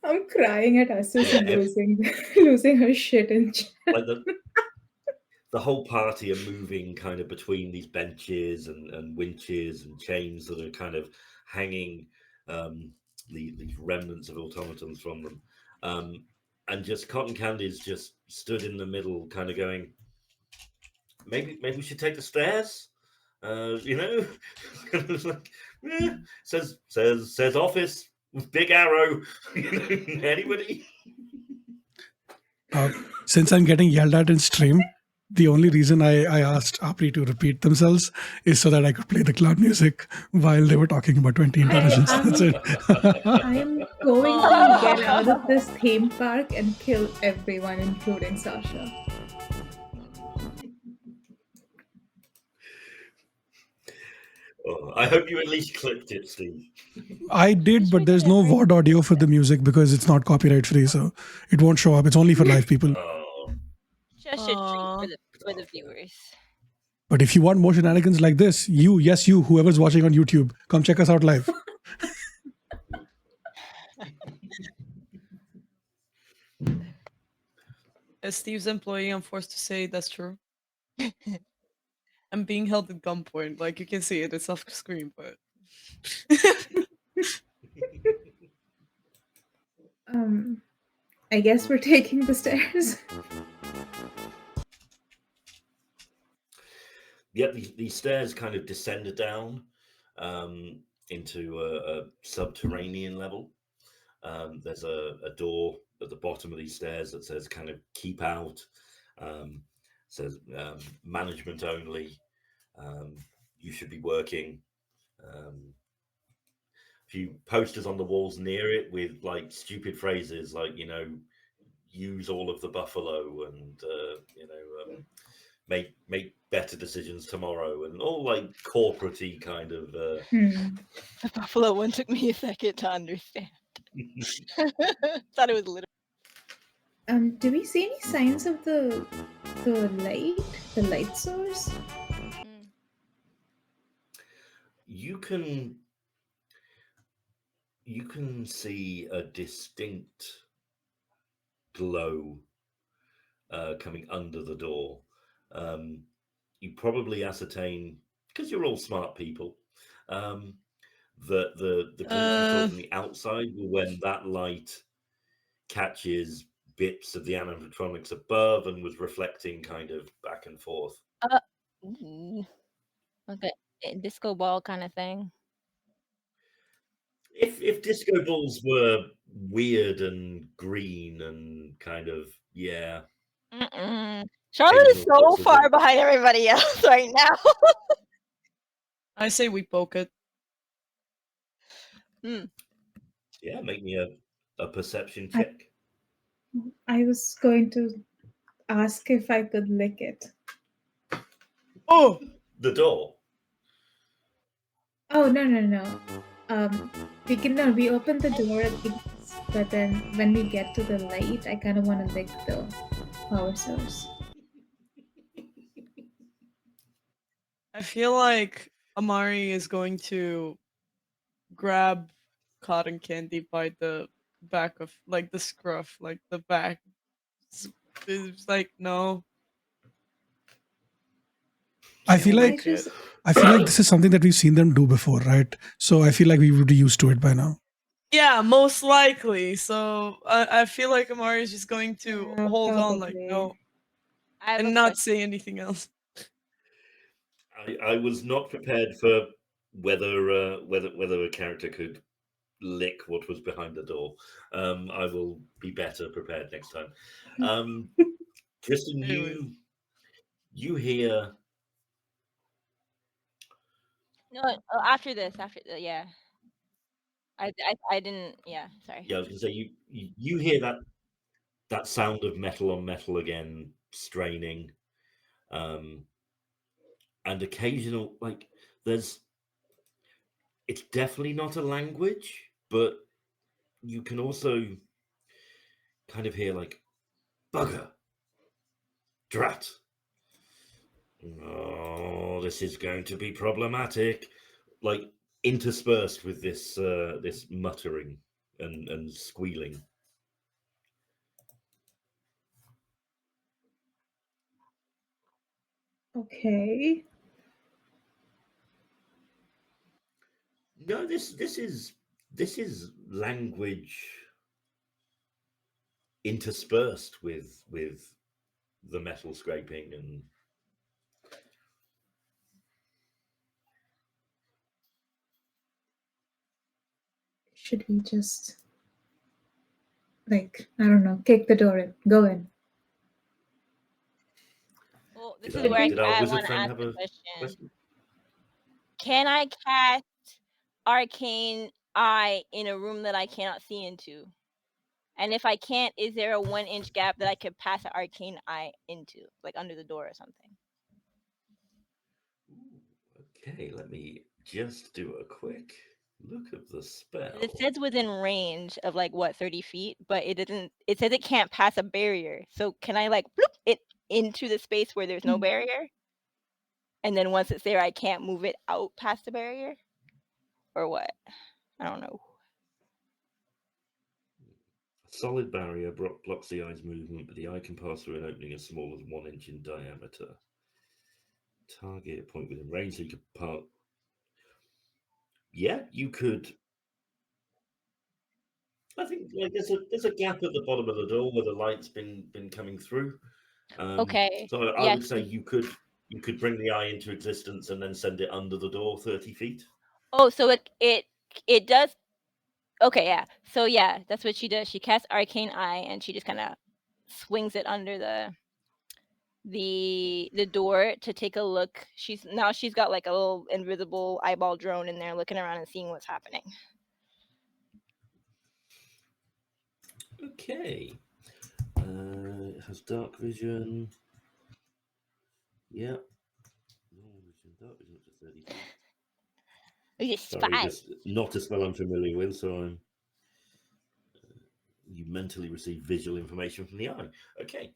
I'm crying at Asus Yeah, losing her shit in chat. like the whole party are moving kind of between these benches and winches and chains that are kind of hanging these remnants of automatons from them. And just Cotton Candy's just stood in the middle, kind of going, maybe we should take the stairs. Like, says office with big arrow. Anybody? Since I'm getting yelled at in stream, the only reason I asked Apri to repeat themselves is so that I could play the cloud music while they were talking about 20 intelligence. That's it. I am going to get out of this theme park and kill everyone, including Sasha. I hope you at least clipped it, Steve. I did, but there's no VOD audio for the music because it's not copyright free, so it won't show up. It's only for live people. Just a treat for the viewers. But if you want more shenanigans like this, you, whoever's watching on YouTube, come check us out live. As Steve's employee, I'm forced to say that's true. I'm being held at gunpoint. Like, you can see it. It's off screen, but... I guess we're taking the stairs. Yep, these stairs kind of descended down into a subterranean level. There's a door at the bottom of these stairs that says kind of keep out, says management only. You should be working. A few posters on the walls near it with like stupid phrases like, use all of the buffalo and, make better decisions tomorrow, and all like corporate-y kind of. The buffalo one took me a second to understand. Thought it was literal. Do we see any signs of the light source? You can see a distinct glow coming under the door. You probably ascertain, because you're all smart people, that the glimpses from the outside were when that light catches bits of the animatronics above and was reflecting kind of back and forth. Okay. disco ball kind of thing. If disco balls were weird and green and kind of, yeah. Charlotte is Occasional so bits of far it. behind everybody else right now. I say we poke it. Yeah, make me a perception check. I was going to ask if I could lick it. Oh, The door. Oh, no. We open the door at least, but then when we get to the light, I kind of want to lick the power source. I feel like Amari is going to grab cotton candy by the back of, like, the scruff, like the back. It's like, no. I feel Can't like lick it. this is something that we've seen them do before, right? So I feel like we would be used to it by now. Yeah, most likely. So I feel like Amari is just going to Yeah, hold on, like, probably. no, I have and a not question. say anything else. I was not prepared for whether a character could lick what was behind the door. I will be better prepared next time. Tristan, Anyways. you hear. No, after this, yeah. I didn't. Yeah, sorry. Yeah, I was going to say you hear that sound of metal on metal again, straining, and occasional it's definitely not a language, but you can also kind of hear like bugger, drat. Oh, this is going to be problematic. Like interspersed with this this muttering and squealing. Okay. No, this is language interspersed with the metal scraping and Should we just, like, I don't know, kick the door in, go in? Well, this Did is where did our I wizard want to friend ask have a a question. question? Can I cast Arcane Eye in a room that I cannot see into? And if I can't, is there a 1-inch gap that I could pass an Arcane Eye into, like under the door or something? Okay, let me just do a quick look at the spell. It says within range of like what 30 feet, but it didn't. It says it can't pass a barrier. So can I like bloop it into the space where there's no barrier? And then once it's there, I can't move it out past the barrier, or what? I don't know. A solid barrier blocks the eye's movement, but the eye can pass through an opening as small as 1 inch in diameter. Target a point within range, so you could part. Yeah, you could. I think like there's a gap at the bottom of the door where the light's been coming through. Okay. So I Yes. would say you could bring the eye into existence and then send it under the door 30 feet. Oh, so it does. Okay, yeah. So yeah, that's what she does. She casts Arcane Eye and she just kind of swings it under the door to take a look. She's got like a little invisible eyeball drone in there looking around and seeing what's happening. Okay. It has dark vision. Yeah. Normal vision, dark vision up to 30 feet. It's Sorry, spy. just not a spell I'm familiar with, so I'm. You mentally receive visual information from the eye. Okay.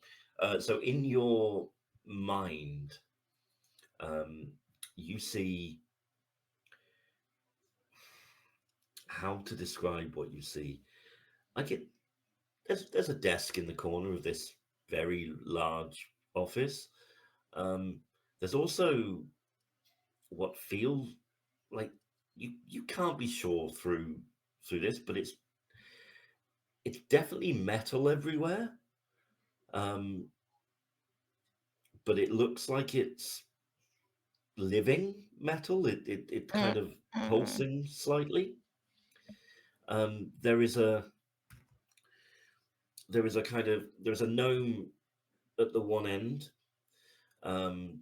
So in your mind, you see how to describe what you see. There's a desk in the corner of this very large office. There's also what feels like you can't be sure through this, but it's definitely metal everywhere. But it looks like it's living metal. It kind of pulsing slightly. There's a gnome at the one end, kind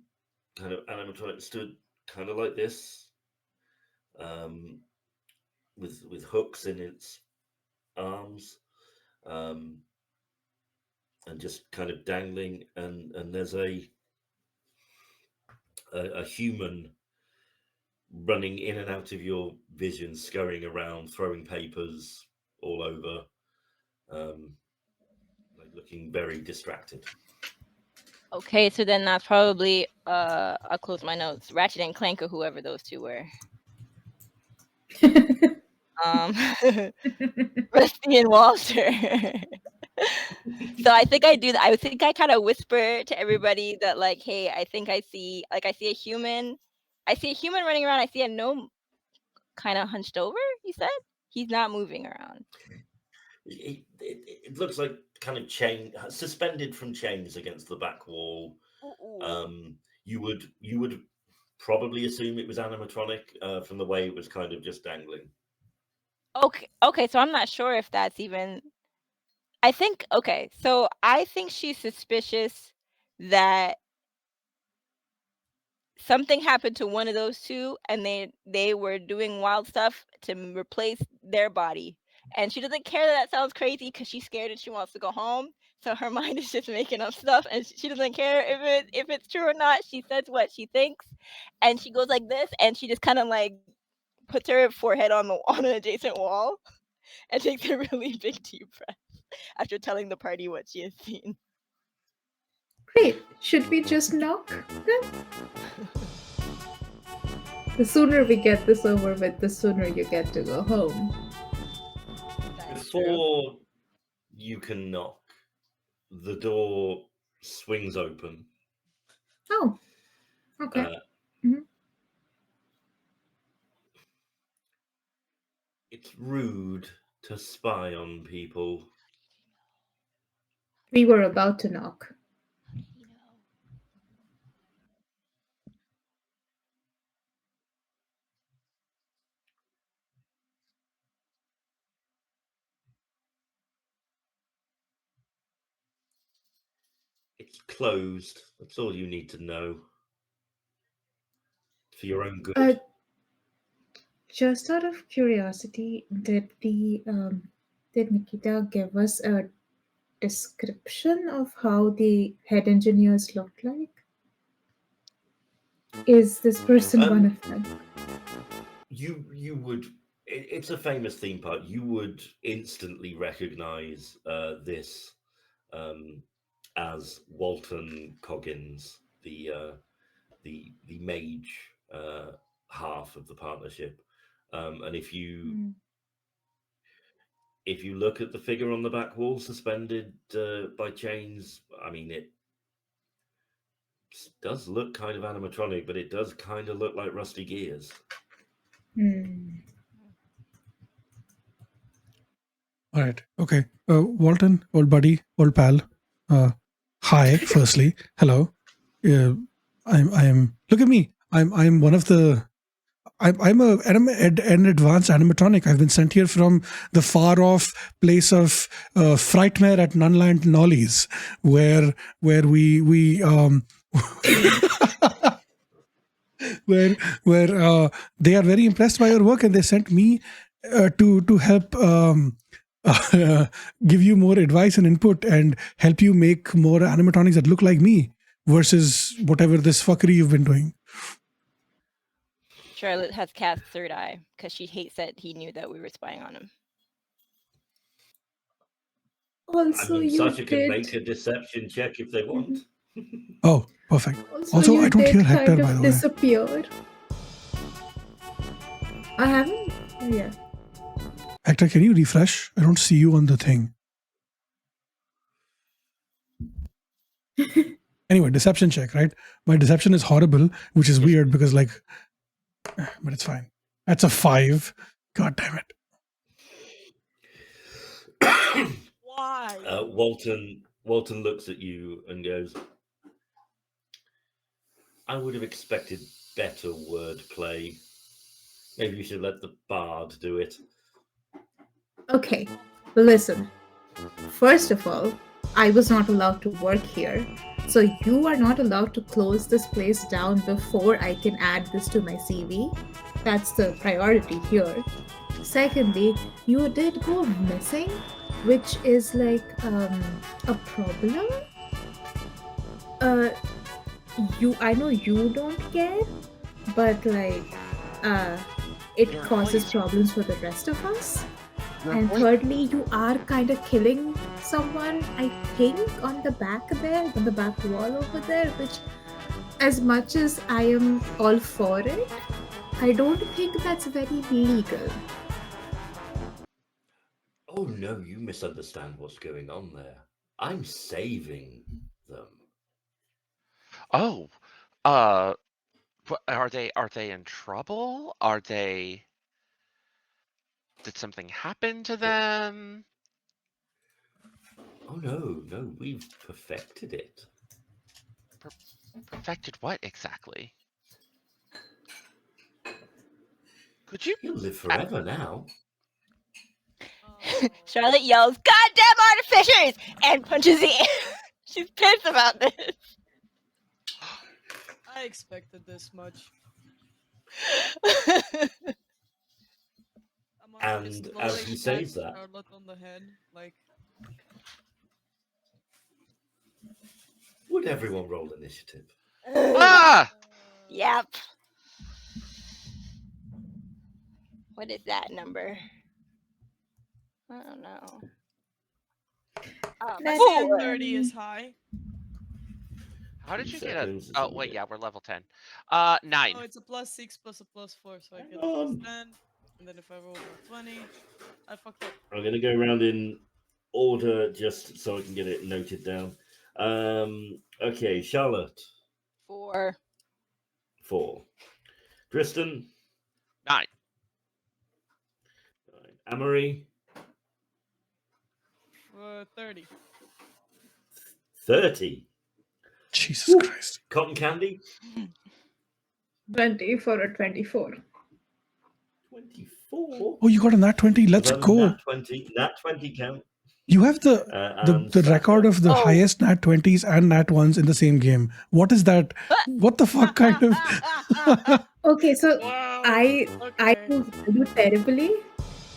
of animatronic, stood kind of like this, with hooks in its arms, and just kind of dangling, and there's a human running in and out of your vision, scurrying around, throwing papers all over, like looking very distracted. Okay, so then that's probably I'll close my notes. Ratchet and Clank or whoever those two were. Rusty and Walter. So I think I do that. I think I kind of whisper to everybody that, like, hey, I think I see a human. I see a human running around. I see a gnome kind of hunched over. You said he's not moving around. It looks like kind of suspended from chains against the back wall. You would probably assume it was animatronic from the way it was kind of just dangling. Okay, so I'm not sure if that's even. I think she's suspicious that something happened to one of those two, and they were doing wild stuff to replace their body. And she doesn't care that sounds crazy because she's scared and she wants to go home. So her mind is just making up stuff, and she doesn't care if it's true or not. She says what she thinks, and she goes like this, and she just kind of like puts her forehead on an adjacent wall, and takes a really big deep breath after telling the party what she has seen. Great. Should we just knock then? The sooner we get this over with, the sooner you get to go home. Before you can knock, the door swings open. Oh, okay. It's rude to spy on people. We were about to knock. It's closed. That's all you need to know. For your own good. Just out of curiosity, did Nikita give us a description of how the head engineers looked like? Is this person one of them? You would. It's a famous theme park. You would instantly recognize this as Walton Coggins, the mage half of the partnership. And if you look at the figure on the back wall, suspended by chains, I mean, it does look kind of animatronic, but it does kind of look like rusty gears. All right. Okay. Walton, old buddy, old pal. Hi. Firstly, hello. I'm. Look at me. I'm one of the. I'm an advanced animatronic. I've been sent here from the far off place of Frightmare at Nunland Nollies, where we where they are very impressed by your work, and they sent me to help give you more advice and input and help you make more animatronics that look like me versus whatever this fuckery you've been doing. Charlotte has cast third eye because she hates that he knew that we were spying on him. Also, Sasha can make a deception check if they want. Oh, perfect. Also, I don't hear Hector, by the way. Disappeared. I haven't. Yeah. Hector, can you refresh? I don't see you on the thing. Anyway, deception check, right? My deception is horrible, which is weird because, like, but it's fine. That's a 5. God damn it. Why? Walton looks at you and goes, I would have expected better wordplay. Maybe we should let the bard do it. Okay, listen. First of all, I was not allowed to work here, so you are not allowed to close this place down before I can add this to my CV. That's the priority here. Secondly, you did go missing, which is like a problem. Uh, I know you don't care, but like it Your causes employees- problems for the rest of us. Your And employees- thirdly, you are kind of killing someone, I think, on the back there, on the back wall over there, which, as much as I am all for it, I don't think that's very legal. Oh no, you misunderstand what's going on there. I'm saving them. Oh, what, are they in trouble? Did something happen to them? Oh no, we've perfected it. Perfected what exactly? Could you? You'll live forever now. Oh. Charlotte yells, "Goddamn artificers!" and punches the air. She's pissed about this. I expected this much. Amari is And slowly as he says patting that- Charlotte on the head, like, Would everyone roll initiative? Ah! Yep. What is that number? I don't know. Oh, That's four. it. 30 is high. How did 2 you get a? seconds, Oh it's wait, all yeah, we're level 10. 9. Oh, it's a +6 plus a +4, so I Hang get a on. +10. And then if I roll a 20, I fucked up. I'm going to go around in order just so I can get it noted down. Okay, Charlotte, 4. 4. Tristan, 9. 9. Amory, 30. 30. Jesus Christ. Cotton Candy, 20 for a 24. 24. Oh, you got a nat 20. Let's Well, go. Nat 20 count. You have the And record Sasha, of the Oh. highest nat 20s and nat 1s in the same game. What is that? What the fuck kind of? Okay, so Wow. I Okay. do terribly,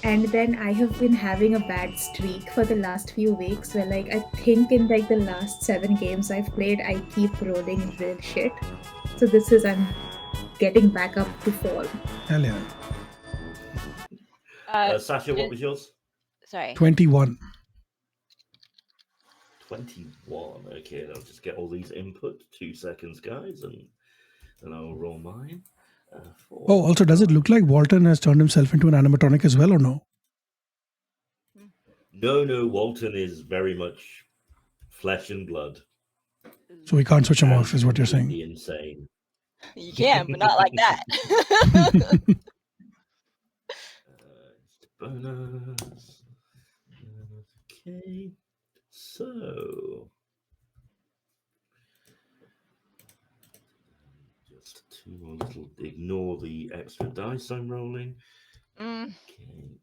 and then I have been having a bad streak for the last few weeks where like I think in like the last 7 games I've played I keep rolling real shit. So this is I'm getting back up to form. Hell yeah. Sasha, what was yours? Sorry. 21. 21. Okay, I'll just get all these input. 2 seconds, guys, and then I'll roll mine. 4. Oh, also, does it look like Walton has turned himself into an animatronic as well or no? No, Walton is very much flesh and blood. So we can't switch him and off, is what you're saying. completely insane. You can, but not like that. Bonus. Okay, so just 2 more little. Ignore the extra dice I'm rolling. Mm. Okay.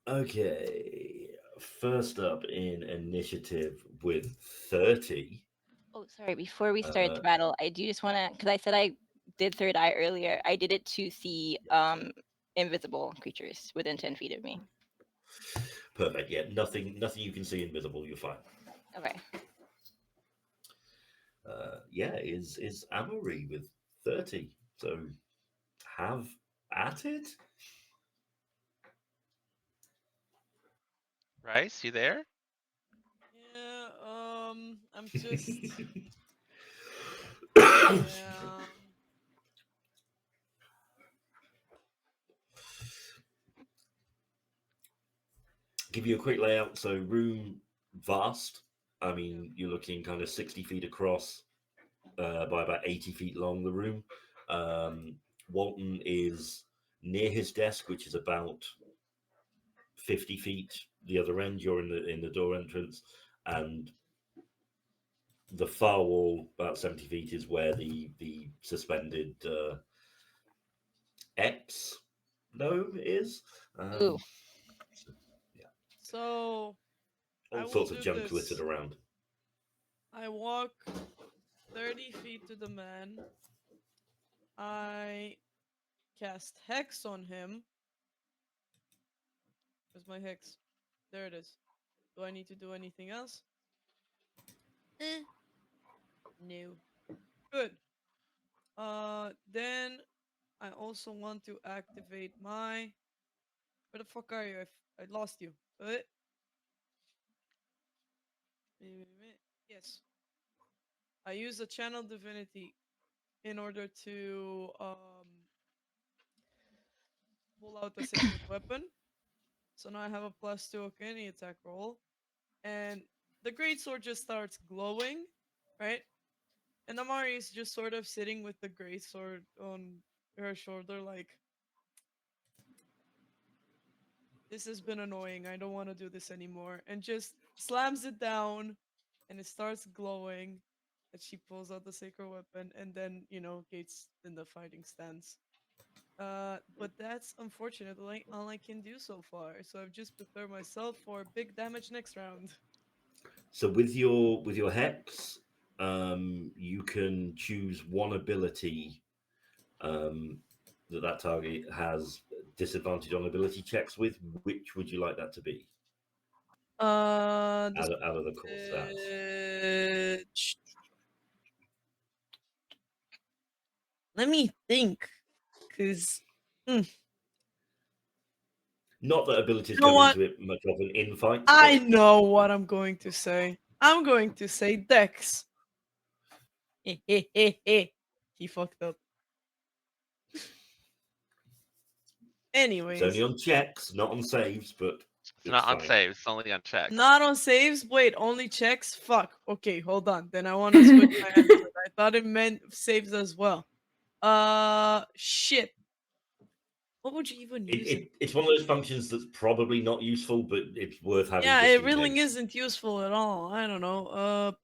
Okay, first up in initiative with 30. Oh, sorry. Before we start the battle, I do just want to, because I said I did third eye earlier. I did it to see invisible creatures within 10 feet of me. Perfect. Yeah, nothing you can see invisible. You're fine. Okay. Yeah, is Amory with 30. So have at it. Rice, you there? Yeah, I'm just. Yeah. Give you a quick layout. So room vast. I mean, you're looking kind of 60 feet across by about 80 feet long, the room. Walton is near his desk, which is about 50 feet the other end. You're in the door entrance, and the far wall, about 70 feet, is where the suspended X gnome is. Ooh. So I All will sorts of do junk this. littered around. I walk 30 feet to the man. I cast Hex on him. Where's my Hex? There it is. Do I need to do anything else? No. Good. Then I also want to activate my. Where the fuck are you? I lost you. Yes. I use a channel divinity in order to pull out the sacred weapon. So now I have a +2 okay, any attack roll. And the greatsword just starts glowing, right? And Amari is just sort of sitting with the greatsword on her shoulder, like, this has been annoying. I don't want to do this anymore. And just slams it down, and it starts glowing. And she pulls out the sacred weapon, and then, Gates in the fighting stance. But that's unfortunately all I can do so far. So I've just prepared myself for big damage next round. So with your hex, you can choose one ability that target has disadvantage on ability checks with. Which would you like that to be? Out of the core stats. Let me think, because Not that abilities You know come what? into it much of an infight. I but know what I'm going to say. I'm going to say Dex. He fucked up. Anyways, it's only on checks, not on saves, but It's not on fine. saves, it's only on checks. not on saves. Wait, only checks? Fuck. Okay, hold on. Then I want to switch my answer. I thought it meant saves as well. Shit. What would you even use it? It's one of those functions that's probably not useful, but it's worth having. Yeah, just it in really case. isn't useful at all. I don't know.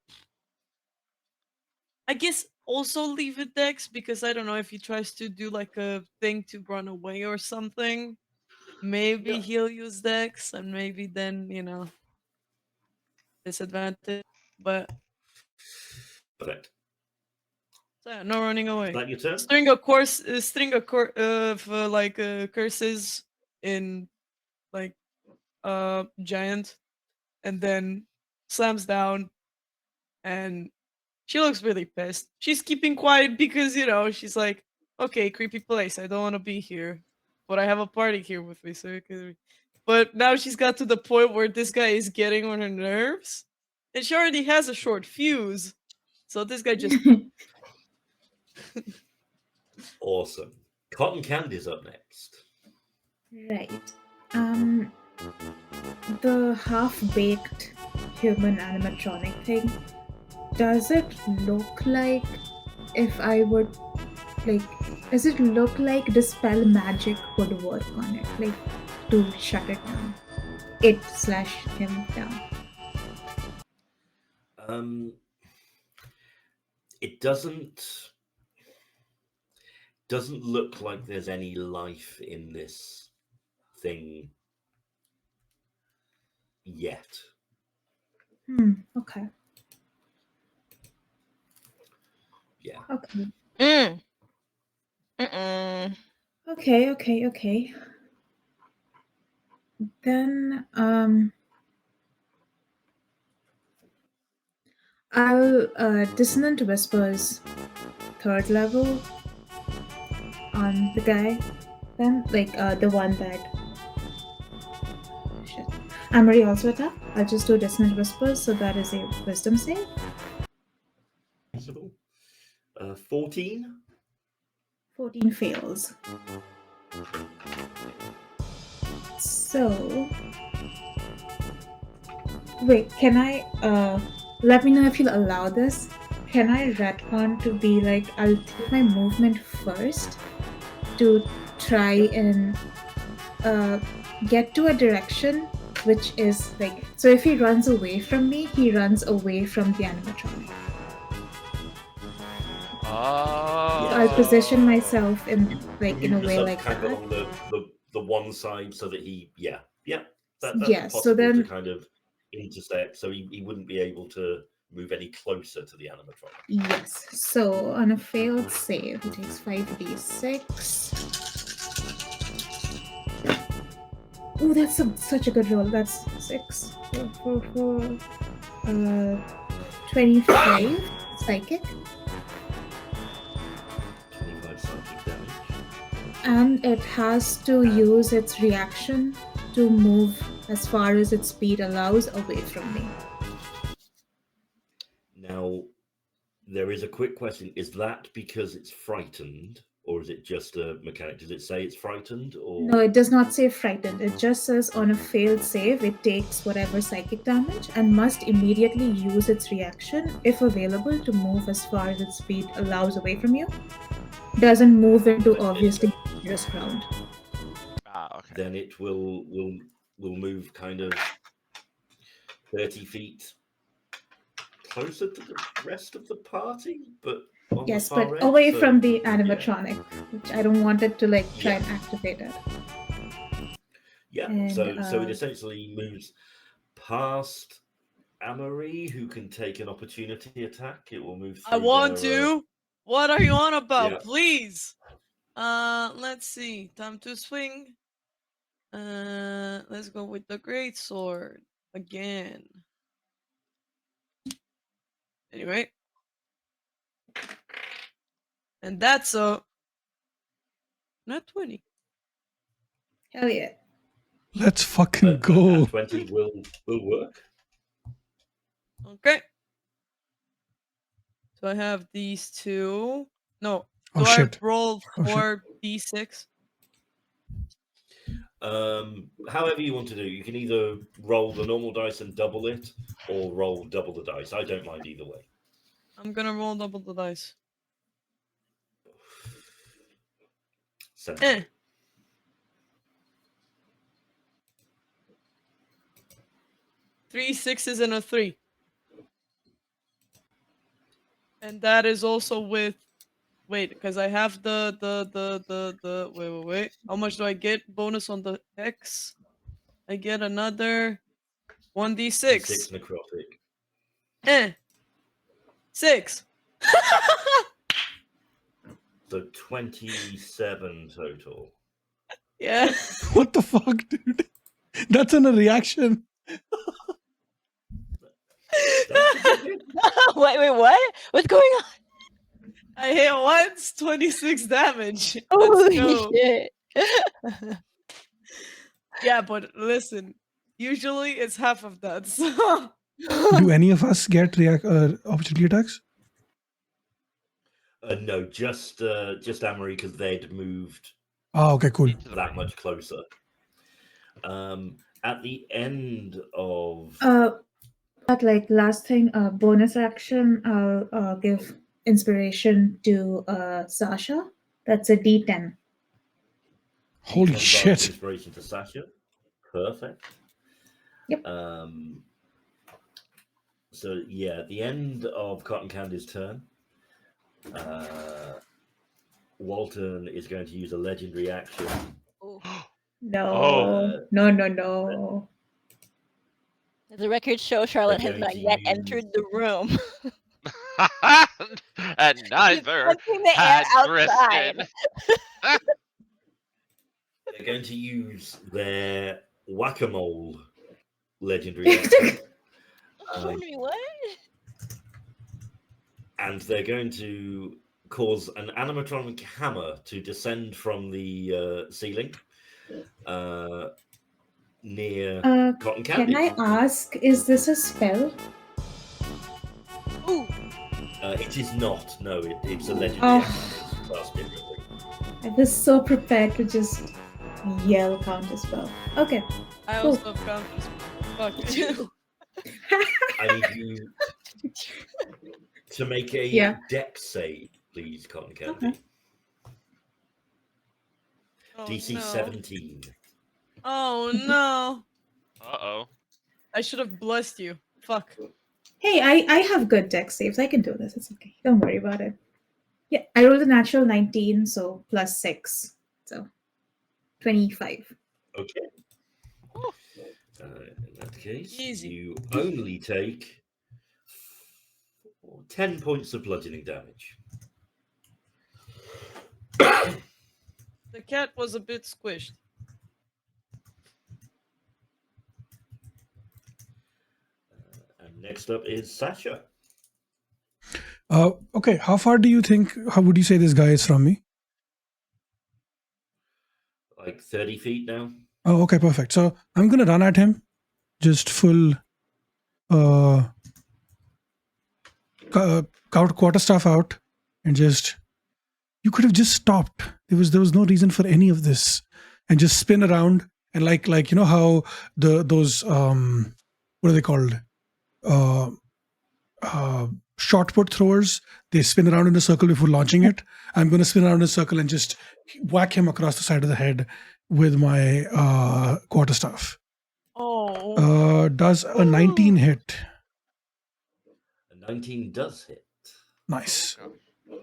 I guess also leave it Dex, because I don't know if he tries to do like a thing to run away or something. Maybe Yeah. he'll use Dex, and maybe then disadvantage. But Perfect. so yeah, no running away. Is that your turn? String of curses in like giant, and then slams down, and she looks really pissed. She's keeping quiet because she's like, okay, creepy place. I don't want to be here, but I have a party here with me, so. But now she's got to the point where this guy is getting on her nerves, and she already has a short fuse, so this guy just. Awesome. Cotton Candy's up next. Right. The half-baked human animatronic thing, does it look like if I would, does it look like Dispel Magic would work on it? Like, to shut it down? It/him down? It doesn't look like there's any life in this thing yet. Okay. Yeah. Okay. Okay. Then I'll Dissonant Whispers 3rd level on the guy. Then the one that shit. Amory also attack. I'll just do Dissonant Whispers, so that is a wisdom save. 14? 14 fails. So wait, can I let me know if you'll allow this? Can I retcon to be like, I'll take my movement first to try and get to a direction which is so if he runs away from me, he runs away from the animatronic. Oh. So I'll position myself in You in a move way yourself like kind that. of along the one side so that he, that's Yeah, so possible then- to kind of intersect. So he wouldn't be able to move any closer to the animatronic. Yes. So on a failed save, he takes 5d6. Oh, that's such a good roll. That's 6, 4, 4, 4, 25 psychic. 25 psychic damage. And it has to use its reaction to move as far as its speed allows away from me. Now, there is a quick question. Is that because it's frightened, or is it just a mechanic? Does it say it's frightened, or No, it does not say frightened. It just says on a failed save, it takes whatever psychic damage and must immediately use its reaction, if available, to move as far as its speed allows away from you. Doesn't move into obviously dangerous ground. Okay. then it will move kind of 30 feet closer to the rest of the party, but on Yes, the far but edge, away so- from the animatronic, which I don't want it to try Yeah. and activate it. Yeah, And, so it essentially moves past Apri, who can take an opportunity attack. It will move through I want their, to. What are you on about? Yeah. Please. Let's see. Time to swing. Let's go with the great sword again. Anyway. And that's a not 20. Hell yeah. Let's fucking a go. 20 will work. Okay. So I have these two. No. Oh Do I shit. roll Oh, shit. 4d6? However you want to do, you can either roll the normal dice and double it, or roll double the dice. I don't mind either way. I'm gonna roll double the dice. 7. 3 6s and a 3. And that is also with because I have the wait. How much do I get bonus on the X? I get another 1d6. 6 necrotic. 6. So 27 total. Yeah. What the fuck, dude? That's in a reaction. Wait, what? What's going on? I hit once, 26 damage. Let's Holy go. shit. Yeah, but listen, usually it's half of that. So Do any of us get opportunity attacks? No, just Apri, because they'd moved Oh, okay, cool. Into the that ring. much closer. At the end of But last thing, bonus action, I'll give inspiration to Sasha. That's a D10. Holy D10 shit. inspiration to Sasha. Perfect. Yep. So yeah, at the end of Cotton Candy's turn, Walton is going to use a legendary action. No, Oh. no. The records show Charlotte has going not to yet use- entered the room. And neither Punching the air had outside. Driskin. They're going to use their whack-a-mole legendary action. What? And they're going to cause an animatronic hammer to descend from the ceiling near Cotton Candy. Can I ask, is this a spell? Ooh. It is not. No, it's a legendary Oh. action. It's classed differently. I was so prepared to just yell counter spell. Okay. I Cool. also have counters. Fuck. I need you to make a Yeah. dex save, please, Cotton Candy. Okay. Oh, DC no. 17. Oh no. Uh-oh. I should have blessed you. Fuck. Hey, I have good deck saves. I can do this. It's okay. Don't worry about it. Yeah, I rolled a natural 19, so plus 6. So 25. Okay. Ooh. In that case, Easy. you only take 10 points of bludgeoning damage. The cat was a bit squished. And next up is Sasha. Okay, how far do you think? How would you say this guy is from me? Like 30 feet now. Oh, okay, perfect. So I'm gonna run at him, just full quarterstaff out, and just. You could have just stopped. There was no reason for any of this, and just spin around and like you know how those what are they called? Shot put throwers. They spin around in a circle before launching it. I'm going to spin around in a circle and just whack him across the side of the head with my quarterstaff. Oh. Does a 19 hit? A 19 does hit. Nice.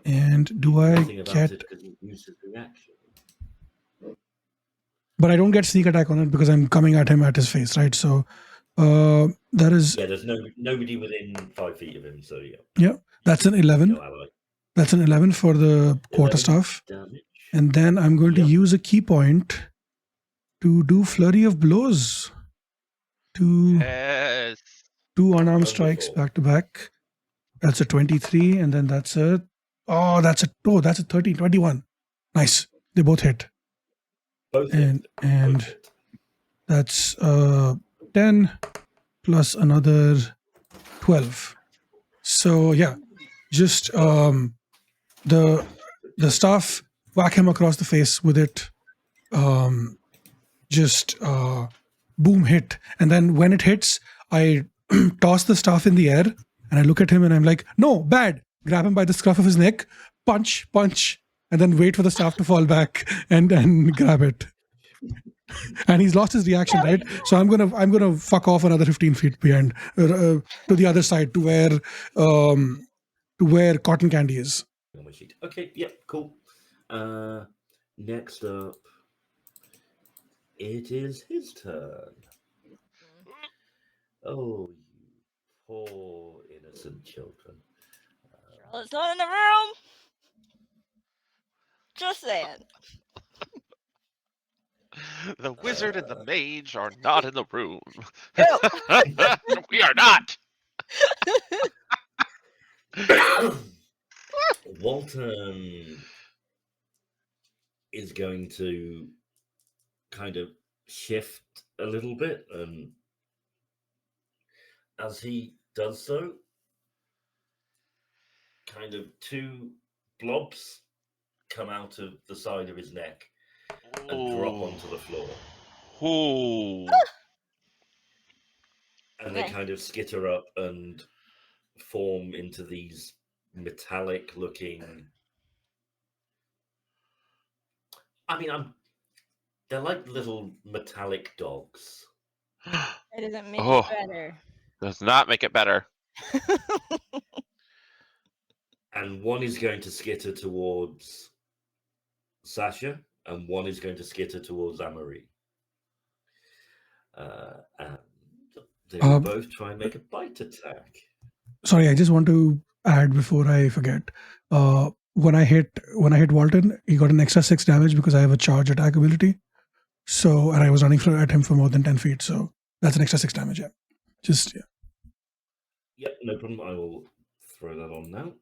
And do I Nothing about get? it because he used his reaction. But I don't get sneak attack on it because I'm coming at him at his face, right? So that is. Yeah, there's nobody within 5 feet of him, so yeah. Yeah, that's an 11. No ally. That's an 11 for the quarterstaff. Damage. And then I'm going to use a key point to do flurry of blows. Yes. Two unarmed strikes back to back. That's a 23, and then that's a 13, 21. Nice. They both hit. Both And hit. and Both hit. that's 10 plus another 12. So yeah, just the staff, whack him across the face with it. Just boom, hit. And then when it hits, I toss the staff in the air and I look at him and I'm like, no, bad. Grab him by the scruff of his neck, punch, and then wait for the staff to fall back and grab it. And he's lost his reaction, right? So I'm gonna fuck off another 15 feet behind to the other side to where cotton candy is. On my sheet. Okay, yep, cool. Next up, it is his turn. Oh, you poor innocent children. Charlotte's not in the room. Just saying. The wizard and the mage are not in the room. Ew. We are not. Walton is going to kind of shift a little bit, and as he does so, kind of two blobs come out of the side of his neck and drop onto the floor. Ooh. And they Okay. kind of skitter up and form into these metallic looking. I mean, they're like little metallic dogs. That doesn't make Oh. it better. Does not make it better. And one is going to skitter towards Sasha, and one is going to skitter towards Apri. And they will both try and make a bite attack. Sorry, I just want to add before I forget. When I hit Walton, he got an extra 6 damage because I have a charge attack ability. So, and I was running at him for more than 10 feet. So that's an extra 6 damage. Yeah. Yep, no problem. I will throw that on now.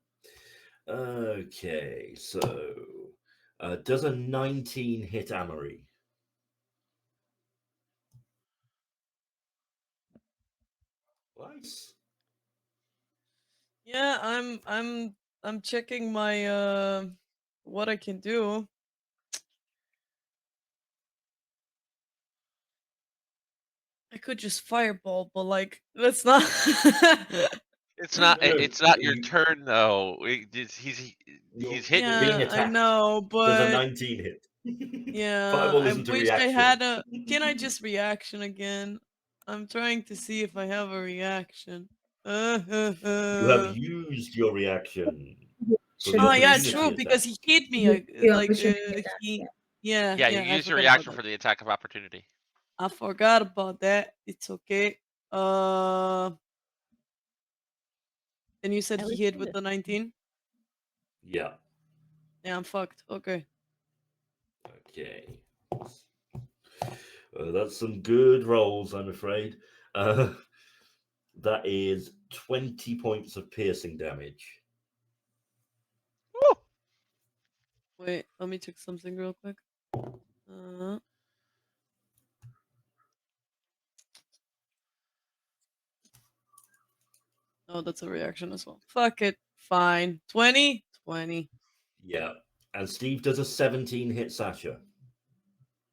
Okay, so does a 19 hit Apri? Nice. Yeah, I'm checking my what I can do. I could just fireball, but like that's not. It's not. No, It's not your you- turn though. He's hit. You're being Yeah, I attacked. know, Does a but 19 hit? yeah, Fireball I isn't a wish I reaction. had a. Can I just reaction again? I'm trying to see if I have a reaction. You have used your reaction. Should Oh we yeah, opportunity true, attack. because he hit me. The opportunity attack, He. yeah. Yeah, Yeah, you I use your forgot reaction about for the attack of opportunity. I forgot about that. It's okay. And you said I he was hit thinking with the 19? Yeah. Yeah, I'm fucked. Okay. Okay. That's some good rolls, I'm afraid. That is 20 points of piercing damage. Woo! Wait, let me check something real quick. Oh, that's a reaction as well. Fuck it. Fine. 20? 20. Yeah. And Steve does a 17 hit Sasha.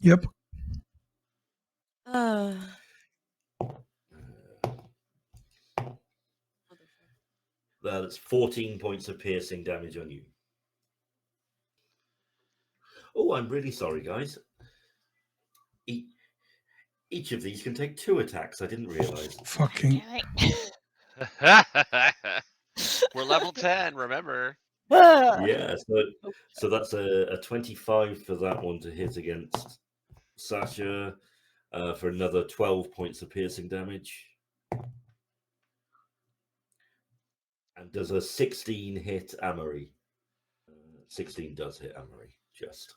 Yep. That's 14 points of piercing damage on you. Oh, I'm really sorry, guys. Each of these can take 2 attacks. I didn't realize. Fucking. We're level 10, remember? Yeah, so that's a 25 for that one to hit against Sasha, for another 12 points of piercing damage. And does a 16 hit Amory. 16 does hit Amory, just.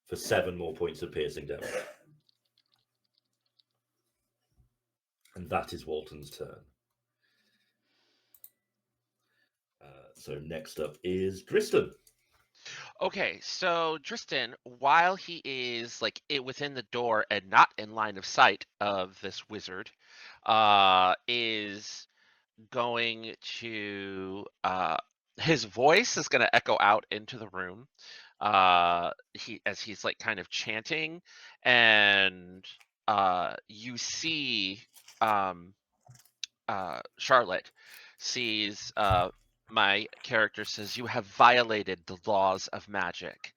For 7 more points of piercing damage. And that is Walton's turn. So next up is Dristan. Okay, so Tristan, while he is like within the door and not in line of sight of this wizard, is going to his voice is going to echo out into the room. He's like kind of chanting, and you see Charlotte sees my character says, "You have violated the laws of magic.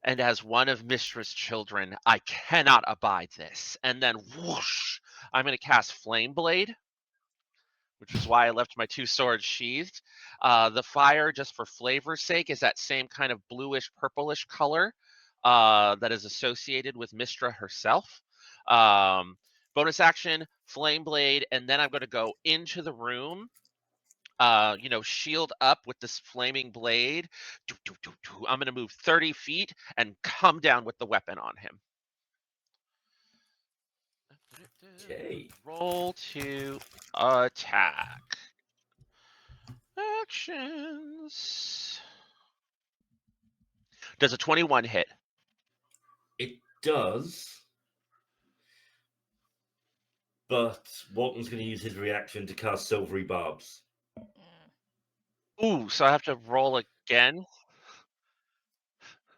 And as one of Mistress' children, I cannot abide this." And then whoosh, I'm going to cast Flame Blade, which is why I left my 2 swords sheathed. The fire, just for flavor's sake, is that same kind of bluish, purplish color that is associated with Mistra herself. Bonus action, Flame Blade, and then I'm going to go into the room, shield up with this flaming blade. I'm going to move 30 feet and come down with the weapon on him. Okay. Roll to attack. Actions. Does a 21 hit? It does. But Walton's going to use his reaction to cast Silvery Barbs. Ooh, so I have to roll again?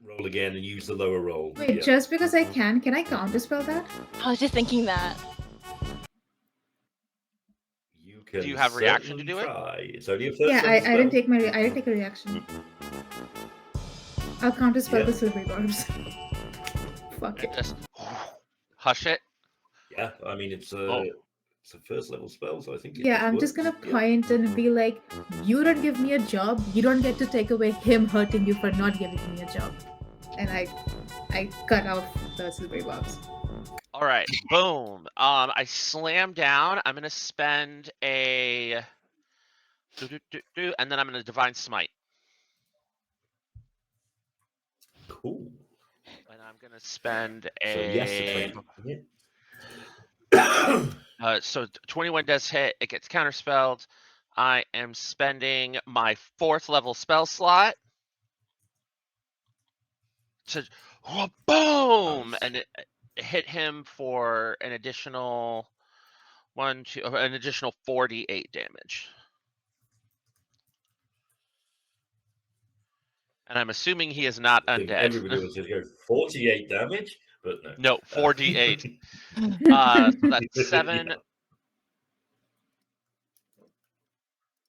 Roll again and use the lower roll. Wait, Yeah. just because I can I counterspell that? I was just thinking that. You can Do you have reaction to certainly do it? try. It's only a first Yeah, level I spell. didn't take a reaction. I'll counterspell Yeah. the Silvery Barbs. Fuck And it. just hush it. Yeah, I mean it's a Oh. it's a first level spell, so I think it Yeah, I'm just works. gonna point and be like, you don't give me a job, you don't get to take away him hurting you for not giving me a job. And I cut off the Silvery Barbs. All right, boom. I slam down. I'm gonna spend a and then I'm gonna divine smite, Cool. and I'm gonna spend So yes, a. it's yeah. So 21 does hit. It gets counterspelled. I am spending my 4th level spell slot to boom, Nice. and it hit him for an additional 48 damage. And I'm assuming he is not I think undead. everybody was just go 48 damage, but no. No, 4d8. So that's 7. Yeah.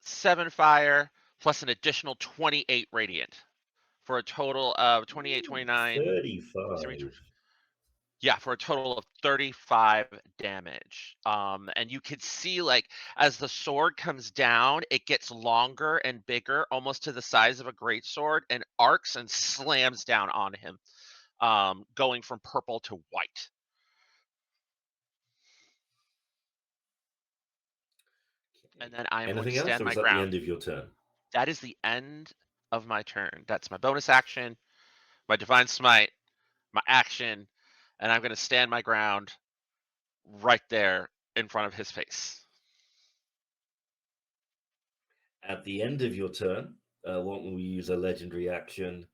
7 fire plus an additional 28 radiant for a total of 28, 29, 35. 30, Yeah, for a total of 35 damage. And you could see, like, as the sword comes down, it gets longer and bigger, almost to the size of a greatsword, and arcs and slams down on him, going from purple to white. And then I am going to Anything else, stand or my is that the ground. end of your turn? That is the end of my turn. That's my bonus action, my divine smite, my action, and I'm going to stand my ground right there in front of his face. At the end of your turn, won't we use a legendary action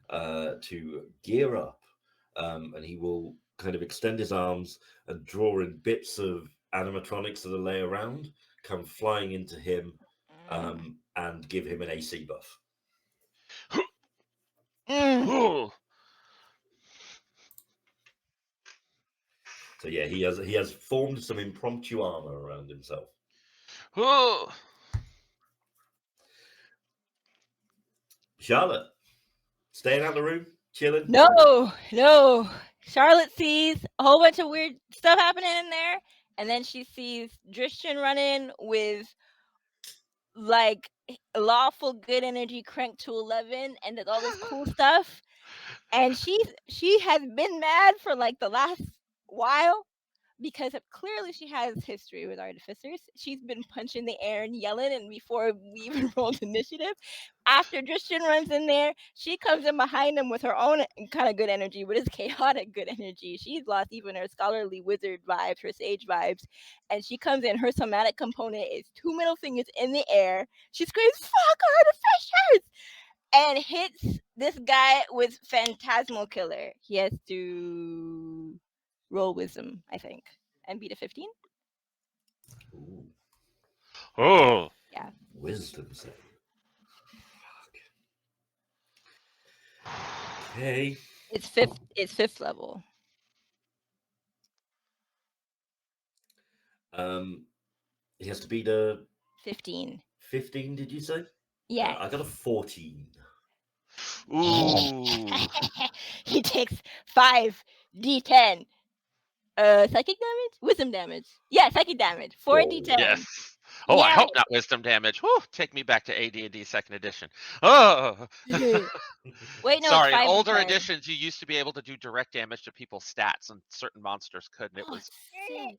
to gear up, and he will kind of extend his arms and draw in bits of animatronics that are lay around, come flying into him, and give him an AC buff. So yeah, he has formed some impromptu armor around himself. Charlotte, staying out of the room, chilling. No. Charlotte sees a whole bunch of weird stuff happening in there, and then she sees Drishtan run in with like lawful good energy cranked to 11 and does all this cool stuff. And she has been mad for like the last while because clearly she has history with artificers. She's been punching the air and yelling, and before we even rolled initiative, after Drishtan runs in there, she comes in behind him with her own kind of good energy, but it's chaotic good energy. She's lost even her scholarly wizard vibes, her sage vibes, and she comes in, her somatic component is 2 middle fingers in the air. She screams, "Fuck artificers!" and hits this guy with Phantasmal Killer. He has to roll wisdom, I think, and beat a 15. Ooh. Oh. Yeah. Wisdom save. Fuck. Okay. It's fifth level. He has to beat a 15. 15, did you say? Yeah. I got a 14. Ooh. He takes 5d10. Psychic damage? Wisdom damage. Yeah, psychic damage. 4d10. Yes. Oh, I Yeah. hope not wisdom damage. Whew, take me back to AD&D 2nd edition. Oh. Wait, no, Sorry, it's in 5 older d10. editions, you used to be able to do direct damage to people's stats, and certain monsters couldn't. It was Sick.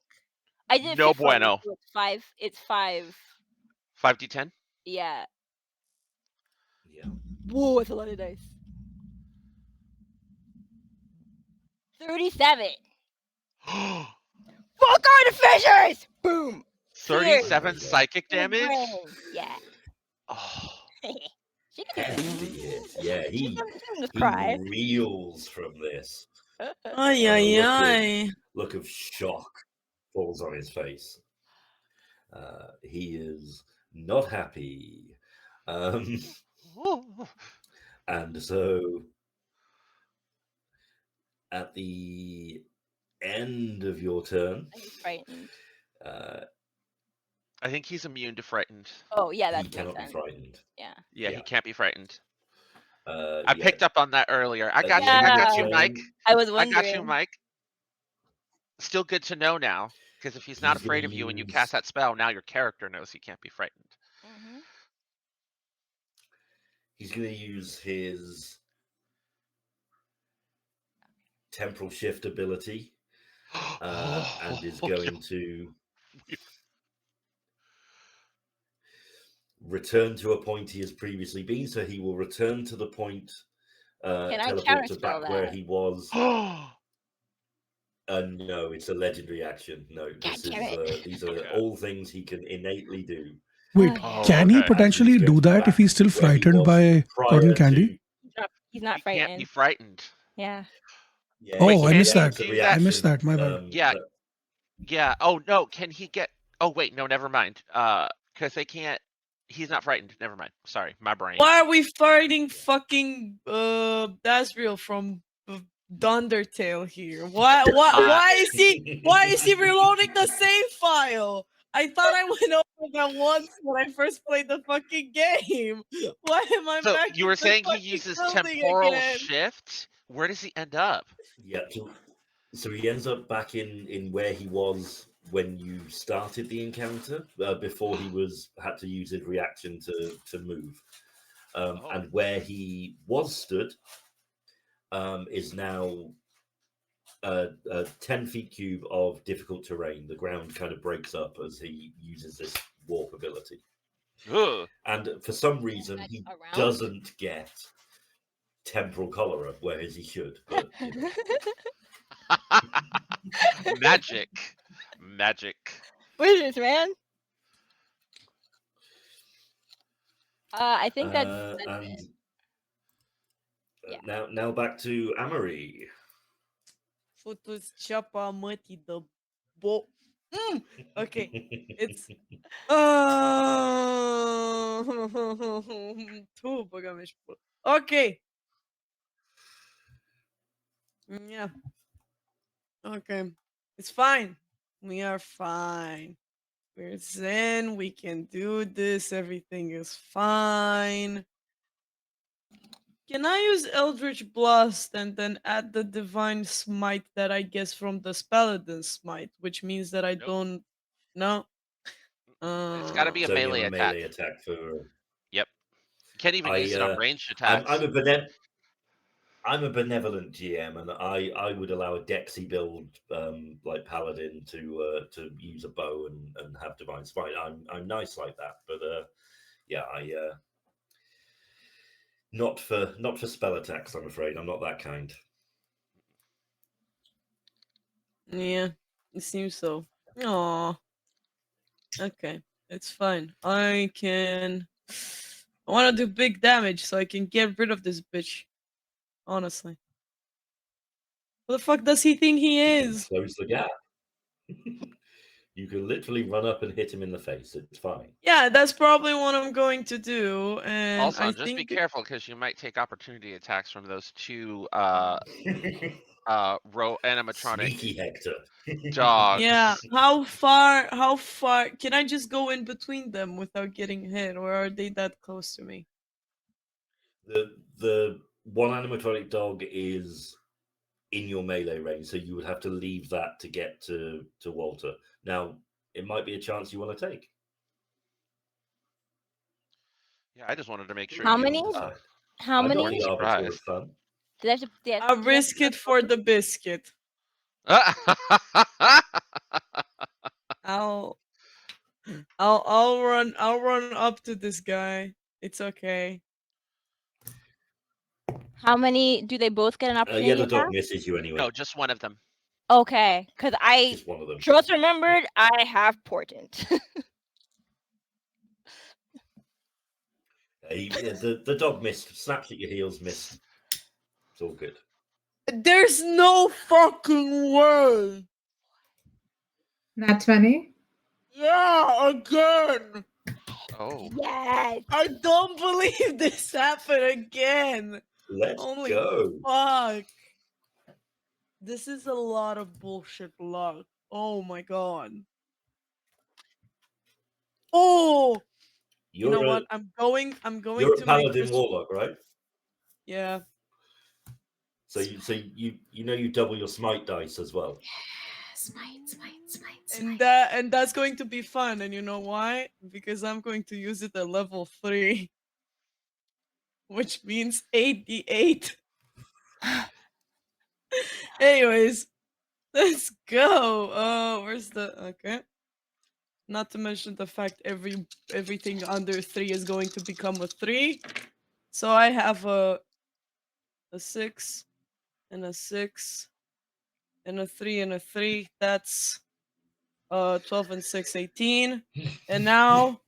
I did no fifth level, bueno. so it's 5. It's 5. 5d10? Yeah. Yeah. Whoa, that's a lot of dice. 37. Fuck artificers! Boom. 37 Tears. psychic In his damage? brain. Yeah. Oh. She can do Hefty it. hit. Yeah, She he can just cry. reels from this. Ay, ay, ay. Look of shock falls on his face. He is not happy. And so at the end of your turn, He's frightened. I think he's immune to frightened. Oh, yeah, that he makes cannot be sense. frightened. Yeah. Yeah, Yeah. he can't be frightened. I Yeah. picked up on that earlier. I At got the you. end I of got your you, turn, Mike. I was I wondering. got you, Mike. Still good to know now, because if he's not He's afraid gonna of you when you use- cast that spell, now your character knows he can't be frightened. Mm-hmm. He's going to use his temporal shift ability, and is going to return to a point he has previously been. So he will return to the point, Can I teleport to counterspell back where that? he was. No, it's a legendary action. No, God damn it. these are Okay. all things he can innately do. Wait, Oh, can he okay. potentially And he's do going that if he's still back where he frightened was by prior cotton candy? to- He's not He can't be frightened. frightened. Yeah. Yeah, Oh, it's I a missed that. reactionary I missed action, that. My bad. Yeah. but- Yeah. Oh no. Can he get? Oh wait. No. Never mind. Because they can't. He's not frightened. Never mind. Sorry, my brain. Why are we fighting fucking Dasriel from Undertale here? Why is he reloading the save file? I thought I went over that once when I first played the fucking game. Why am I So back? you in were the saying he fucking uses building temporal again? shift? Where does he end up? Yeah, So he ends up back in where he was when you started the encounter, before he had to use his reaction to move, and where he was stood is now a 10 feet cube of difficult terrain. The ground kind of breaks up as he uses this warp ability, Ugh. and for some reason That's he around? doesn't get temporal cholera, whereas he should. But Magic. Wizards, man. I think that's and it. Yeah. now back to Amory. Futus chapa mătii de bo. Okay, it's tu băgăm și pula. Okay. Yeah. Okay. It's fine. We are fine. We're zen. We can do this. Everything is fine. Can I use Eldritch Blast and then add the Divine Smite that I guess from the Paladin Smite, which means that I Nope. don't. No. It's got to be a It's only melee on a attack. melee attack for. Yep. You can't even use it on ranged attacks. I'm a benevolent GM, and I would allow a Dexy build like Paladin to use a bow and have Divine Smite. I'm nice like that, but yeah, not for spell attacks. I'm afraid I'm not that kind. Yeah, it seems so. Aw. Okay, it's fine. I want to do big damage so I can get rid of this bitch. Honestly. What the fuck does he think he is? Close the gap. You can literally run up and hit him in the face. It's fine. Yeah, that's probably what I'm going to do. And Also, I just think be careful because you might take opportunity attacks from those two animatronic Sneaky Hector. dogs. Yeah, how far can I just go in between them without getting hit, or are they that close to me? The one animatronic dog is in your melee range, so you would have to leave that to get to Walter. Now, it might be a chance you want to take. Yeah, I just wanted to make sure. How you many? Decide. How I'm many? not the arbiter of fun. I'll risk it for the biscuit. I'll run up to this guy. It's okay. How many do they both get an opportunity? Yeah, the attack? dog misses you anyway. No, just one of them. Okay, because I Just one of them. just remembered I have portent. The dog missed. Snaps at your heels, missed. It's all good. There's no fucking way. Nat 20? Yeah, again. Oh. Yes. I don't believe this happened again. Let's Holy go. fuck. This is a lot of bullshit luck. Oh my god. Oh, you know what? I'm going You're to a make paladin this. warlock, right? Yeah. So you double your smite dice as well. Smite. And that's going to be fun. And you know why? Because I'm going to use it at level 3. Which means 8d8. Anyways, let's go. Where's the okay? Not to mention the fact everything under 3 is going to become a 3. So I have a 6 and a 6 and a 3 and a 3. That's 12 and 6, 18. And now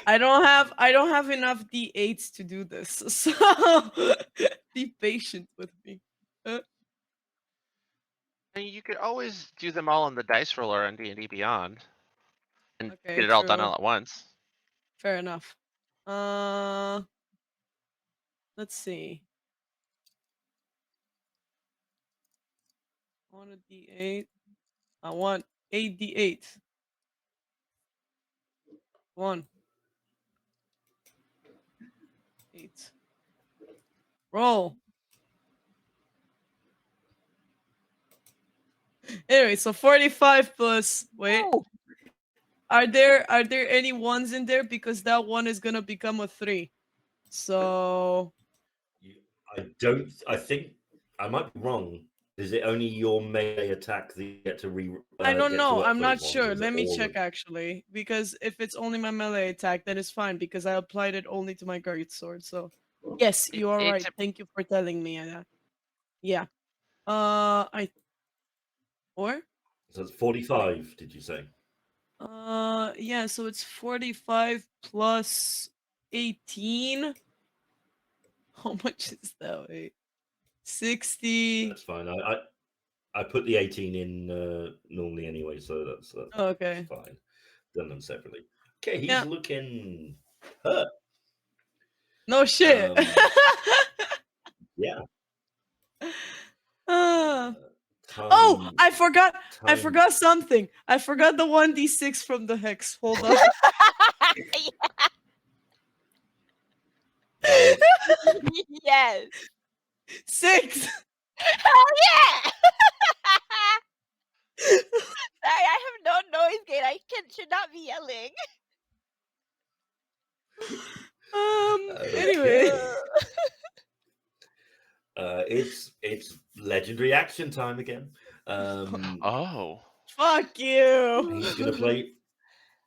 I don't have enough d8s to do this. So be patient with me. And you could always do them all on the dice roller on D&D Beyond, and Okay, get it all done true. all at once. Fair enough. Let's see. I want a d8. I want 8d8. 1. 8. Roll. Anyway, so 45 plus. Wait, Oh, are there any ones in there? Because that one is gonna become a 3. So I think I might be wrong. Is it only your melee attack that you get to I don't get know. to up I'm not those ones, sure. or is Let it me all check of- actually. Because if it's only my melee attack, then it's fine because I applied it only to my great sword. So yes, you are right. Thank you for telling me that. Yeah. I or So it's 45. Did you say? yeah. So it's 45 plus 18. How much is that? Wait. 60. That's fine. I put the 18 in normally anyway, so that's Okay. fine. Done them separately. Okay, he's Yeah. looking hurt. No shit. Yeah. Oh, I forgot. I time- forgot something. I forgot the 1d6 from the hex. Hold on. Valid. yes. 6. Hell yeah! Sorry, I have no noise gate. I should not be yelling. Anyway. It's legendary action time again. Oh. Fuck you.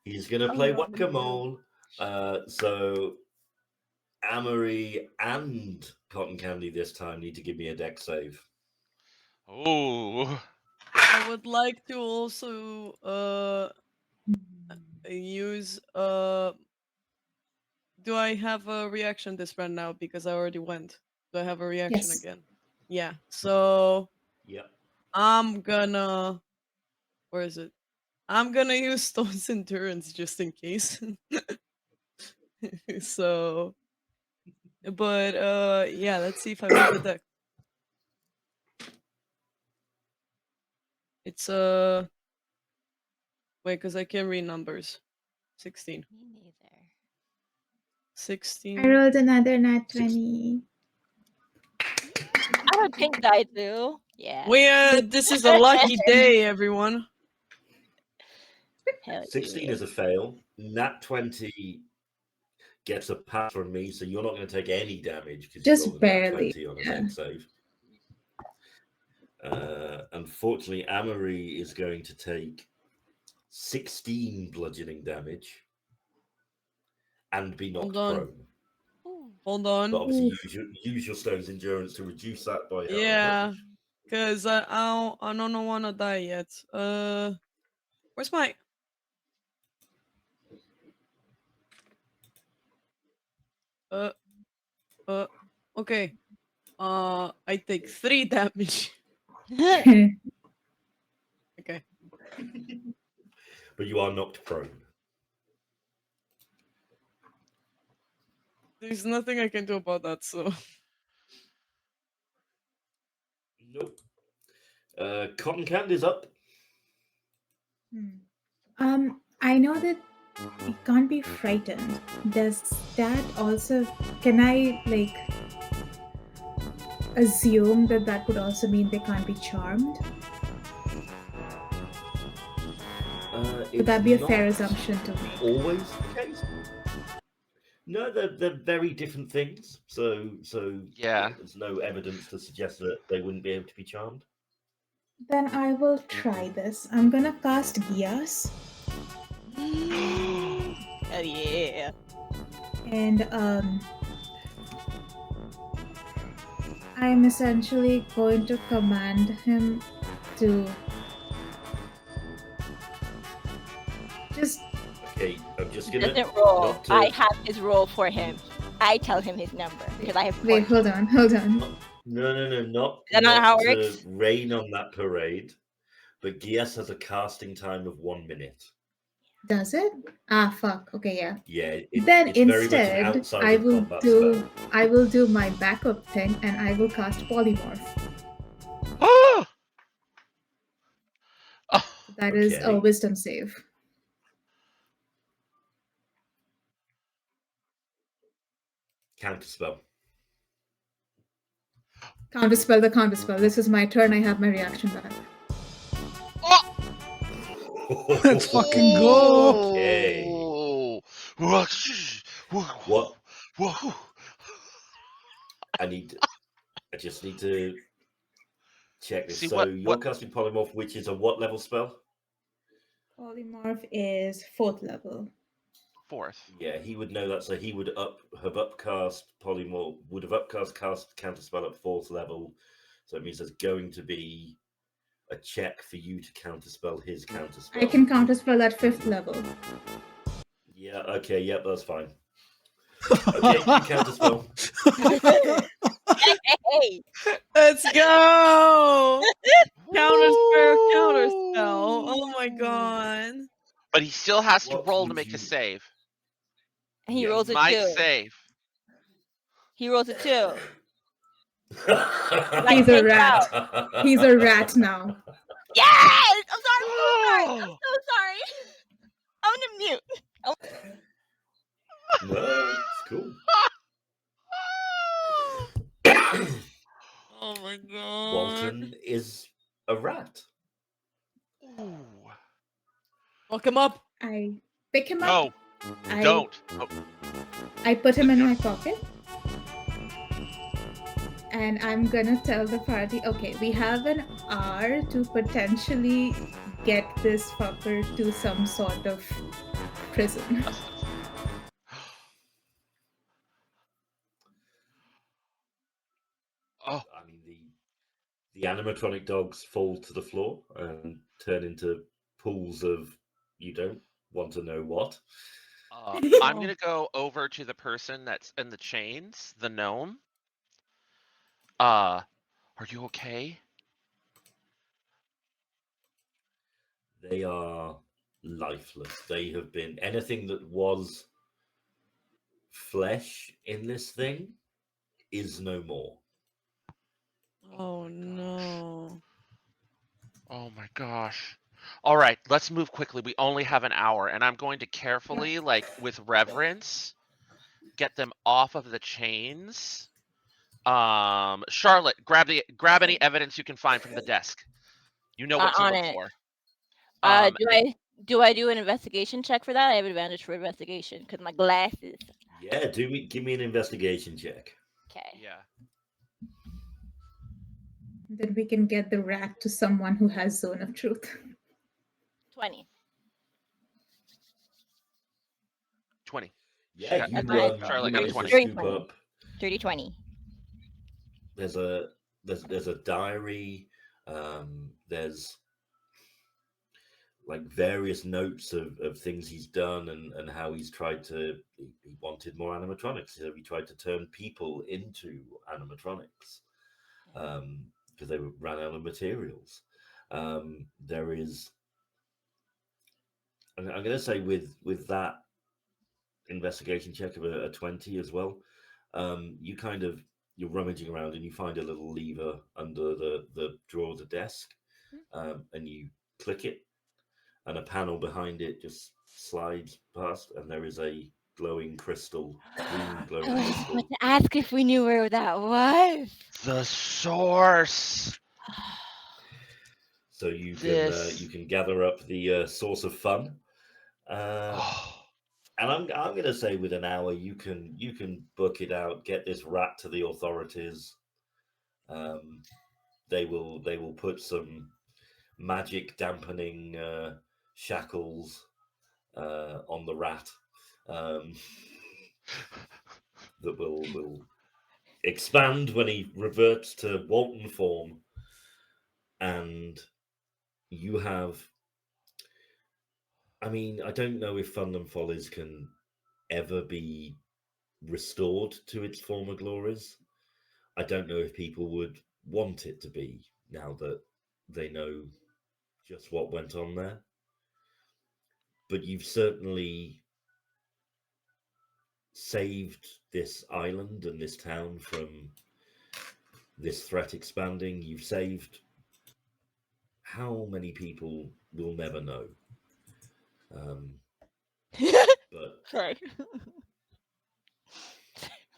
He's gonna play whack-a-mole. So Amory and Cotton Candy this time need to give me a deck save. Oh. I would like to also use do I have a reaction this round now because I already went? Do I have a reaction Yes. again? Yeah. So Yep. I'm gonna where is it? I'm gonna use Stone's Endurance just in case. So but yeah, let's see if I win the deck. It's wait, because I can't read numbers. 16. Me neither. 16. I rolled another nat 20. I have a pink die too. Yeah. This is a lucky day, everyone. Hell 16 yeah. is a fail. Nat 20 gets a pass from me, so you're not going to take any damage because Just you rolled a nat barely, 20 on a yeah. deck save. Unfortunately, Amory is going to take 16 bludgeoning damage and be knocked Hold on. prone. Hold on. But obviously, use your Stone's Endurance to reduce that by Yeah, because I don't want to die yet. Where's my? Okay. I take 3 damage. Okay. But you are knocked prone. There's nothing I can do about that, so. Nope. Cotton Candy's up. I know that it can't be frightened. Does that also, can I like assume that that would also mean they can't be charmed? Would that be a fair assumption to make? Always the case. No, they're very different things. So Yeah. there's no evidence to suggest that they wouldn't be able to be charmed. Then I will try this. I'm gonna cast Gias. Hell yeah. And I'm essentially going to command him to just. Okay, I'm just He gonna. doesn't roll. not to- I have his roll for him. I tell him his number because I have. Wait, hold on. No, not. Is that not how it to works? rain on that parade. But Gias has a casting time of 1 minute. Does it? Ah, fuck. Okay, yeah. Yeah. Then it's very much an instead, outside I of will combat do. spell. I will do my backup thing, and I will cast polymorph. Oh! That is a Okay. wisdom save. Counterspell. Counterspell the counterspell. This is my turn. I have my reaction back. Let's fucking go. Okay. What? I just need to check this. See, So you're casting Polymorph, which is a what level spell? Polymorph is 4th level. 4th. Yeah, he would know that. So he would have upcast Polymorph, would have cast Counterspell at 4th level. So it means there's going to be a check for you to counterspell his counterspell. I can counterspell at 5th level. Yeah, okay, yep, that's fine. Okay, you counterspell. Hey, Let's go. Counterspell. Oh my god. But he still has to What roll would to make you- a save. he Yeah, rolls a Might 2. save. He rolls a 2. He's a take rat. He's a rat now. Yes! I'm sorry. I'm so sorry. I'm gonna mute. No, it's cool. Oh my god. Walton is a rat. Ooh. Look him up. I pick him up. No, I, don't. Oh, I put him in my pocket. And I'm gonna tell the party, okay, we have an hour to potentially get this fucker to some sort of prison. Oh, I mean, the animatronic dogs fall to the floor and turn into pools of you don't want to know what. I'm gonna go over to the person that's in the chains, the gnome. Are you okay? They are lifeless. They have been anything that was flesh in this thing is no more. Oh no. Oh my gosh. All right, let's move quickly. We only have an hour, and I'm going to carefully, like with reverence, get them off of the chains. Charlotte, grab any evidence you can find from the desk. You know what to On look it. for. Do I do an investigation check for that? I have advantage for investigation because my glasses. Yeah, give me an investigation check. Okay. Yeah. Then we can get the rat to someone who has zone of truth. 20. 20. Yeah, She you got- Charlotte got a manage to 20. scoop up. 30-20. There's a diary. There's like various notes of things he's done and how he's tried to. He wanted more animatronics, so he tried to turn people into animatronics because they ran out of materials. There is. I'm going to say with that investigation check of a 20 as well. You're rummaging around and you find a little lever under the drawer of the desk, and you click it, and a panel behind it just slides past, and there is a glowing crystal, green glowing I was crystal. about to ask if we knew where that was. The source. So you This- can gather up the source of fun. Oh. And I'm going to say with an hour you can book it out, get this rat to the authorities. They will put some magic dampening shackles on the rat that will expand when he reverts to Walton form, and you have. I mean, I don't know if Funland Follies can ever be restored to its former glories. I don't know if people would want it to be now that they know just what went on there. But you've certainly saved this island and this town from this threat expanding. You've saved how many people we'll never know. But Sorry.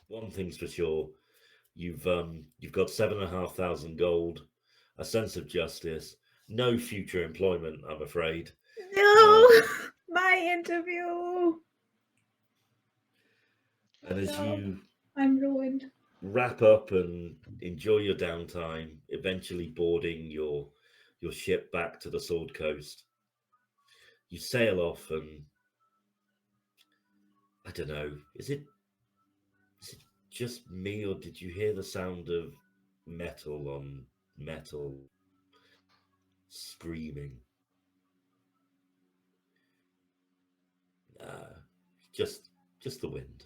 one thing's for sure, you've got 7,500 gold, a sense of justice, no future employment, I'm afraid. No, my interview. And as you I'm ruined. wrap up and enjoy your downtime, eventually boarding your ship back to the Sword Coast, you sail off, and I don't know, is it just me, or did you hear the sound of metal on metal screaming? Just the wind.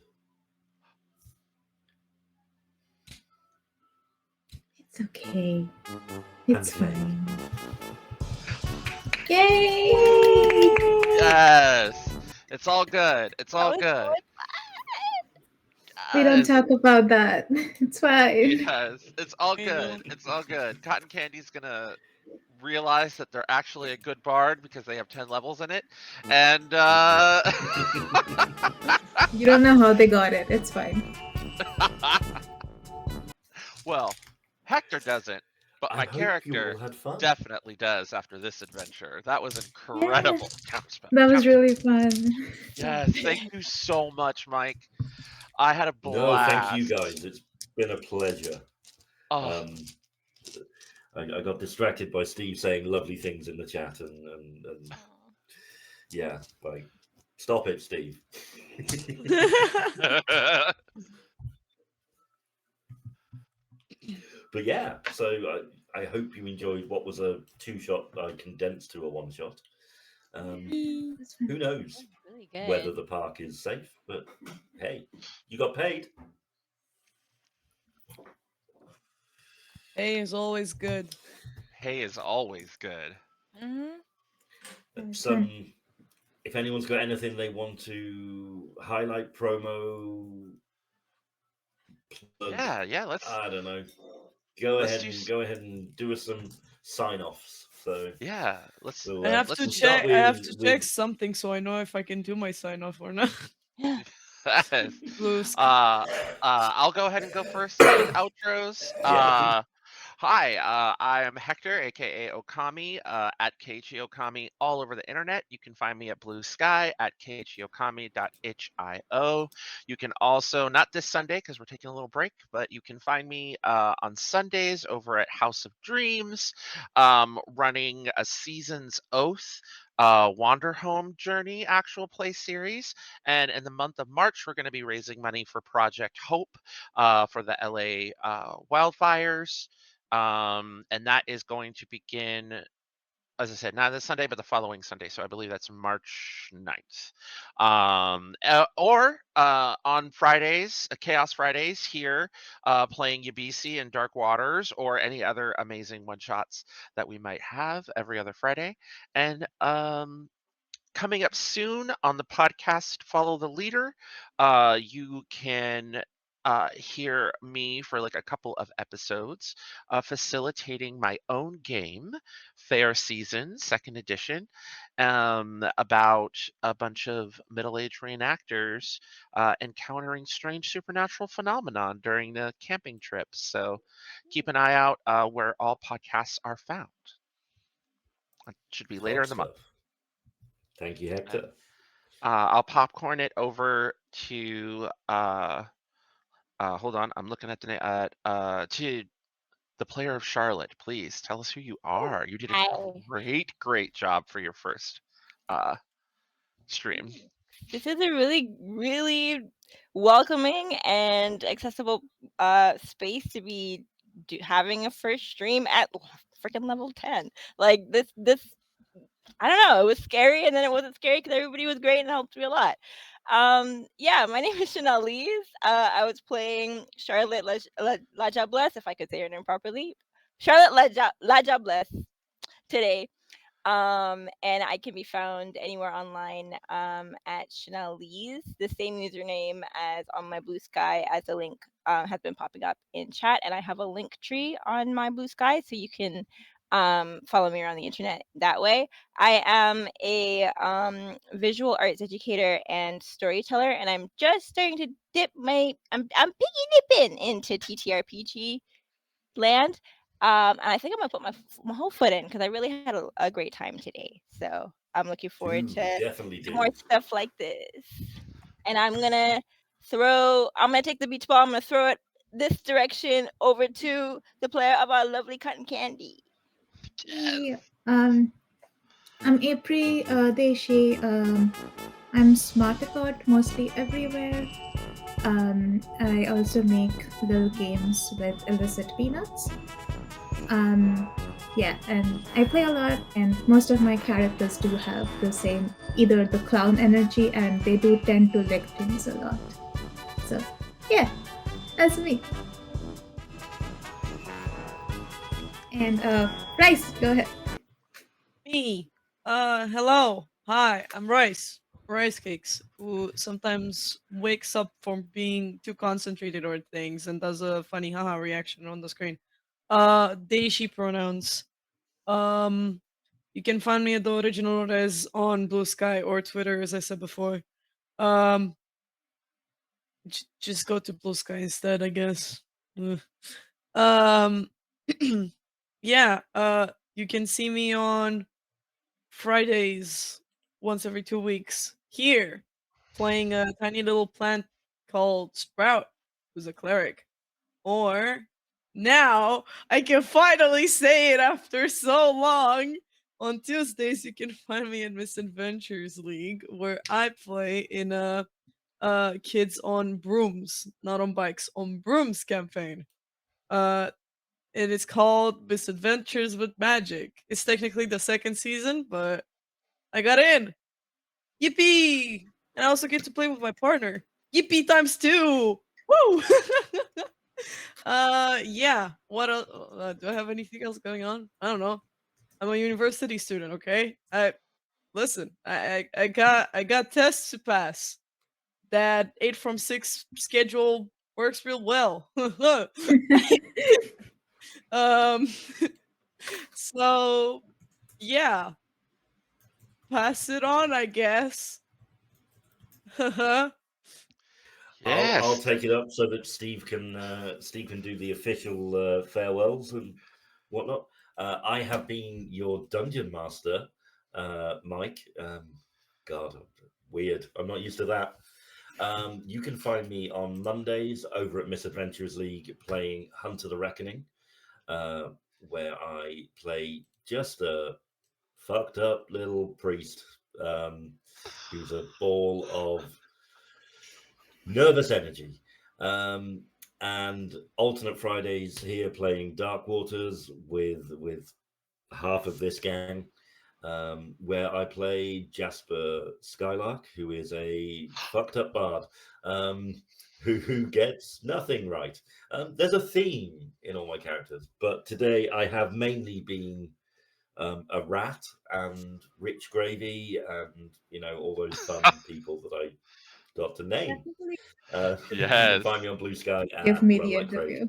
It's okay. It's And play. fine. Yay! Yes, it's all good. It's all was good. We don't Yes, talk about that. It's fine. yes, it's all We good. don't. It's all good. Cotton Candy's gonna realize that they're actually a good bard because they have 10 levels in it, and You don't know how they got it. It's fine. well, Hector doesn't, but I my hope you character all had fun. definitely does after this adventure. That was incredible. That was really fun. Yes, thank you so much, Mike. I had a No, blast. thank you guys. It's been a pleasure. Oh, I got distracted by Steve saying lovely things in the chat, and yeah, like, stop it, Steve. But yeah, so I hope you enjoyed what was a 2-shot condensed to a 1-shot. Who knows Really good. whether the park is safe, but hey, you got paid. Hey is always good. Hay is always good. If anyone's got anything they want to highlight, promo, plug, Yeah. Let's. I don't know. Go Let's ahead and do us some sign-offs. So Yeah, let's. we'll, I have let's to just check. I have to with- check something so I know if I can do my sign off or not. Yes. Blues. I'll go ahead and go first with outros. Yeah, Hi, I am Hector, aka Okami, at KG Okami all over the internet. You can find me at Blue Sky at kgokami.hio. You can also, not this Sunday because we're taking a little break, but you can find me on Sundays over at House of Dreams, running a Season's Oath Wanderhome Journey actual play series. And in the month of March, we're going to be raising money for Project Hope for the LA wildfires. And that is going to begin, as I said, not this Sunday, but the following Sunday. So I believe that's March 9th. Or on Fridays, Chaos Fridays here, playing Yabisi and Dark Waters, or any other amazing one-shots that we might have every other Friday. And coming up soon on the podcast Follow the Leader, you can hear me for like a couple of episodes facilitating my own game, Fair Season, second edition, about a bunch of middle-aged reenactors encountering strange supernatural phenomenon during the camping trips. So keep an eye out where all podcasts are found. It should be later in the month. Thank you, Hector. I'll popcorn it over to hold on, I'm looking at the name to the player of Charlotte. Please tell us who you are. You did a Hi. great job for your first stream. This is a really welcoming and accessible space to be having a first stream at freaking level 10. Like this I don't know, it was scary and then it wasn't scary because everybody was great and helped me a lot. Yeah, my name is Chanelle. I was playing Charlotte Lajabless, if I could say her name properly. Charlotte Lajabless today. And I can be found anywhere online at Chanelle, the same username as on my Blue Sky, as the link has been popping up in chat. And I have a link tree on my Blue Sky, so you can follow me around the internet that way. I am a visual arts educator and storyteller, and I'm just starting to I'm piggy dipping into TTRPG land. And I think I'm gonna put my whole foot in because I really had a great time today. So I'm looking forward to Definitely more do. stuff like this. And I'm gonna take the beach ball. I'm gonna throw it this direction over to the player of our lovely cotton candy. Hey, I'm Apri, Deshi. I'm Smarticot mostly everywhere. I also make little games with illicit peanuts. Yeah, and I play a lot, and most of my characters do have the same, either the clown energy, and they do tend to lick things a lot. So, yeah, that's me. And Rice, go ahead. Me. Hello. Hi, I'm Rice. Rice Cakes, who sometimes wakes up from being too concentrated on things and does a funny haha reaction on the screen. They, she pronouns. Um, you can find me at the original res on Blue Sky or Twitter, as I said before. Um, just go to Blue Sky instead, I guess. Ugh. Um, yeah. You can see me on Fridays once every 2 weeks here, playing a tiny little plant called Sprout, who's a cleric. Or now I can finally say it after so long. On Tuesdays, you can find me in Misadventures League, where I play in a kids on brooms, not on bikes, on brooms campaign. Uh, it is called Misadventures with Magic. It's technically the second season, but I got in. Yippee! And I also get to play with my partner. Yippee times two! Woo! Yeah. What else? Do I have anything else going on? I don't know. I'm a university student. Okay. I got tests to pass. That 8 from 6 schedule works real well. um. So yeah, pass it on, I guess. I'll Yes. take it up so that Steve can do the official farewells and whatnot. I have been your dungeon master, Mike. God, weird. I'm not used to that. You can find me on Mondays over at Misadventures League playing Hunter the Reckoning, where I play just a fucked up little priest who's a ball of nervous energy. And alternate Fridays here playing Dark Waters with half of this gang, where I play Jasper Skylark, who is a fucked up bard who gets nothing right. There's a theme in all my characters, but today I have mainly been a rat and rich gravy and all those fun people that I got to name. You can Yes. find me on Blue Sky Give at me Run the Like Craig. interview.